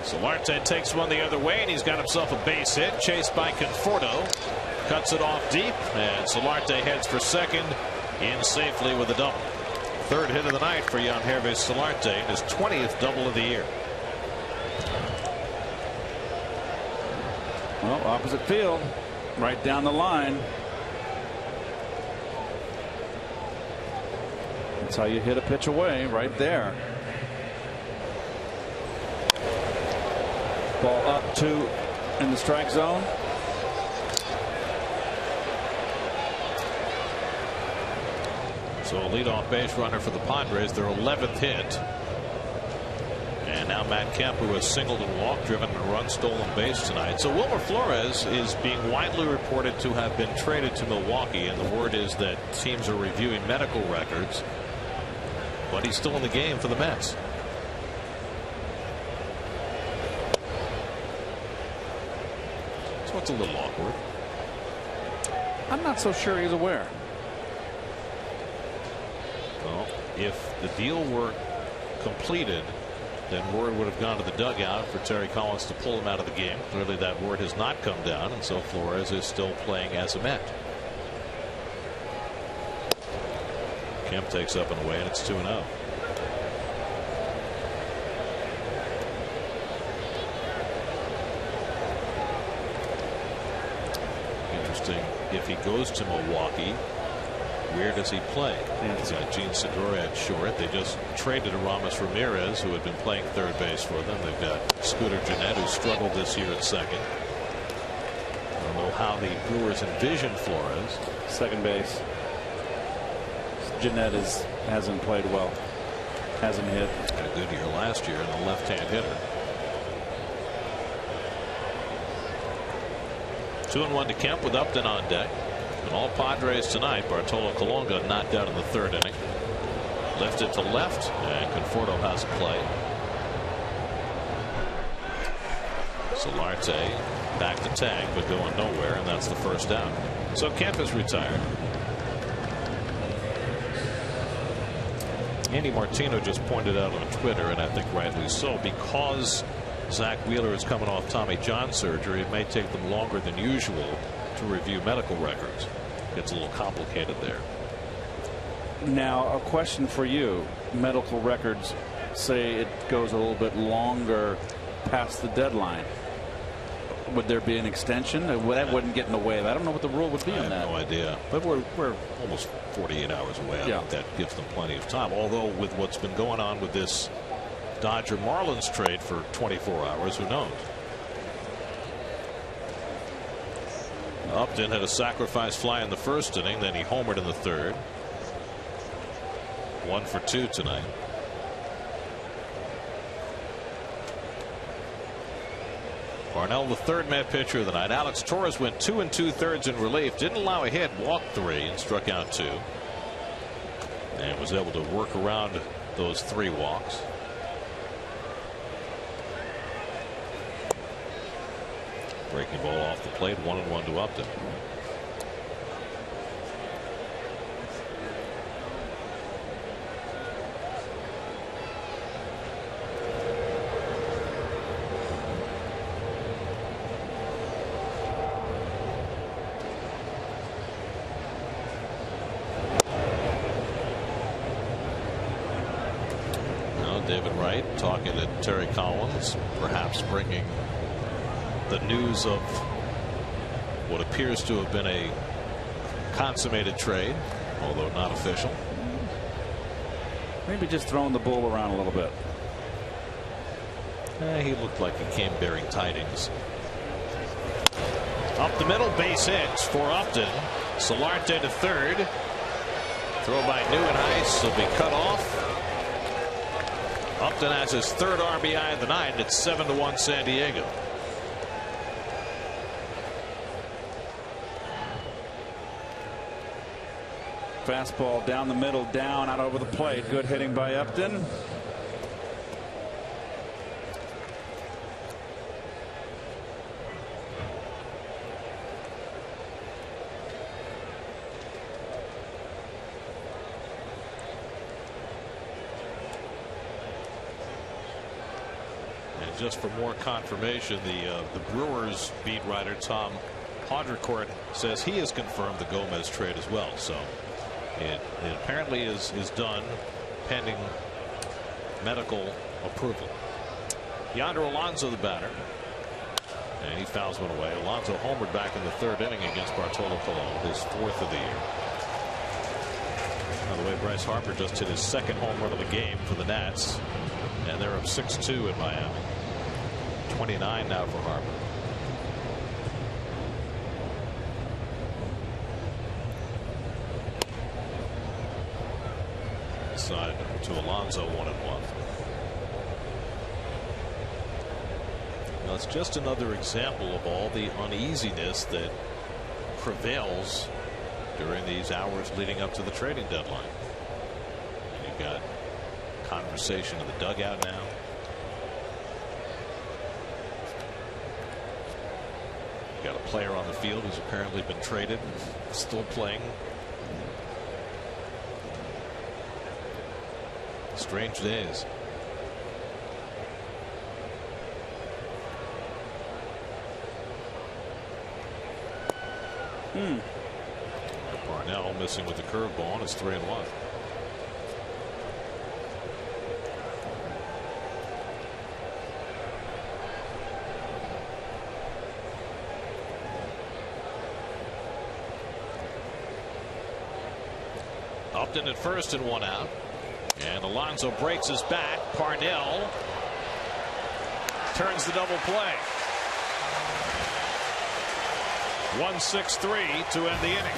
Solarte takes one the other way, and he's got himself a base hit, chased by Conforto. Cuts it off deep, and Solarte heads for second in safely with a double. 3rd hit of the night for Yangervis Solarte, and his 20th double of the year. Well, opposite field, right down the line. That's how you hit a pitch away, right there. Ball up 2 in the strike zone. So a leadoff base runner for the Padres, their 11th hit. And now Matt Kemp, who has singled and walked, driven and run, stolen base tonight. So Wilmer Flores is being widely reported to have been traded to Milwaukee, and the word is that teams are reviewing medical records. But he's still in the game for the Mets. So it's a little awkward. I'm not so sure he's aware. Well, if the deal were completed, then word would have gone to the dugout for Terry Collins to pull him out of the game. Clearly that word has not come down, and so Flores is still playing as a Met. Kemp takes up and away, and it's 2-0. Interesting. If he goes to Milwaukee, where does he play? He's got Gene Segura at short. They just traded Aramis Ramirez, who had been playing third base for them. They've got Scooter Gennett, who struggled this year at second. I don't know how the Brewers envision Flores. Second base. Gennett hasn't played well. Hasn't hit. Had a good year last year, and a left-hand hitter. 2-1 to Kemp with Upton on deck. And all Padres tonight. Bartolo Colon knocked out in the 3rd inning. Lifted to left, and Conforto has a play. Solarte back to tag, but going nowhere, and that's the first out. So Kemp is retired. Andy Martino just pointed out on Twitter, and I think rightly so, because Zach Wheeler is coming off Tommy John surgery, it may take them longer than usual to review medical records. Gets a little complicated there. Now, a question for you. Medical records say it goes a little bit longer past the deadline. Would there be an extension? That wouldn't get in the way of that. I don't know what the rule would be on that. I have no idea. But we're almost 48 hours away. I think that gives them plenty of time. Although with what's been going on with this Dodger Marlins trade for 24 hours, who knows? Upton had a sacrifice fly in the 1st inning, then he homered in the 3rd. 1 for 2 tonight. Parnell, the 3rd Met pitcher of the night. Alex Torres went 2 2/3 in relief, didn't allow a hit, walked 3 and struck out 2, and was able to work around those 3 walks. Breaking ball off the plate, 1-1 to Upton. Now David Wright talking to Terry Collins, perhaps bringing the news of what appears to have been a consummated trade, although not official. Maybe just throwing the bull around a little bit. He looked like he came bearing tidings. Up the middle, base hits for Upton. Solarte to 3rd. Throw by Nieuwenhuis will be cut off. Upton has his 3rd RBI of the night. It's 7-1 San Diego. Fastball down the middle, down, out over the plate. Good hitting by Upton. And just for more confirmation, the Brewers beat writer Tom Haudricourt says he has confirmed the Gomez trade as well. So it apparently is done pending medical approval. Yonder Alonso, the batter, and he fouls one away. Alonso homered back in the 3rd inning against Bartolo Colon, his 4th of the year. Now the way, Bryce Harper just hit his second home run of the game for the Nats, and they're up 6-2 in Miami. 29 now for Harper. Side to Alonso, 1-1. Now it's just another example of all the uneasiness that prevails during these hours leading up to the trading deadline. And you've got conversation in the dugout now. You've got a player on the field who's apparently been traded, still playing. Strange days. Parnell missing with the curveball, and it's 3-1. Upton at first and 1 out. And Alonso breaks his back. Parnell turns the double play. 1-6-3 to end the inning.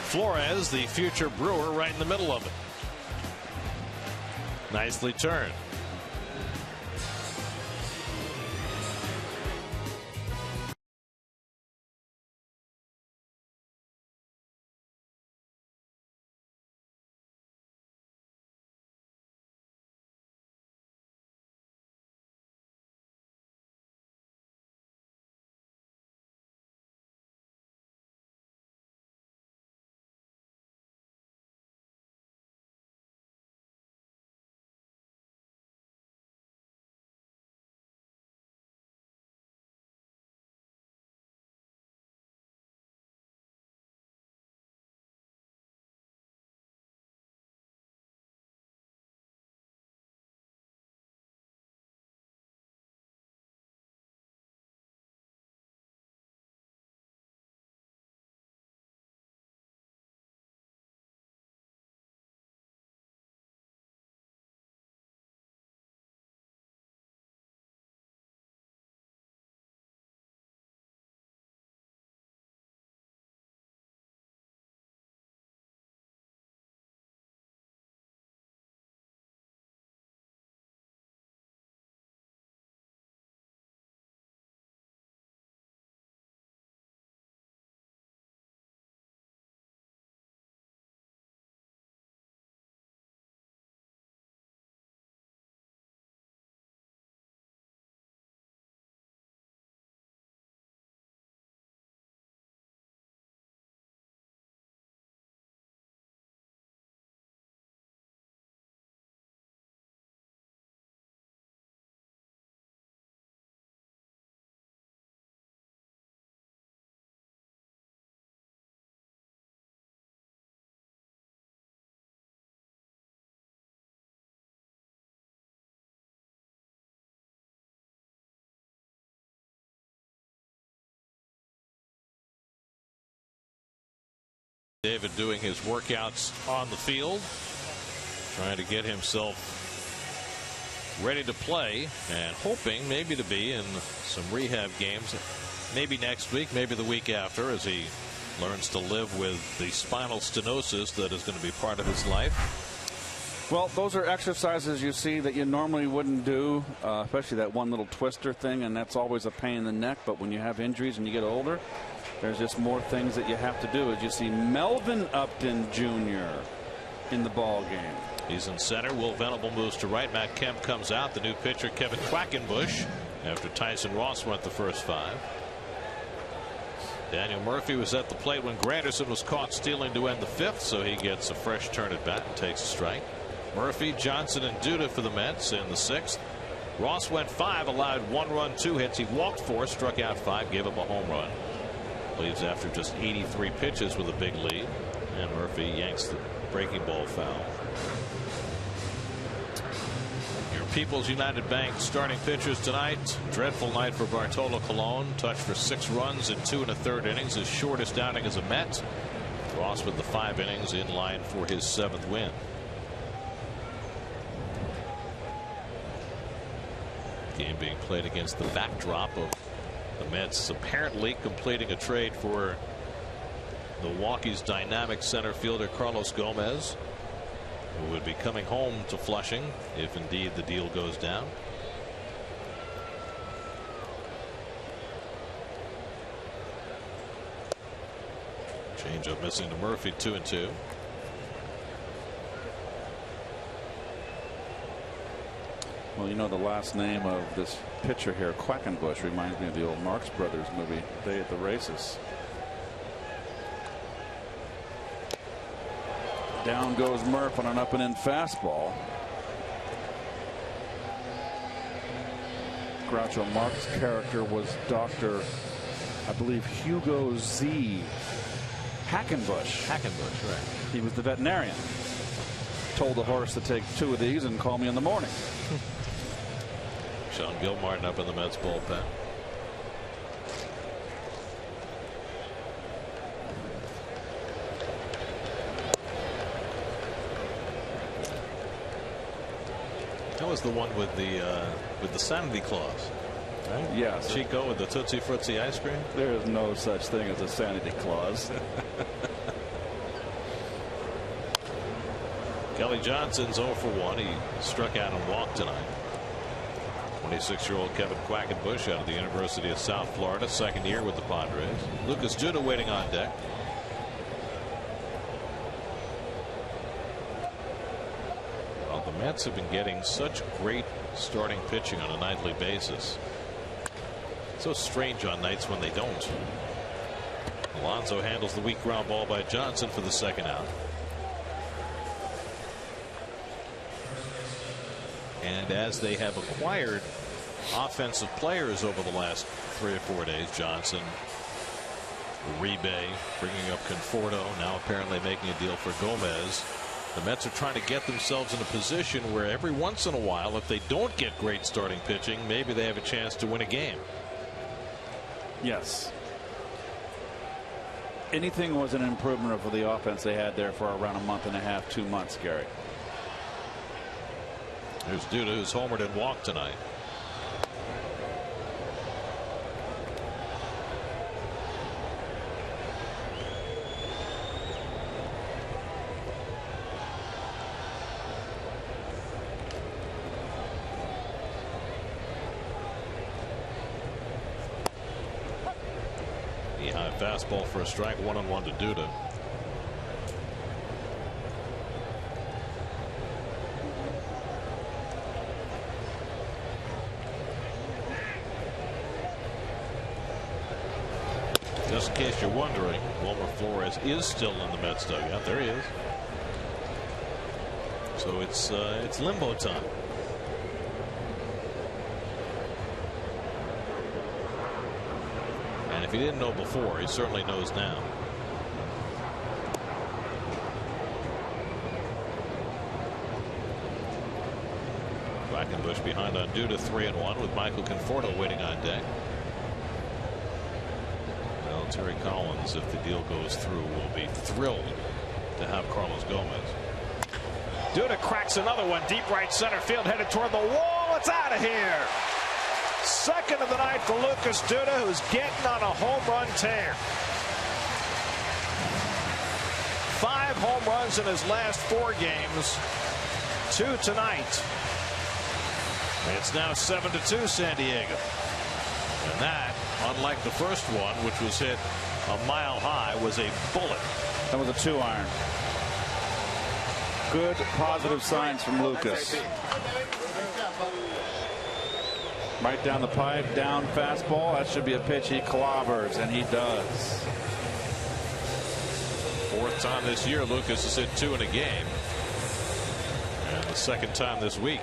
Flores, the future Brewer, right in the middle of it. Nicely turned. David doing his workouts on the field, trying to get himself ready to play and hoping maybe to be in some rehab games, maybe next week, maybe the week after, as he learns to live with the spinal stenosis that is going to be part of his life. Well, those are exercises you see that you normally wouldn't do, especially that one little twister thing, and that's always a pain in the neck. But when you have injuries and you get older, there's just more things that you have to do. As you see Melvin Upton Jr. in the ball game. He's in center. Will Venable moves to right. Matt Kemp comes out. The new pitcher Kevin Quackenbush after Tyson Ross went the first 5. Daniel Murphy was at the plate when Granderson was caught stealing to end the 5th, so he gets a fresh turn at bat and takes a strike. Murphy, Johnson, and Duda for the Mets in the 6th. Ross went 5, allowed 1 run, 2 hits. He walked 4, struck out 5, gave up a home run. Leaves after just 83 pitches with a big lead, and Murphy yanks the breaking ball foul. Your People's United Bank starting pitchers tonight. Dreadful night for Bartolo Colon. Touched for 6 runs in 2 1/3 innings, his shortest outing as a Met. Ross with the 5 innings in line for his 7th win. Game being played against the backdrop of the Mets apparently completing a trade for Milwaukee's dynamic center fielder Carlos Gomez, who would be coming home to Flushing if indeed the deal goes down. Changeup missing to Murphy, 2-2. Well, you know, the last name of this pitcher here, Quackenbush, reminds me of the old Marx Brothers movie, Day at the Races. Down goes Murph on an up and in fastball. Groucho Marx's character was Dr. I believe Hugo Z. Hackenbush. Hackenbush, right. He was the veterinarian. Told the horse to take 2 of these and call me in the morning. Sean Gilmartin up in the Mets bullpen. That was the one with the sanity clause, right? Yes. Chico with the Tootsie Fruitsy ice cream. There is no such thing as a sanity clause. Kelly Johnson's 0 for 1. He struck out and walked tonight. 26-year-old Kevin Quackenbush out of the University of South Florida, 2nd year with the Padres. Lucas Duda waiting on deck. Well, the Mets have been getting such great starting pitching on a nightly basis. So strange on nights when they don't. Alonso handles the weak ground ball by Johnson for the 2nd out. And as they have acquired offensive players over the last 3 or 4 days, Johnson, Uribe, bringing up Conforto, now apparently making a deal for Gomez, the Mets are trying to get themselves in a position where every once in a while, if they don't get great starting pitching, maybe they have a chance to win a game. Yes. Anything was an improvement over the offense they had there for around a month and a half, 2 months, Gary. Here's Duda, who's homered and walked tonight. The high fastball for a strike, 1-on-1 to Duda. Just in case you're wondering, Wilmer Flores is still in the Mets dugout. There he is. So it's limbo time. And if he didn't know before, he certainly knows now. Quackenbush behind on Duda, 3-1 with Michael Conforto waiting on deck. Terry Collins, if the deal goes through, will be thrilled to have Carlos Gomez. Duda cracks another one deep right center field, headed toward the wall. It's out of here. 2nd of the night for Lucas Duda, who's getting on a home run tear. 5 home runs in his last 4 games. 2 tonight. It's now 7-2 San Diego. And that, unlike the first one, which was hit a mile high, was a bullet. That was a 2-iron. Good positive signs from Lucas. Right down the pipe, down fastball. That should be a pitch he clobbers, and he does. 4th time this year Lucas has hit 2 in a game. And the 2nd time this week.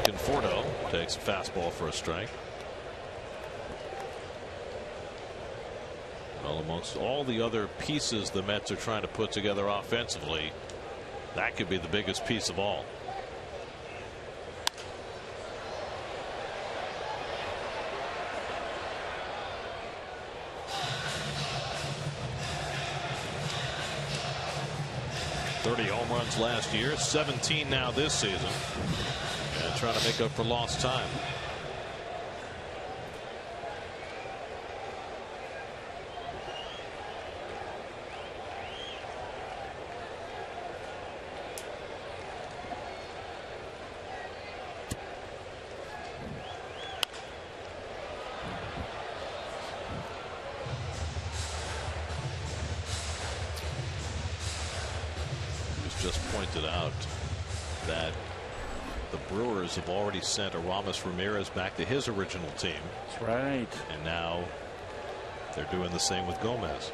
Conforto takes a fastball for a strike. Well, amongst all the other pieces the Mets are trying to put together offensively, that could be the biggest piece of all. 30 home runs last year, 17 now this season, and trying to make up for lost time. Just pointed out that the Brewers have already sent Aramis Ramirez back to his original team. That's right. And now they're doing the same with Gomez.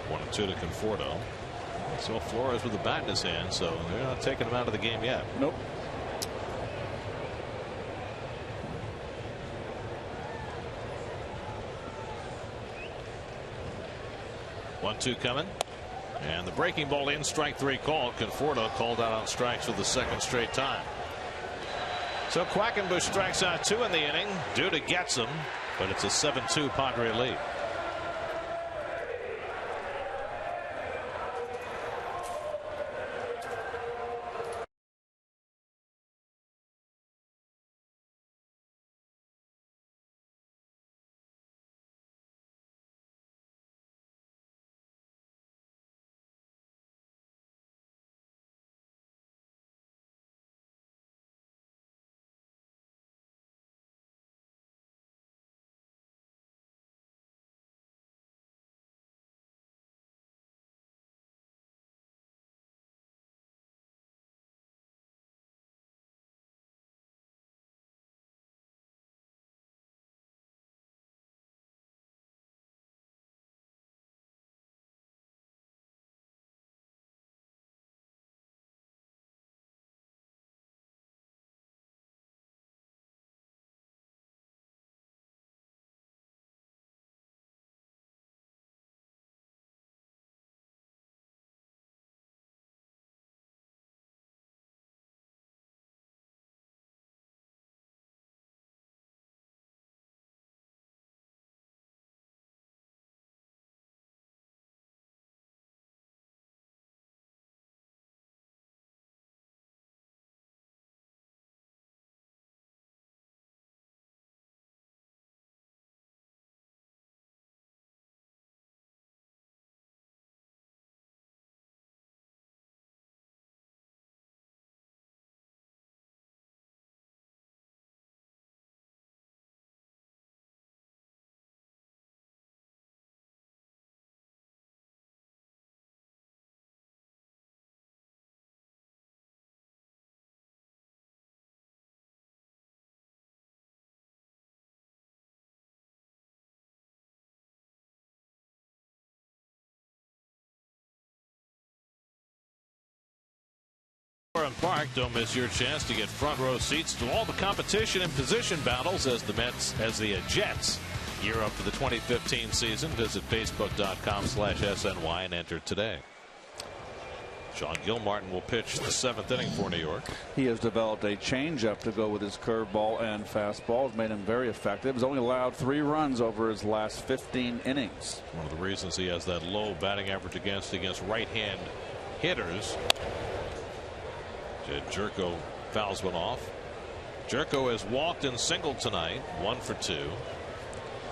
One and two to Conforto. So Flores with the bat in his hand, so they're not taking him out of the game yet. Nope. 1-2 coming, and the breaking ball in, strike three call. Conforto called out on strikes for the second straight time. So Quackenbush strikes out 2 in the inning. Duda gets him, but it's a 7-2 Padre lead. Park, don't miss your chance to get front row seats to all the competition and position battles as the Jets gear up for the 2015 season. Visit facebook.com/SNY and enter today. Sean Gilmartin will pitch the 7th inning for New York. He has developed a changeup to go with his curveball and fastball. It's made him very effective. He's only allowed 3 runs over his last 15 innings. One of the reasons he has that low batting average against right-hand hitters. Jerko fouls one off. Jerko has walked and singled tonight, 1 for 2.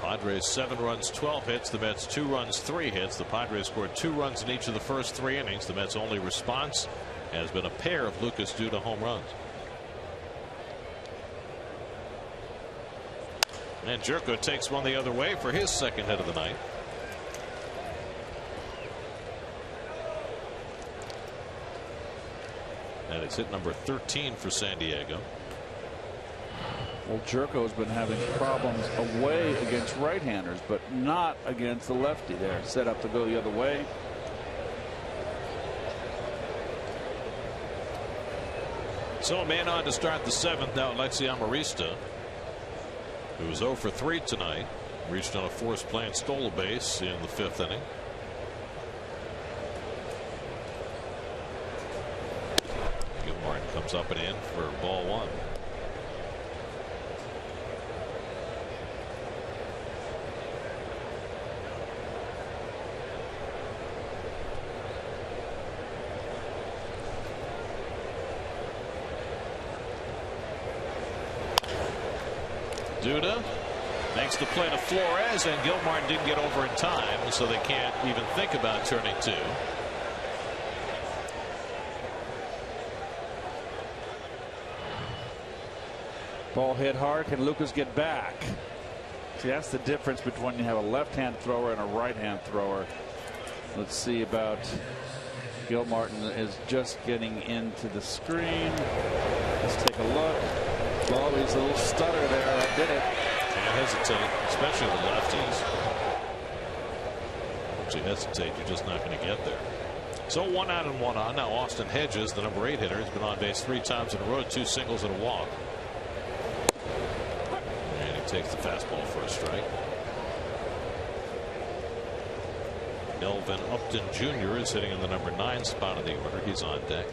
Padres 7 runs, 12 hits. The Mets 2 runs, 3 hits. The Padres scored 2 runs in each of the first 3 innings. The Mets' only response has been a pair of Lucas Duda home runs. And Jerko takes one the other way for his 2nd hit of the night. And it's hit number 13 for San Diego. Well, Jerko's been having problems away against right-handers, but not against the lefty there. Set up to go the other way. So a man on to start the 7th now, Alexi Amarista, who was 0 for 3 tonight. Reached on a forced play and stole a base in the 5th inning. Gilmartin comes up and in for ball 1. Duda makes the play to Flores, and Gilmartin didn't get over in time, so they can't even think about turning 2. Ball hit hard. Can Lucas get back? See, that's the difference between when you have a left-hand thrower and a right-hand thrower. Let's see about Gilmartin is just getting into the screen. Let's take a look. Well, he's a little stutter there. That did it. Can't hesitate, especially the lefties. Once you hesitate, you're just not going to get there. So 1 out and 1 on. Now Austin Hedges, the number 8 hitter, has been on base 3 times in a row, 2 singles and a walk. And he takes the fastball for a strike. Melvin Upton Jr. is hitting in the number 9 spot in the order. He's on deck.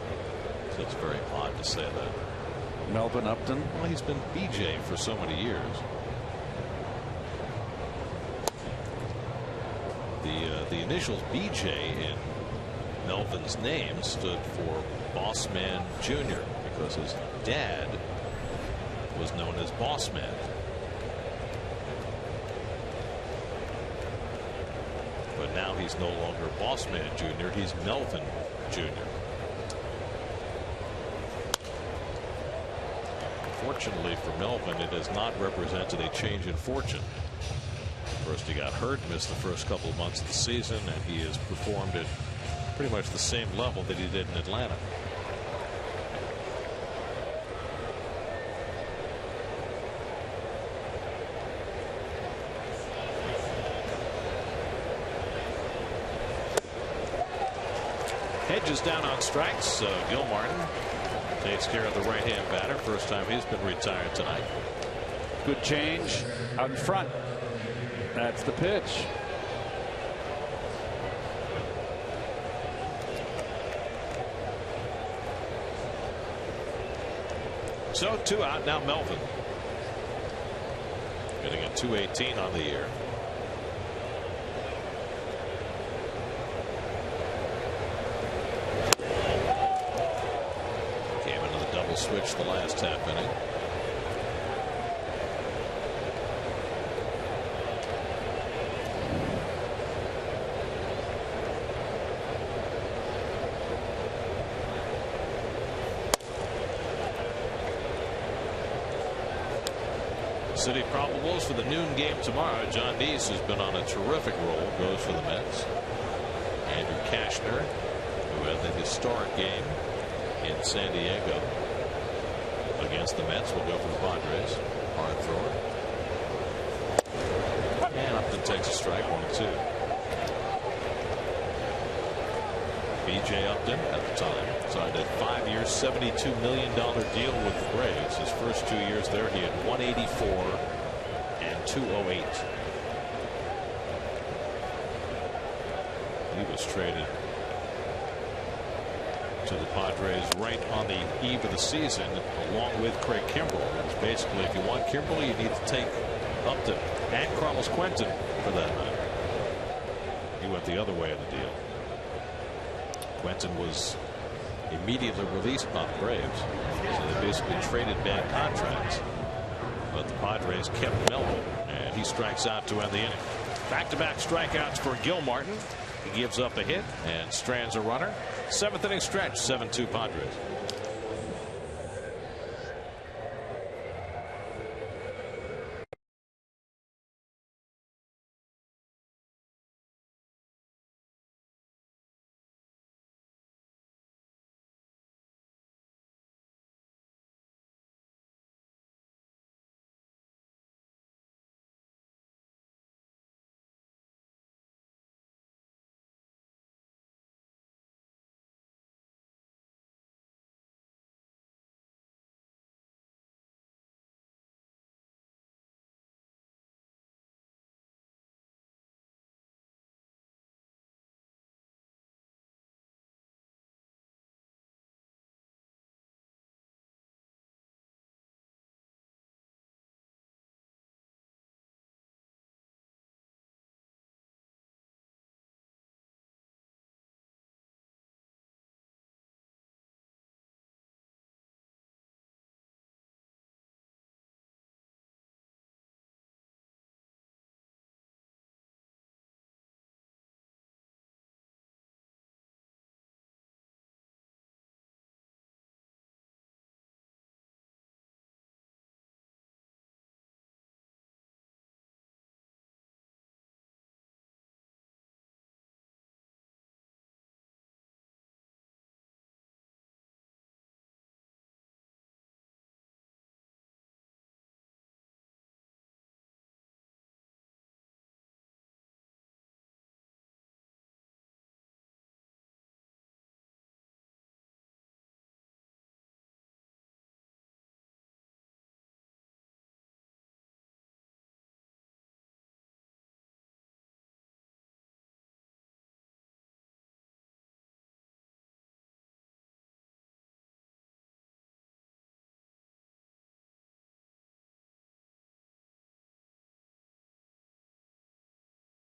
So it's very odd to say that. Melvin Upton? Well, he's been BJ for so many years. The initials BJ in Melvin's name stood for Bossman Jr. because his dad was known as Bossman. But now he's no longer Bossman Jr. He's Melvin Jr. Fortunately for Melvin, it has not represented a change in fortune. First he got hurt, missed the first couple of months of the season, and he has performed at pretty much the same level that he did in Atlanta. Hedges down on strikes. Gilmartin takes care of the right-hand batter. First time he's been retired tonight. Good change out in front. That's the pitch. So 2 out. Now Melvin getting a .218 on the year. Came into the double switch the last half inning. City probables for the noon game tomorrow. John Deese has been on a terrific roll. Goes for the Mets. Andrew Cashner, who had the historic game in San Diego against the Mets, will go for the Padres. Hard thrower. And Upton takes a strike. 1-2. B.J. Upton at the time signed a 5-year $72 million deal with the Braves. His first 2 years there, he had 184 and 208. He was traded to the Padres right on the eve of the season along with Craig Kimbrell. It's basically, if you want Kimbrell, you need to take Upton and Carlos Quentin for that matter. He went the other way of the deal. Quentin was immediately released by the Braves, so they basically traded bad contracts. But the Padres kept Melvin, and he strikes out to end the inning. Back-to-back strikeouts for Gilmartin. He gives up a hit and strands a runner. 7th inning stretch, 7-2 Padres.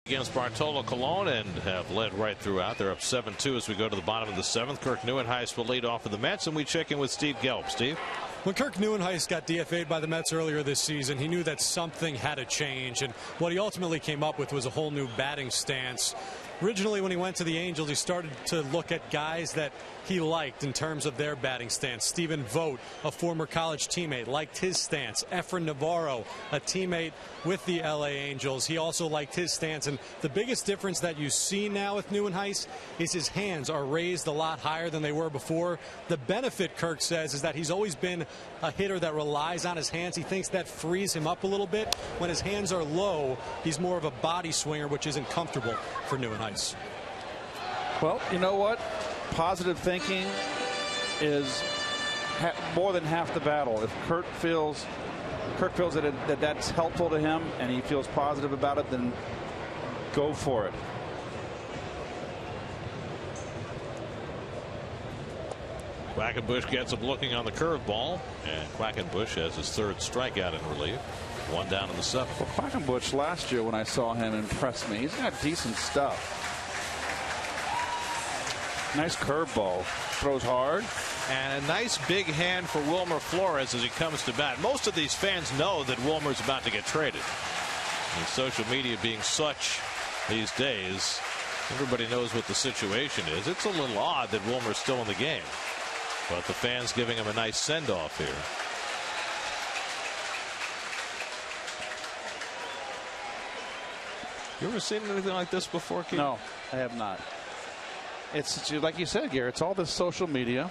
Against Bartolo Colon and have led right throughout. They're up 7-2 as we go to the bottom of the 7th. Kirk Neuenhuis will lead off for the Mets, and we check in with Steve Gelb. Steve? When Kirk Neuenhuis got DFA'd by the Mets earlier this season, he knew that something had to change, and what he ultimately came up with was a whole new batting stance. Originally, when he went to the Angels, he started to look at guys that he liked in terms of their batting stance. Stephen Vogt, a former college teammate, liked his stance. Efren Navarro, a teammate with the LA Angels, he also liked his stance. And the biggest difference that you see now with Neuenhuis is his hands are raised a lot higher than they were before. The benefit, Kirk says, is that he's always been a hitter that relies on his hands. He thinks that frees him up a little bit. When his hands are low, he's more of a body swinger, which isn't comfortable for Neuenhuis. Well, you know what? Positive thinking is more than half the battle. If Kirk feels that that's helpful to him and he feels positive about it, then go for it. Quackenbush gets him looking on the curveball, and Quackenbush has his 3rd strikeout in relief. 1 down in the 7th. Well, Quackenbush last year when I saw him impressed me. He's got decent stuff. Nice curveball. Throws hard. And a nice big hand for Wilmer Flores as he comes to bat. Most of these fans know that Wilmer's about to get traded. And social media being such these days, everybody knows what the situation is. It's a little odd that Wilmer's still in the game. But the fans giving him a nice send-off here. You ever seen anything like this before, Keith? No, I have not. It's like you said, Gary, it's all this social media.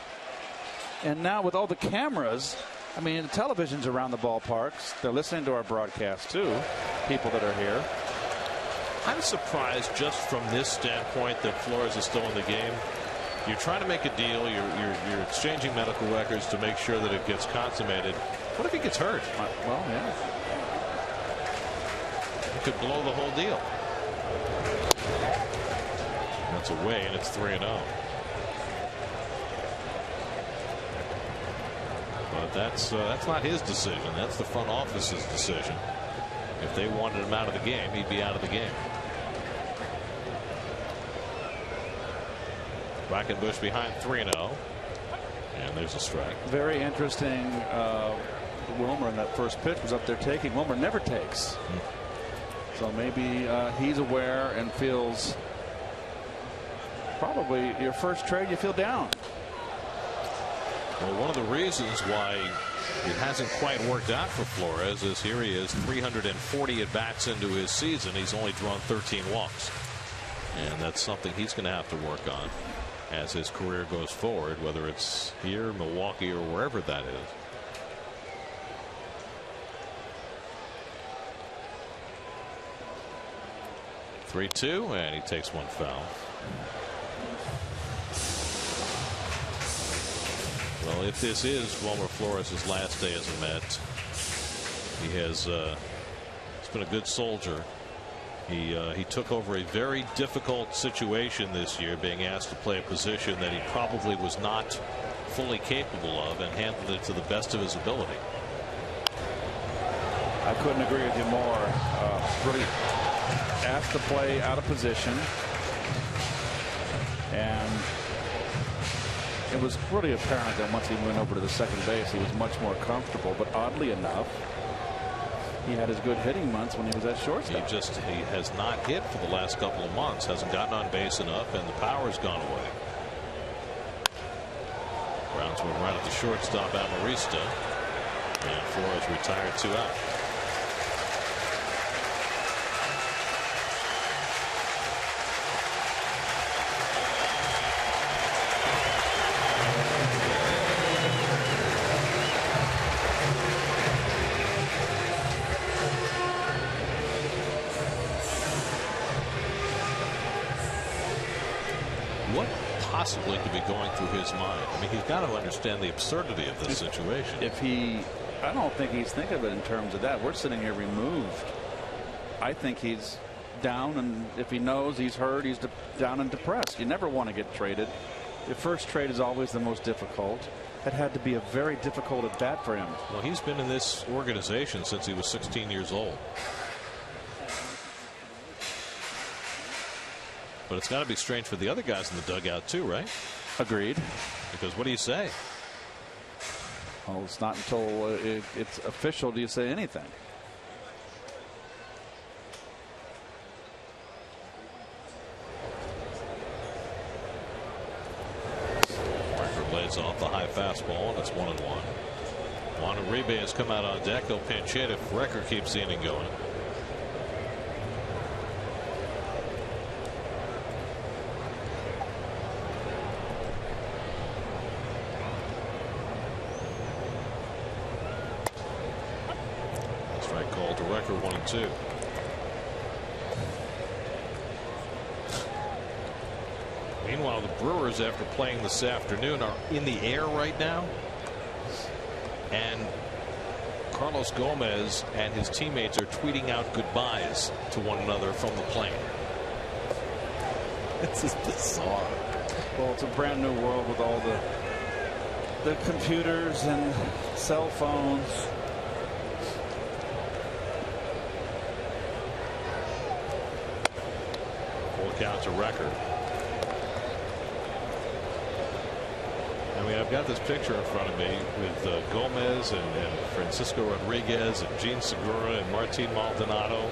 And now with all the cameras, I mean, the television's around the ballparks. They're listening to our broadcast, too, people that are here. I'm surprised just from this standpoint that Flores is still in the game. You're trying to make a deal. You're exchanging medical records to make sure that it gets consummated. What if he gets hurt? Well, yeah. It could blow the whole deal. That's away, and it's 3-0. But that's not his decision. That's the front office's decision. If they wanted him out of the game, he'd be out of the game. Quackenbush behind 3-0. And there's a strike. Very interesting. Wilmer in that first pitch was up there taking. Wilmer never takes. So maybe he's aware and feels probably your first trade you feel down. Well, one of the reasons why it hasn't quite worked out for Flores is here he is 340 at bats into his season. He's only drawn 13 walks. And that's something he's going to have to work on as his career goes forward, whether it's here, Milwaukee, or wherever that is. (3-2) and he takes one foul. Well, if this is Wilmer Flores' last day as a Met, he has he's been a good soldier. He took over a very difficult situation this year, being asked to play a position that he probably was not fully capable of, and handled it to the best of his ability. I couldn't agree with you more. Really asked to play out of position, and it was really apparent that once he went over to the second base, he was much more comfortable. But oddly enough, he had his good hitting months when he was at shortstop. He has not hit for the last couple of months, hasn't gotten on base enough, and the power's gone away. Browns will run at the shortstop, Amarista, and Flores retired 2 out. Possibly could be going through his mind. I mean, he's got to understand the absurdity of this situation. I don't think he's thinking of it in terms of that. We're sitting here removed. I think he's down, and if he knows he's hurt, he's down and depressed. You never want to get traded. The first trade is always the most difficult. That had to be a very difficult at bat for him. Well, he's been in this organization since he was 16 years old. But it's got to be strange for the other guys in the dugout too, right? Agreed. Because what do you say? Well, it's not until it's official do you say anything. Record lays off the high fastball, and it's 1-1. Juan Uribe has come out on deck. He'll pinch hit if Record keeps the inning going. Strike call to Record, 1-2. Meanwhile, the Brewers, after playing this afternoon, are in the air right now. And Carlos Gomez and his teammates are tweeting out goodbyes to one another from the plane. This is bizarre. Well, it's a brand new world with all the computers and cell phones. Full count to Record. I mean, I've got this picture in front of me with Gomez and Francisco Rodriguez and Gene Segura and Martin Maldonado.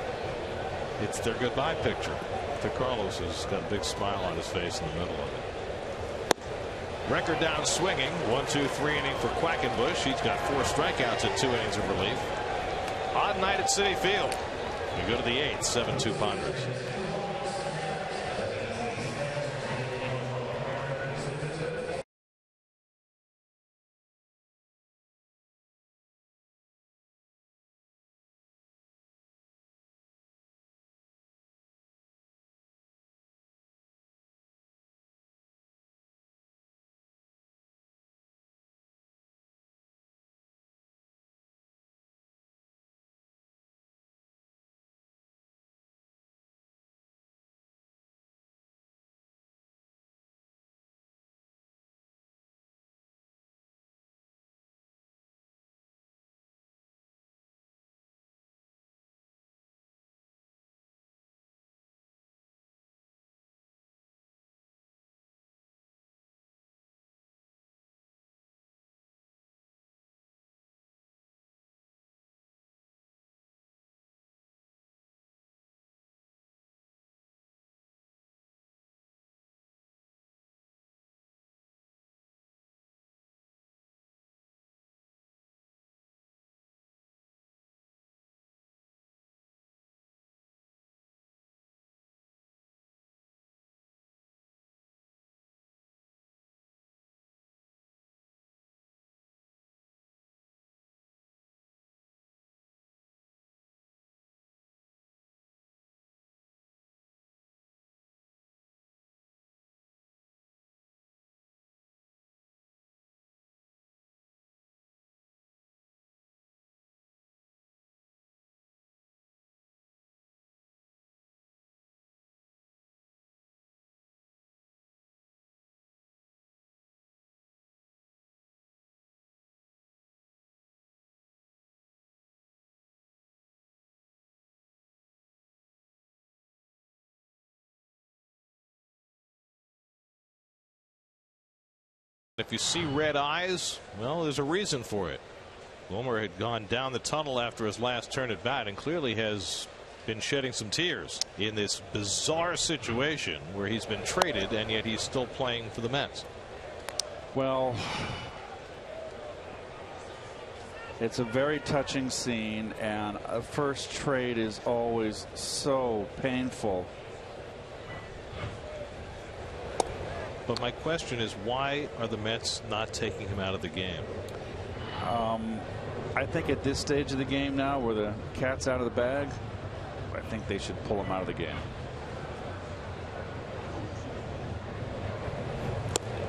It's their goodbye picture to Carlos, who's got a big smile on his face in the middle of it. Record down swinging. 1-2-3 inning for Quackenbush. He's got 4 strikeouts in 2 innings of relief. Odd night at Citi Field. We go to the 8th. 7-2 Padres. If you see red eyes, well, there's a reason for it. Wilmer had gone down the tunnel after his last turn at bat and clearly has been shedding some tears in this bizarre situation where he's been traded and yet he's still playing for the Mets. Well, it's a very touching scene, and a first trade is always so painful. But my question is, why are the Mets not taking him out of the game? I think at this stage of the game now, where the cat's out of the bag, I think they should pull him out of the game.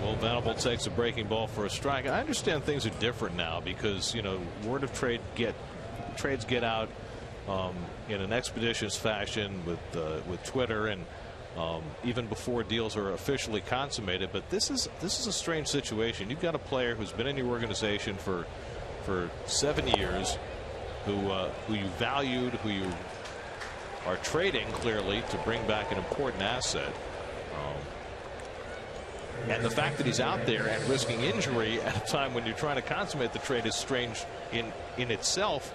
Well, Venable takes a breaking ball for a strike. I understand things are different now because, you know, word of trades get out in an expeditious fashion with Twitter and even before deals are officially consummated. But this is a strange situation. You've got a player who's been in your organization for 7 years, who you valued, who you are trading clearly to bring back an important asset, And the fact that he's out there and risking injury at a time when you're trying to consummate the trade is strange in itself.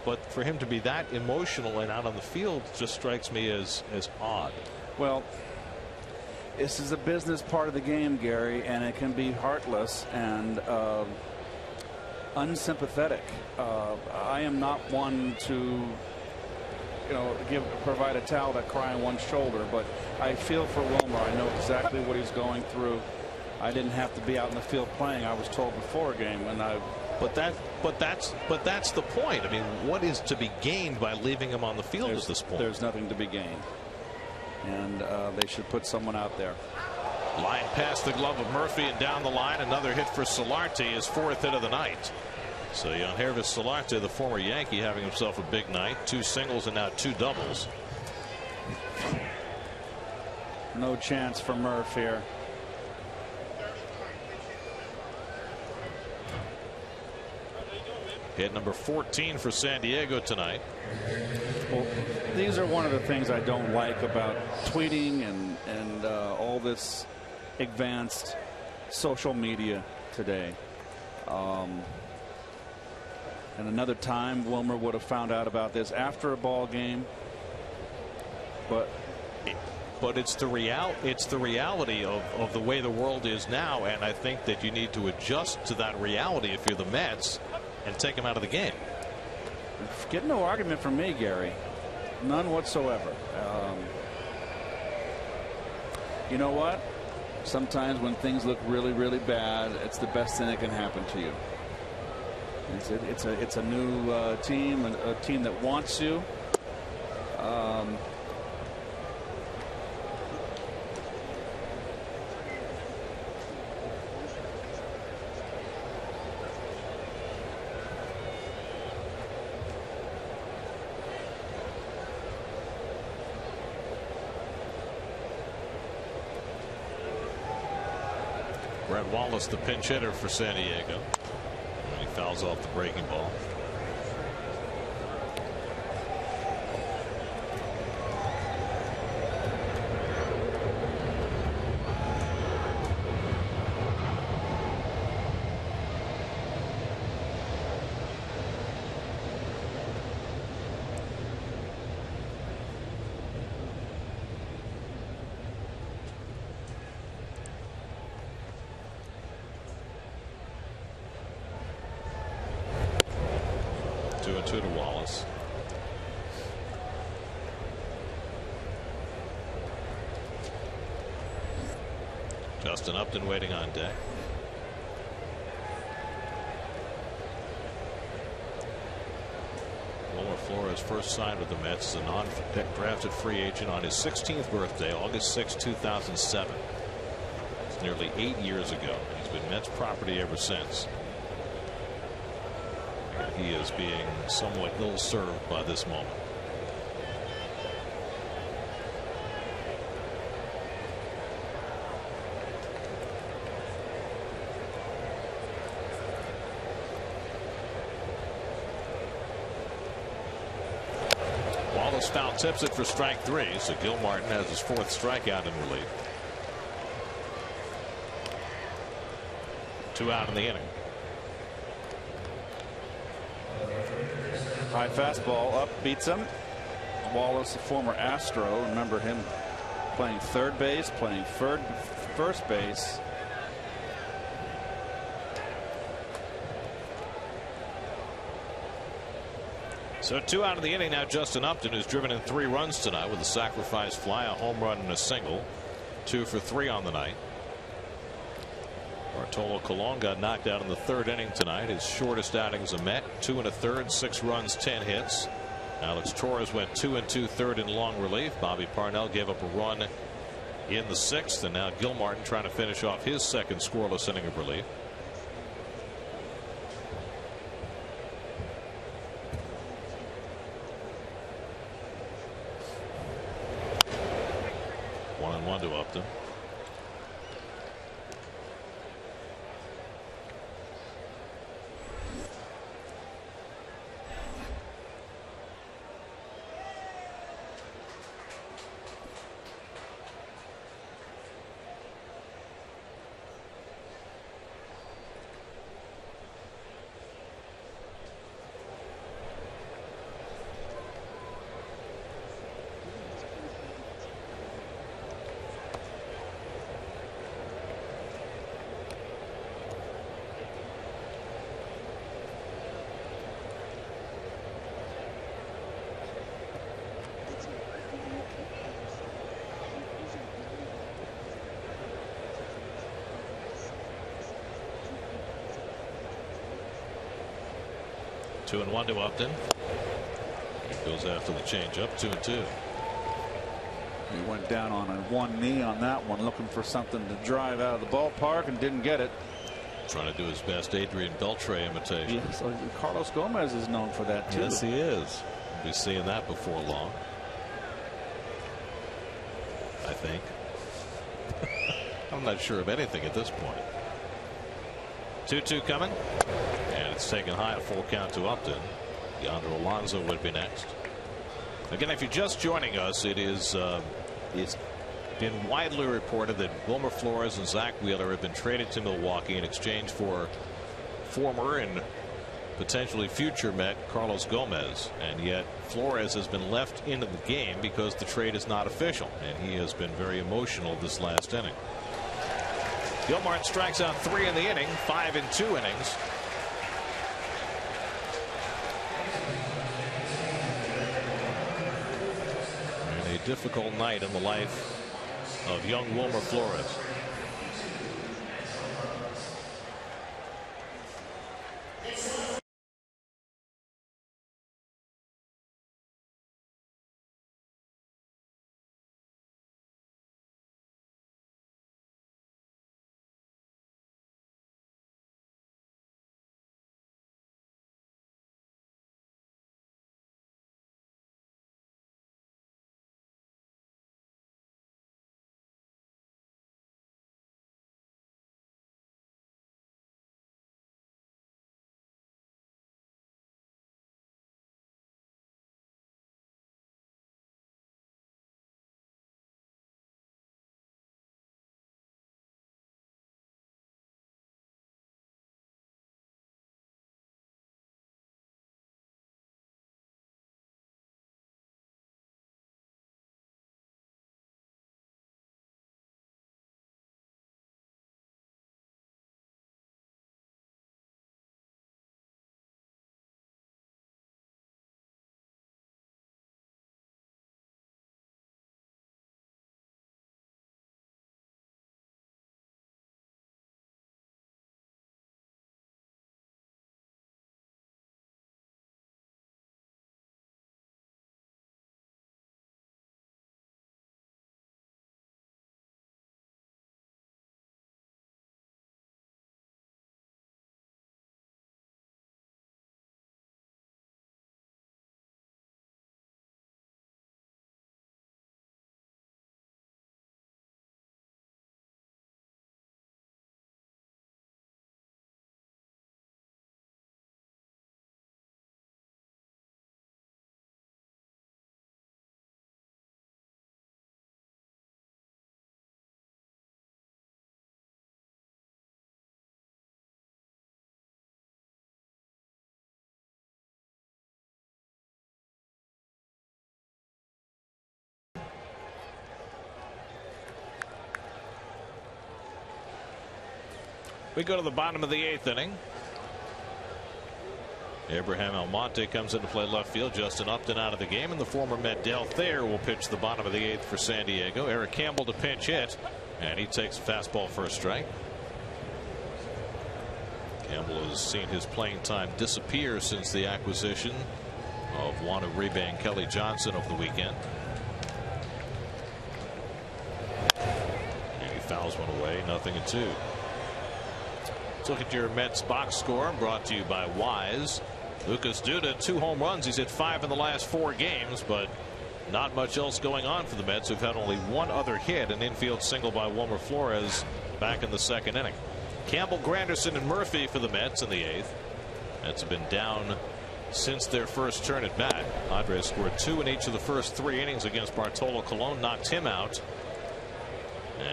But for him to be that emotional and out on the field just strikes me as odd. Well, this is a business part of the game, Gary, and it can be heartless and unsympathetic. I am not one to, provide a towel to cry on one's shoulder, but I feel for Wilmer. I know exactly what he's going through. I didn't have to be out in the field playing. I was told before a game, and But that's the point. I mean, what is to be gained by leaving him on the field at this point? There's nothing to be gained, and they should put someone out there. Line past the glove of Murphy and down the line. Another hit for Solarte, his 4th hit of the night. So Yangervis Solarte, the former Yankee, having himself a big night. 2 singles and now 2 doubles. No chance for Murph here. Hit number 14 for San Diego tonight. Well, these are one of the things I don't like about tweeting and all this advanced social media today. And another time Wilmer would have found out about this after a ball game. But it's the reality of the way the world is now, and I think that you need to adjust to that reality if you're the Mets and take him out of the game. Get no argument from me, Gary. None whatsoever. You know what? Sometimes when things look really, really bad, it's the best thing that can happen to you. It's a new team, a team that wants you. Brett Wallace, the pinch hitter for San Diego. And he fouls off the breaking ball. To Wallace. Justin Upton waiting on deck. Wilmer Flores first signed with the Mets as a non-drafted free agent on his 16th birthday, August 6, 2007. It's nearly 8 years ago. He's been Mets property ever since. He is being somewhat ill-served by this moment. Wallace foul tips it for strike 3, so Gil Martin has his 4th strikeout in relief. 2 out in the inning. High fastball up, beats him. Wallace, a former Astro, remember him playing third base, playing first base. So 2 out of the inning now. Justin Upton, who's driven in 3 runs tonight with a sacrifice fly, a home run, and a single. 2 for 3 on the night. Bartolo Colon got knocked out in the 3rd inning tonight. His shortest outing as a Met. 2 1/3, 6 runs, 10 hits. Alex Torres went 2 2/3 in long relief. Bobby Parnell gave up a run in the 6th, and now Gil Martin trying to finish off his 2nd scoreless inning of relief. One and one to Upton. 2-1 to Upton. Goes after the changeup. 2-2. He went down on one knee on that one, looking for something to drive out of the ballpark and didn't get it. Trying to do his best Adrian Beltre imitation. Yeah, so Carlos Gomez is known for that too. Yes, he is. We'll be seeing that before long, I think. I'm not sure of anything at this point. 2-2 coming, and it's taken high, a full count to Upton. Yonder Alonso would be next. Again, if you're just joining us, it's been widely reported that Wilmer Flores and Zach Wheeler have been traded to Milwaukee in exchange for former and potentially future Met Carlos Gomez, and yet Flores has been left into the game because the trade is not official, and he has been very emotional this last inning. Gilmartin strikes out 3 in the inning, 5 in 2 innings. And a difficult night in the life of young Wilmer Flores. We go to the bottom of the 8th inning. Abraham Almonte comes in to play left field. Justin Upton out of the game, and the former Met Dale Thayer will pitch the bottom of the 8th for San Diego. Eric Campbell to pinch hit, and he takes a fastball for a strike. Campbell has seen his playing time disappear since the acquisition of Juan Uribe and Kelly Johnson over the weekend. And he fouls one away, 0-2. Let's look at your Mets box score, brought to you by Wise. Lucas Duda, 2 home runs. He's hit 5 in the last 4 games, but not much else going on for the Mets, who've had only 1 other hit, an infield single by Wilmer Flores back in the 2nd inning. Campbell, Granderson, and Murphy for the Mets in the 8th. Mets have been down since their first turn at bat. Padres scored 2 in each of the first 3 innings against Bartolo Colon, knocked him out.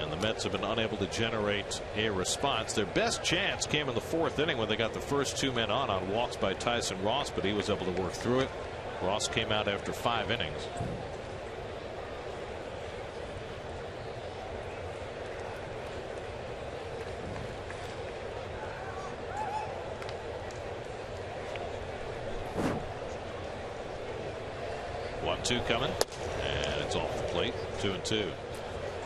And the Mets have been unable to generate a response. Their best chance came in the 4th inning when they got the first 2 men on walks by Tyson Ross, but he was able to work through it. Ross came out after 5 innings. One, 2 coming, and it's off the plate. 2-2.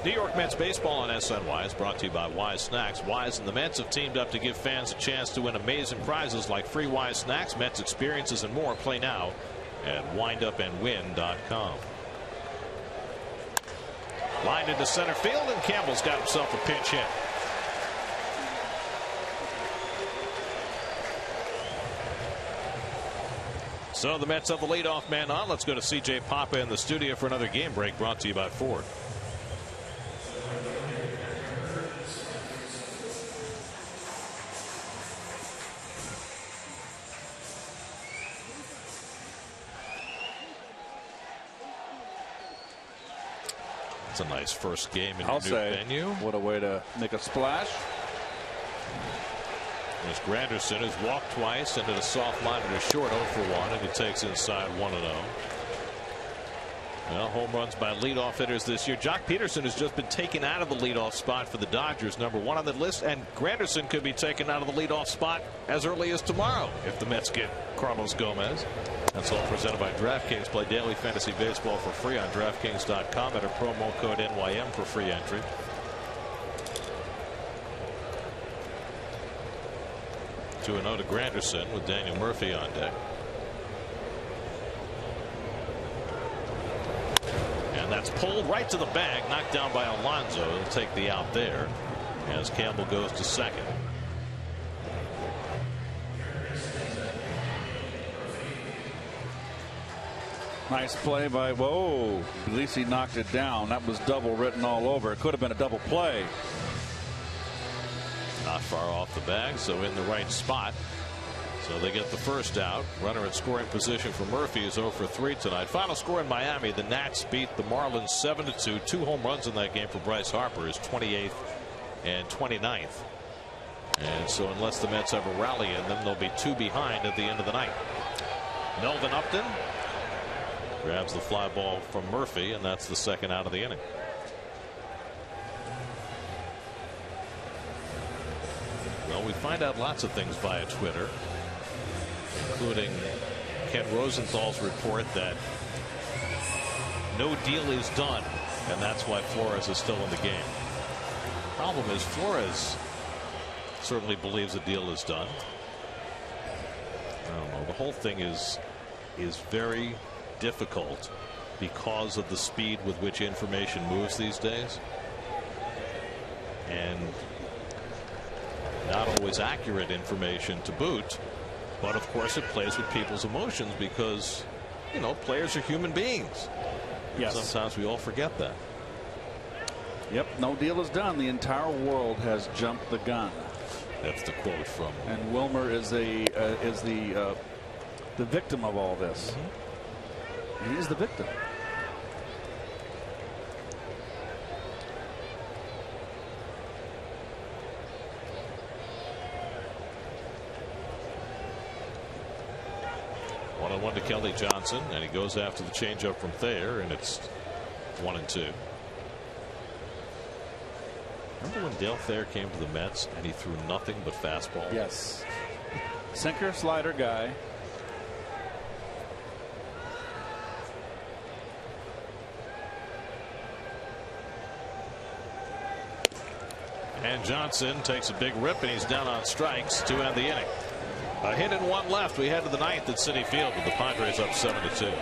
New York Mets baseball on SNY is brought to you by Wise Snacks. Wise and the Mets have teamed up to give fans a chance to win amazing prizes like free Wise Snacks, Mets experiences, and more. Play now at windupandwin.com. Lined into center field, and Campbell's got himself a pinch hit. So the Mets have the leadoff man on. Let's go to C.J. Papa in the studio for another game break brought to you by Ford. It's a nice first game in your new venue. What a way to make a splash. There's Granderson, who's walked twice and hit a soft line to short 0 for 1, and he takes inside 1-0. Well, home runs by leadoff hitters this year. Jock Peterson has just been taken out of the leadoff spot for the Dodgers, #1 on the list, and Granderson could be taken out of the leadoff spot as early as tomorrow if the Mets get Carlos Gomez. That's all presented by DraftKings. Play daily fantasy baseball for free on DraftKings.com. Enter promo code NYM for free entry. 2-0 to Granderson with Daniel Murphy on deck. And that's pulled right to the bag, knocked down by Alonso. He'll take the out there as Campbell goes to second. Nice play by, whoa, at least he knocked it down. That was double written all over. It could have been a double play. Not far off the bag, so in the right spot. So they get the first out. Runner in scoring position for Murphy is 0 for 3 tonight. Final score in Miami, the Nats beat the Marlins 7-2. 2 home runs in that game for Bryce Harper, his 28th and 29th. And so unless the Mets have a rally in them, they'll be 2 behind at the end of the night. Melvin Upton grabs the fly ball from Murphy, and that's the second out of the inning. Well, we find out lots of things via Twitter, including Ken Rosenthal's report that no deal is done, and that's why Flores is still in the game. Problem is, Flores certainly believes a deal is done. I don't know. The whole thing is very difficult because of the speed with which information moves these days, and not always accurate information to boot. But of course it plays with people's emotions because, you know, players are human beings. Yes. Sometimes we all forget that. Yep, no deal is done. The entire world has jumped the gun. That's the quote from. And Wilmer is the victim of all this. He is the victim. One to Kelly Johnson, and he goes after the changeup from Thayer, and it's 1-2. Remember when Dale Thayer came to the Mets and he threw nothing but fastball? Yes. Sinker slider guy. And Johnson takes a big rip, and he's down on strikes to end the inning. A hit and 1 left. We head to the 9th at Citi Field with the Padres up 7-2.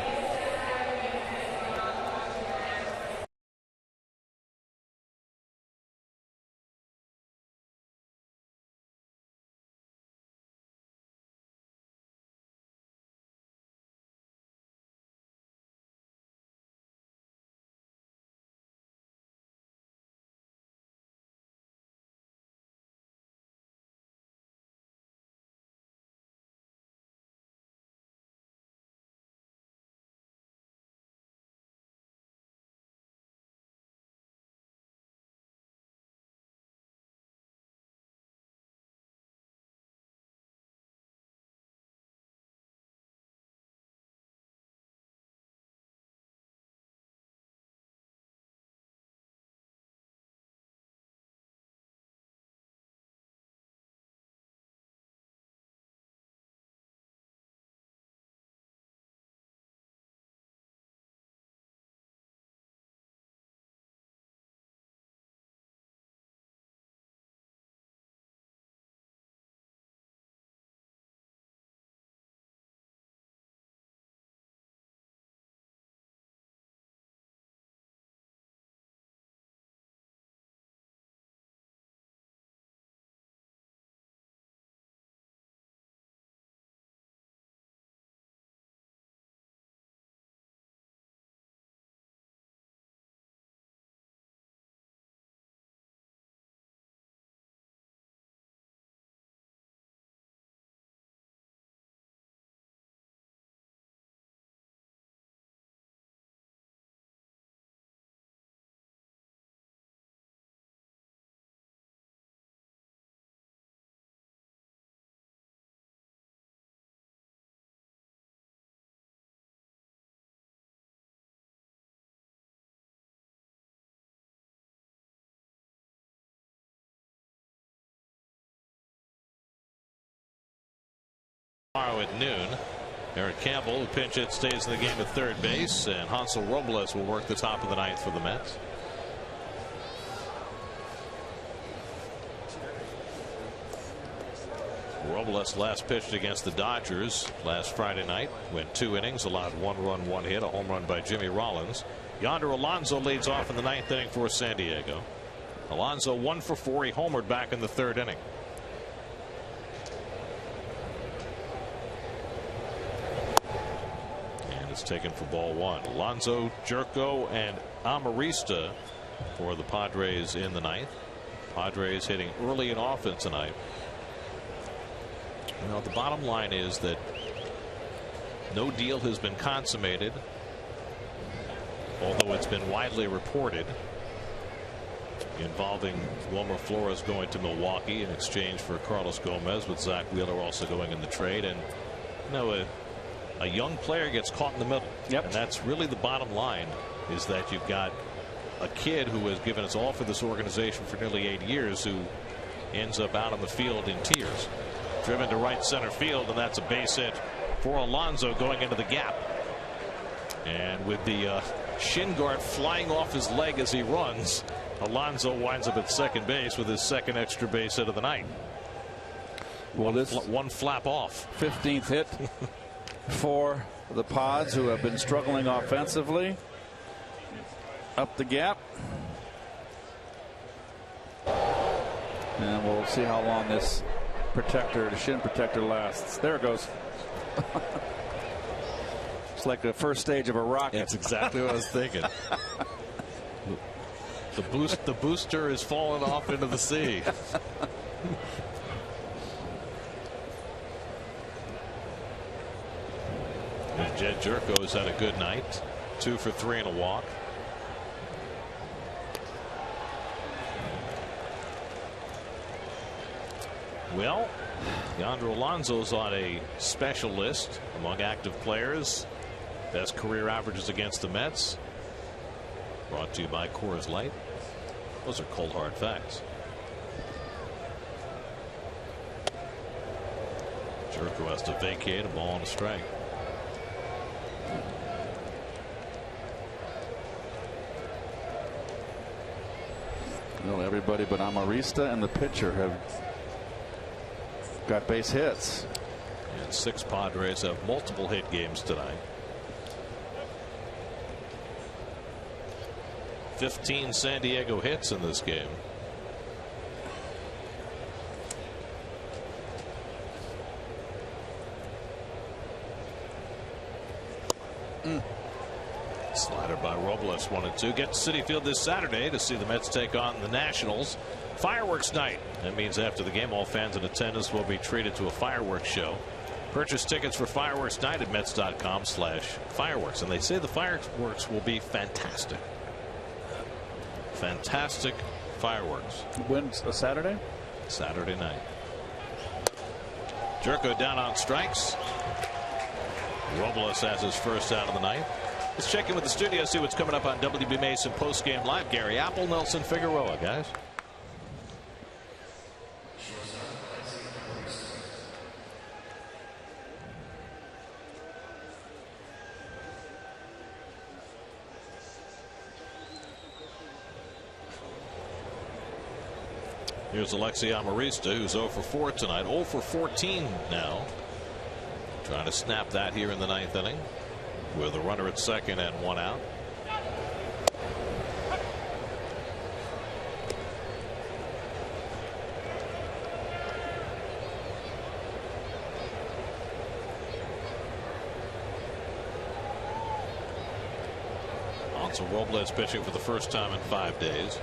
Tomorrow at noon. Eric Campbell, who pinch hit, stays in the game at third base, and Hansel Robles will work the top of the ninth for the Mets. Robles last pitched against the Dodgers last Friday night. Went 2 innings, allowed 1 run, 1 hit, a home run by Jimmy Rollins. Yonder Alonso leads off in the 9th inning for San Diego. Alonso 1 for 4. He homered back in the 3rd inning. And it's taken for ball 1. Alonso, Jerko, and Amarista for the Padres in the 9th. Padres hitting early and often tonight. You know, the bottom line is that no deal has been consummated, although it's been widely reported, involving Wilmer Flores going to Milwaukee in exchange for Carlos Gomez, with Zach Wheeler also going in the trade. And you know, a young player gets caught in the middle. Yep. And that's really the bottom line, is that you've got a kid who has given his all for this organization for nearly 8 years who ends up out on the field in tears. Driven to right center field, and that's a base hit for Alonso going into the gap. And with the shin guard flying off his leg as he runs, Alonso winds up at second base with his 2nd extra base hit of the night. Well, this one flap off. 15th hit for the Pods, who have been struggling offensively. Up the gap. And we'll see how long this protector, the shin protector, lasts. There it goes. It's like the first stage of a rocket. That's exactly what I was thinking. The booster is falling off into the sea. And Jed Jerko has had a good night. 2 for 3 and a walk. Well, Yonder Alonso's on a special list among active players. Best career averages against the Mets. Brought to you by Coors Light. Those are cold hard facts. Jerko has to vacate, a ball and a strike. Well, everybody but Amarista and the pitcher have got base hits. And 6 Padres have multiple hit games tonight. 15 San Diego hits in this game. Slider by Robles, 1-2. Get to Citi Field this Saturday to see the Mets take on the Nationals. Fireworks night. That means after the game, all fans in attendance will be treated to a fireworks show. Purchase tickets for fireworks night at Mets.com/fireworks. And they say the fireworks will be fantastic. Fantastic fireworks. When's a Saturday? Saturday night. Jerko down on strikes. Robles has his first out of the night. Let's check in with the studio, see what's coming up on WB Mason postgame live. Gary Apple, Nelson Figueroa, guys. Here's Alexi Amarista, who's 0 for 4 tonight. 0 for 14 now. Trying to snap that here in the 9th inning with a runner at second and 1 out. Hansel Robles pitching for the first time in 5 days.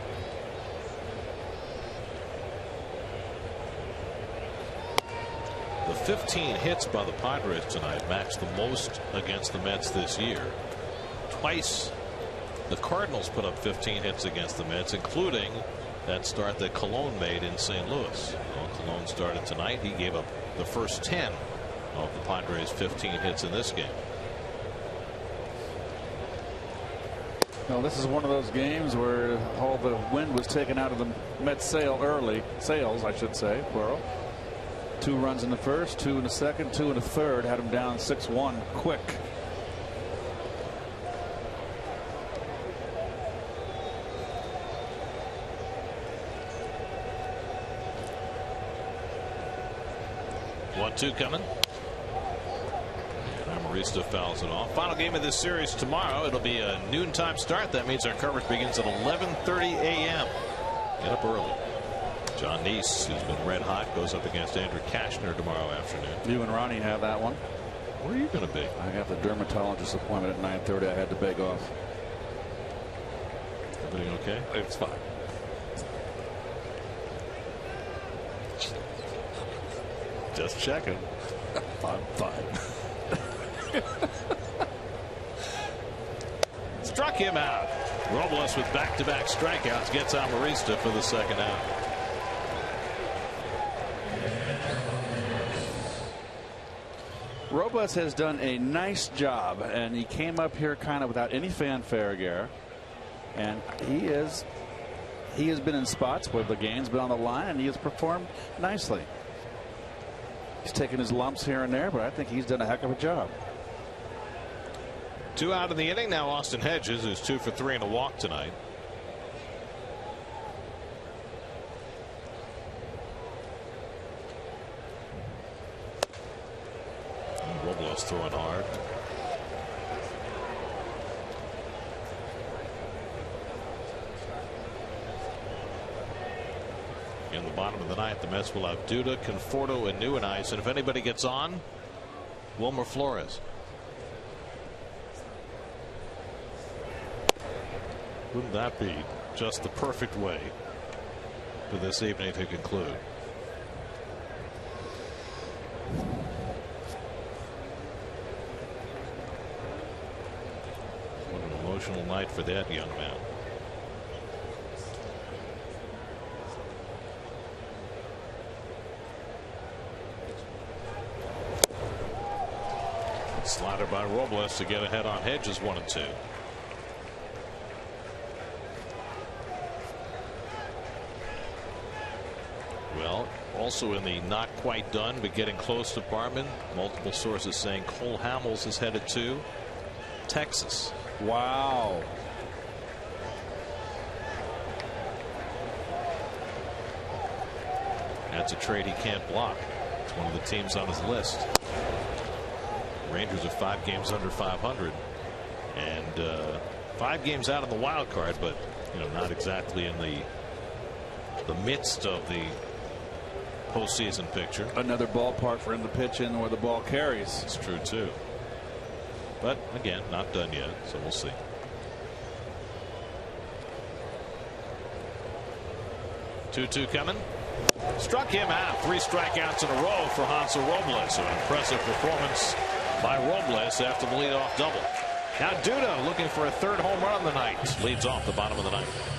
The 15 hits by the Padres tonight match the most against the Mets this year. Twice the Cardinals put up 15 hits against the Mets, including that start that Colon made in St. Louis. Well, Colon started tonight. He gave up the first 10 of the Padres' 15 hits in this game. Well, this is one of those games where all the wind was taken out of the Mets sails early. Sails, I should say, plural. 2 runs in the first, 2 in the second, 2 in the third. Had him down 6-1 quick. One-two coming. Amarista fouls it off. Final game of this series tomorrow. It'll be a noontime start. That means our coverage begins at 11:30 a.m. Get up early. John Neese, who's been red hot, goes up against Andrew Kashner tomorrow afternoon. You and Ronnie have that one. Where are you going to be? I got the dermatologist appointment at 9:30. I had to beg off. Everything okay? It's fine. Just checking. I'm fine. Struck him out. Robles with back-to-back strikeouts gets Amarista for the second out. Robles has done a nice job, and he came up here kind of without any fanfare here, and he has been in spots where the game's been on the line, and he has performed nicely. He's taken his lumps here and there, but I think he's done a heck of a job. 2 out in the inning. Now Austin Hedges, who's 2 for 3 and a walk tonight. Robles throwing hard. In the bottom of the ninth, the Mets will have Duda, Conforto, and Nuanez. And if anybody gets on, Wilmer Flores. Wouldn't that be just the perfect way for this evening to conclude? What an emotional night for that young man. Slider by Robles to get ahead on Hedges, 1-2. Well, also in the not quite done but getting close department, multiple sources saying Cole Hamels is headed to Texas. Wow. That's a trade he can't block. It's one of the teams on his list. Rangers are 5 games under 500 and 5 games out of the wild card, but not exactly in the midst of the postseason picture. Another ballpark for him to pitch in where the ball carries. It's true too, but again, not done yet, so we'll see. 2-2 coming. Struck him out. 3 strikeouts in a row for Hansel Robles. An impressive performance by Robles after the leadoff double. Now Duda looking for a 3rd home run on the night. Leads off the bottom of the ninth.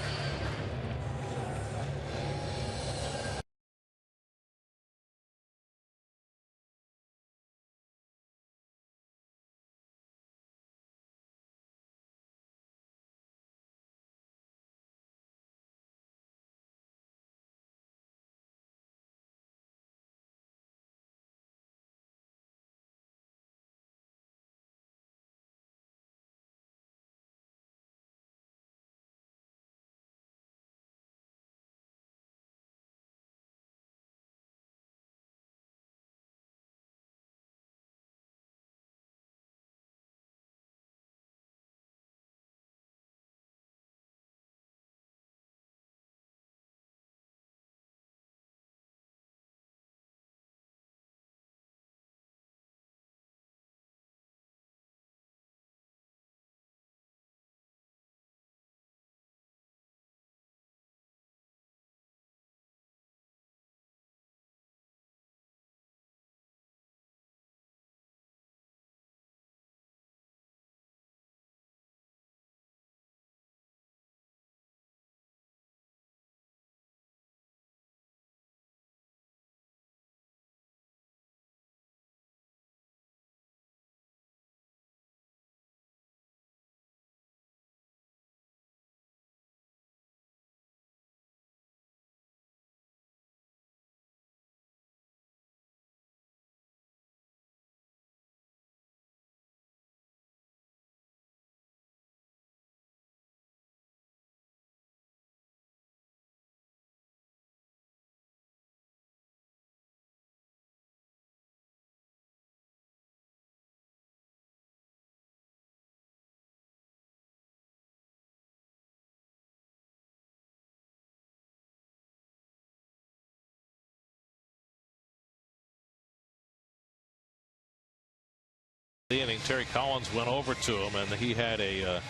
Terry Collins went over to him, and he had a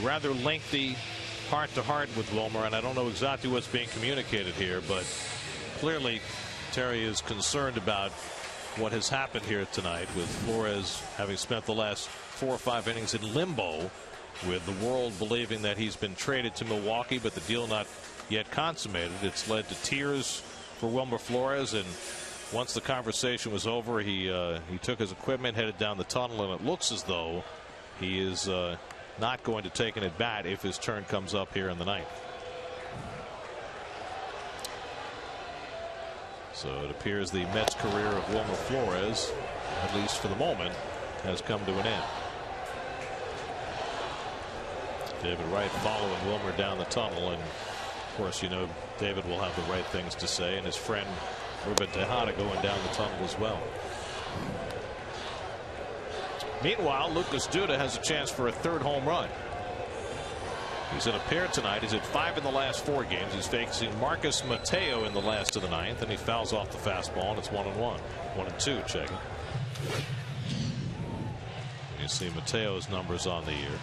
rather lengthy heart-to-heart with Wilmer, and I don't know exactly what's being communicated here, but clearly Terry is concerned about what has happened here tonight, with Flores having spent the last 4 or 5 innings in limbo, with the world believing that he's been traded to Milwaukee, but the deal not yet consummated. It's led to tears for Wilmer Flores, and once the conversation was over, he took his equipment, headed down the tunnel, and it looks as though he is not going to take an at bat if his turn comes up here in the ninth. So it appears the Mets career of Wilmer Flores, at least for the moment, has come to an end. David Wright following Wilmer down the tunnel, and of course, you know, David will have the right things to say, and his friend Ruben Tejada going down the tunnel as well. Meanwhile, Lucas Duda has a chance for a 3rd home run. He's in a pair tonight. He's hit 5 in the last 4 games. He's facing Marcus Mateo in the last of the 9th, and he fouls off the fastball, and it's 1-1. 1-2, checking. You see Mateo's numbers on the year.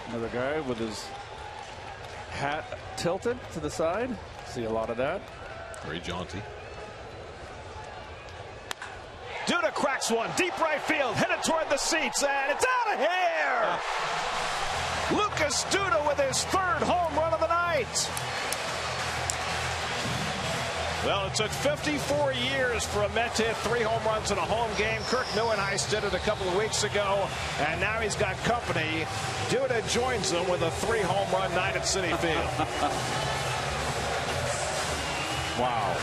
Another guy with his hat tilted to the side. See a lot of that. Very jaunty. Duda cracks one deep right field, hit it toward the seats, and it's out of here. Lucas Duda with his 3rd home run of the night. Well, it took 54 years for a Met to hit 3 home runs in a home game. Kirk Neuenhuis did it a couple of weeks ago, and now he's got company. Duda joins them with a 3 home run night at Citi Field. Wow.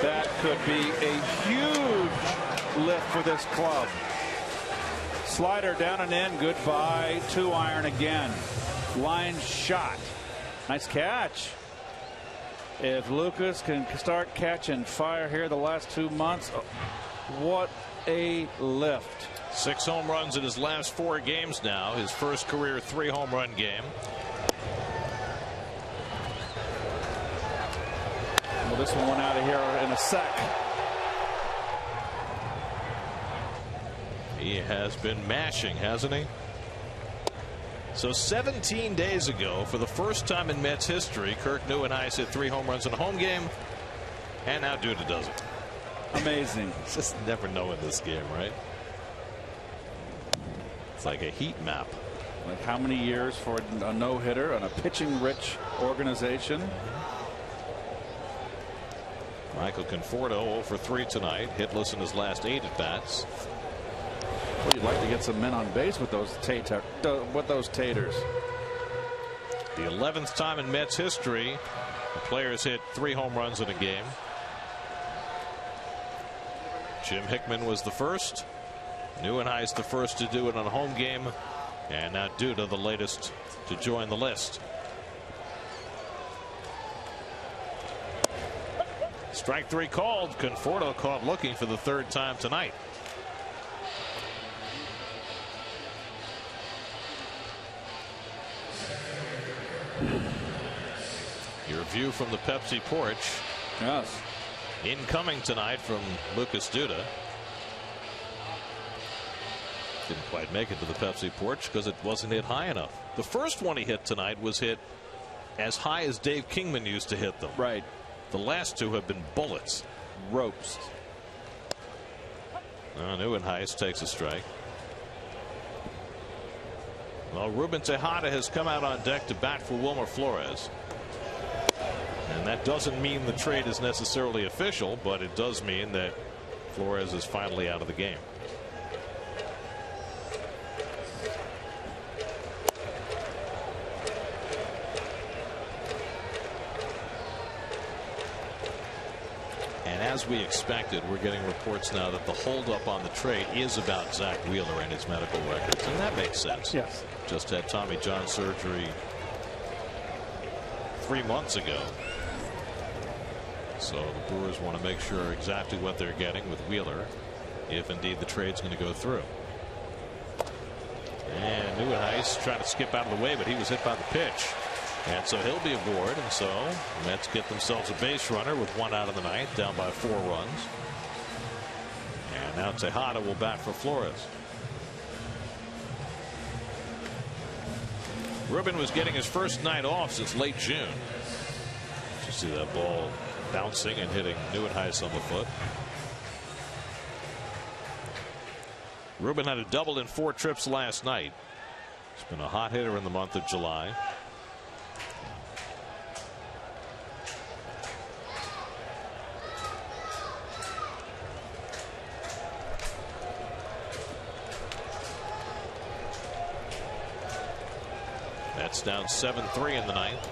That could be a huge lift for this club. Slider down and in. Goodbye. 2-iron again. Line shot. Nice catch. If Lucas can start catching fire here the last 2 months, what a lift. 6 home runs in his last 4 games now. His first career 3 home run game. Well, this one went out of here in a sec. He has been mashing, hasn't he? So 17 days ago, for the first time in Mets history, Kirk Neuenhuis hit 3 home runs in a home game, and now Duda does it. Amazing. Just never know in this game, right? It's like a heat map. Like how many years for a no-hitter on a pitching-rich organization? Michael Conforto 0 for 3 tonight, hitless in his last 8 at bats. Well, you'd like to get some men on base with those taters. The 11th time in Mets history the players hit 3 home runs in a game. Jim Hickman was the first. Neuenhuis the first to do it on a home game, and now Duda the latest to join the list. Strike 3 called. Conforto caught looking for the 3rd time tonight. Your view from the Pepsi porch. Yes. Incoming tonight from Lucas Duda. Didn't quite make it to the Pepsi porch because it wasn't hit high enough. The first one he hit tonight was hit as high as Dave Kingman used to hit them. Right. The last 2 have been bullets. Ropes. Neuenhuis takes a strike. Well, Ruben Tejada has come out on deck to bat for Wilmer Flores. And that doesn't mean the trade is necessarily official, but it does mean that Flores is finally out of the game. And as we expected, we're getting reports now that the holdup on the trade is about Zach Wheeler and his medical records, and that makes sense. Yes. Just had Tommy John surgery 3 months ago. So the Brewers want to make sure exactly what they're getting with Wheeler, if indeed the trade's going to go through. And Neuenhuis trying to skip out of the way, but he was hit by the pitch. And so he'll be aboard, and so the Mets get themselves a base runner with 1 out of the 9th, down by 4 runs. And now Tejada will bat for Flores. Ruben was getting his first night off since late June. You see that ball bouncing and hitting Neuenhuis on the foot. Ruben had a double in 4 trips last night. He's been a hot hitter in the month of July. That's down 7-3 in the 9th.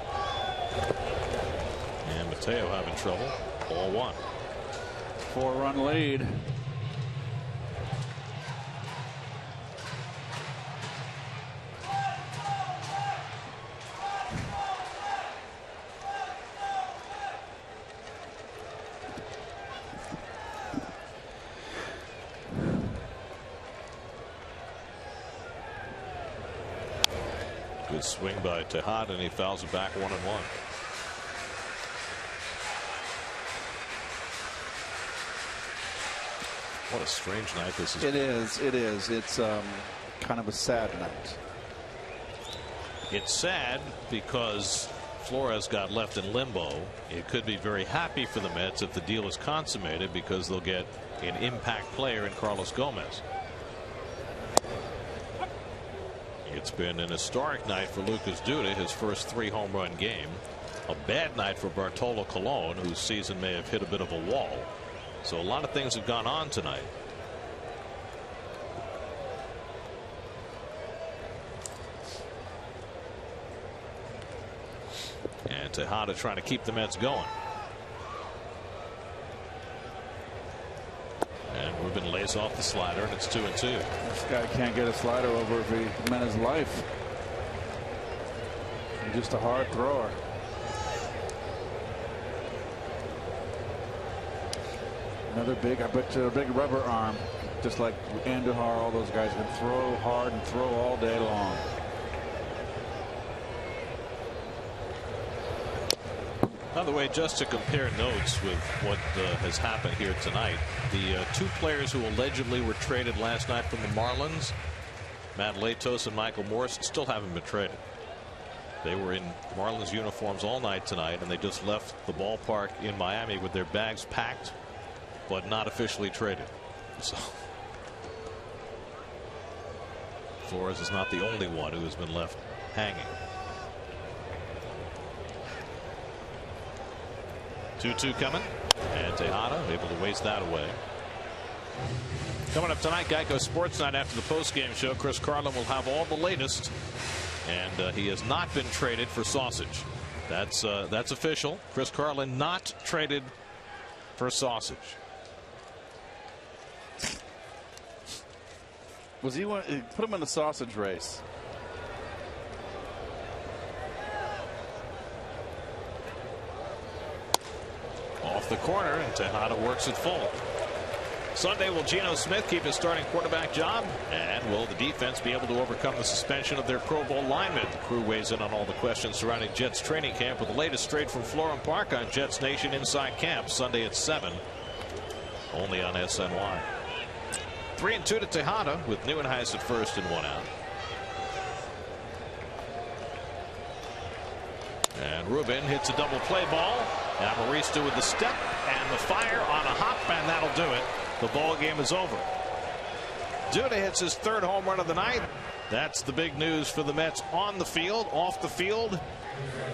And Mateo having trouble. Ball 1. 4-run lead. Good swing by Tejada, and he fouls it back 1-1. What a strange night this is. It is. It's kind of a sad night. It's sad because Flores got left in limbo. It could be very happy for the Mets if the deal is consummated, because they'll get an impact player in Carlos Gomez. It's been an historic night for Lucas Duda, his first 3-home run game. A bad night for Bartolo Colon, whose season may have hit a bit of a wall. So a lot of things have gone on tonight. And Tejada trying to keep the Mets going. And Ruben lays off the slider, and it's 2-2. This guy can't get a slider over if he meant his life. He's just a hard thrower. Another big, I bet you, a big rubber arm, just like Andujar. All those guys can throw hard and throw all day long. By the way, just to compare notes with what has happened here tonight, the 2 players who allegedly were traded last night from the Marlins, Matt Latos and Michael Morse, still haven't been traded. They were in Marlins uniforms all night tonight, and they just left the ballpark in Miami with their bags packed, but not officially traded. So Flores is not the only one who has been left hanging. 2-2 coming, and Tejada able to waste that away. Coming up tonight, Geico Sports Night after the postgame show. Chris Carlin will have all the latest, and he has not been traded for sausage. That's official. Chris Carlin not traded for sausage. Was he put him in the sausage race? Off the corner, and Tejada works it full. Sunday, will Geno Smith keep his starting quarterback job? And will the defense be able to overcome the suspension of their Pro Bowl linemen? The crew weighs in on all the questions surrounding Jets training camp with the latest straight from Florham Park on Jets Nation Inside Camp, Sunday at 7, only on SNY. 3-2 to Tejada with Neuenhuis at first and 1 out. And Ruben hits a double play ball. Amarista with the step and the fire on a hop, and that'll do it. The ball game is over. Duda hits his 3rd home run of the night. That's the big news for the Mets on the field. Off the field,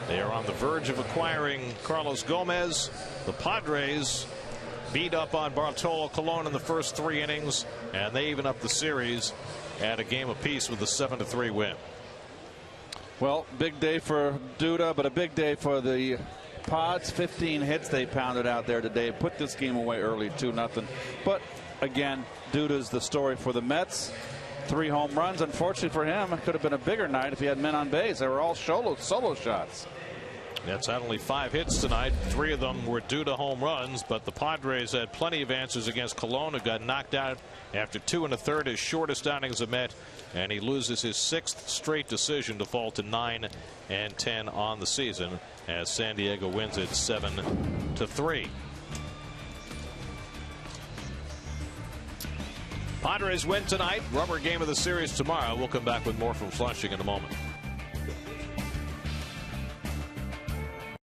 they are on the verge of acquiring Carlos Gomez. The Padres beat up on Bartolo Colon in the first 3 innings, and they even up the series at a game apiece with a 7-3 win. Well, big day for Duda, but a big day for the Pods. 15 hits they pounded out there today. Put this game away early, 2-0. But again, Duda's the story for the Mets. 3 home runs. Unfortunately for him, it could have been a bigger night if he had men on base. They were all solo shots. Nets had only 5 hits tonight. 3 of them were due to home runs, but the Padres had plenty of answers against Colon, who got knocked out after 2 1/3, his shortest outings of Met, and he loses his 6th straight decision to fall to 9-10 on the season as San Diego wins it 7-3. Padres win tonight. Rubber game of the series tomorrow. We'll come back with more from Flushing in a moment.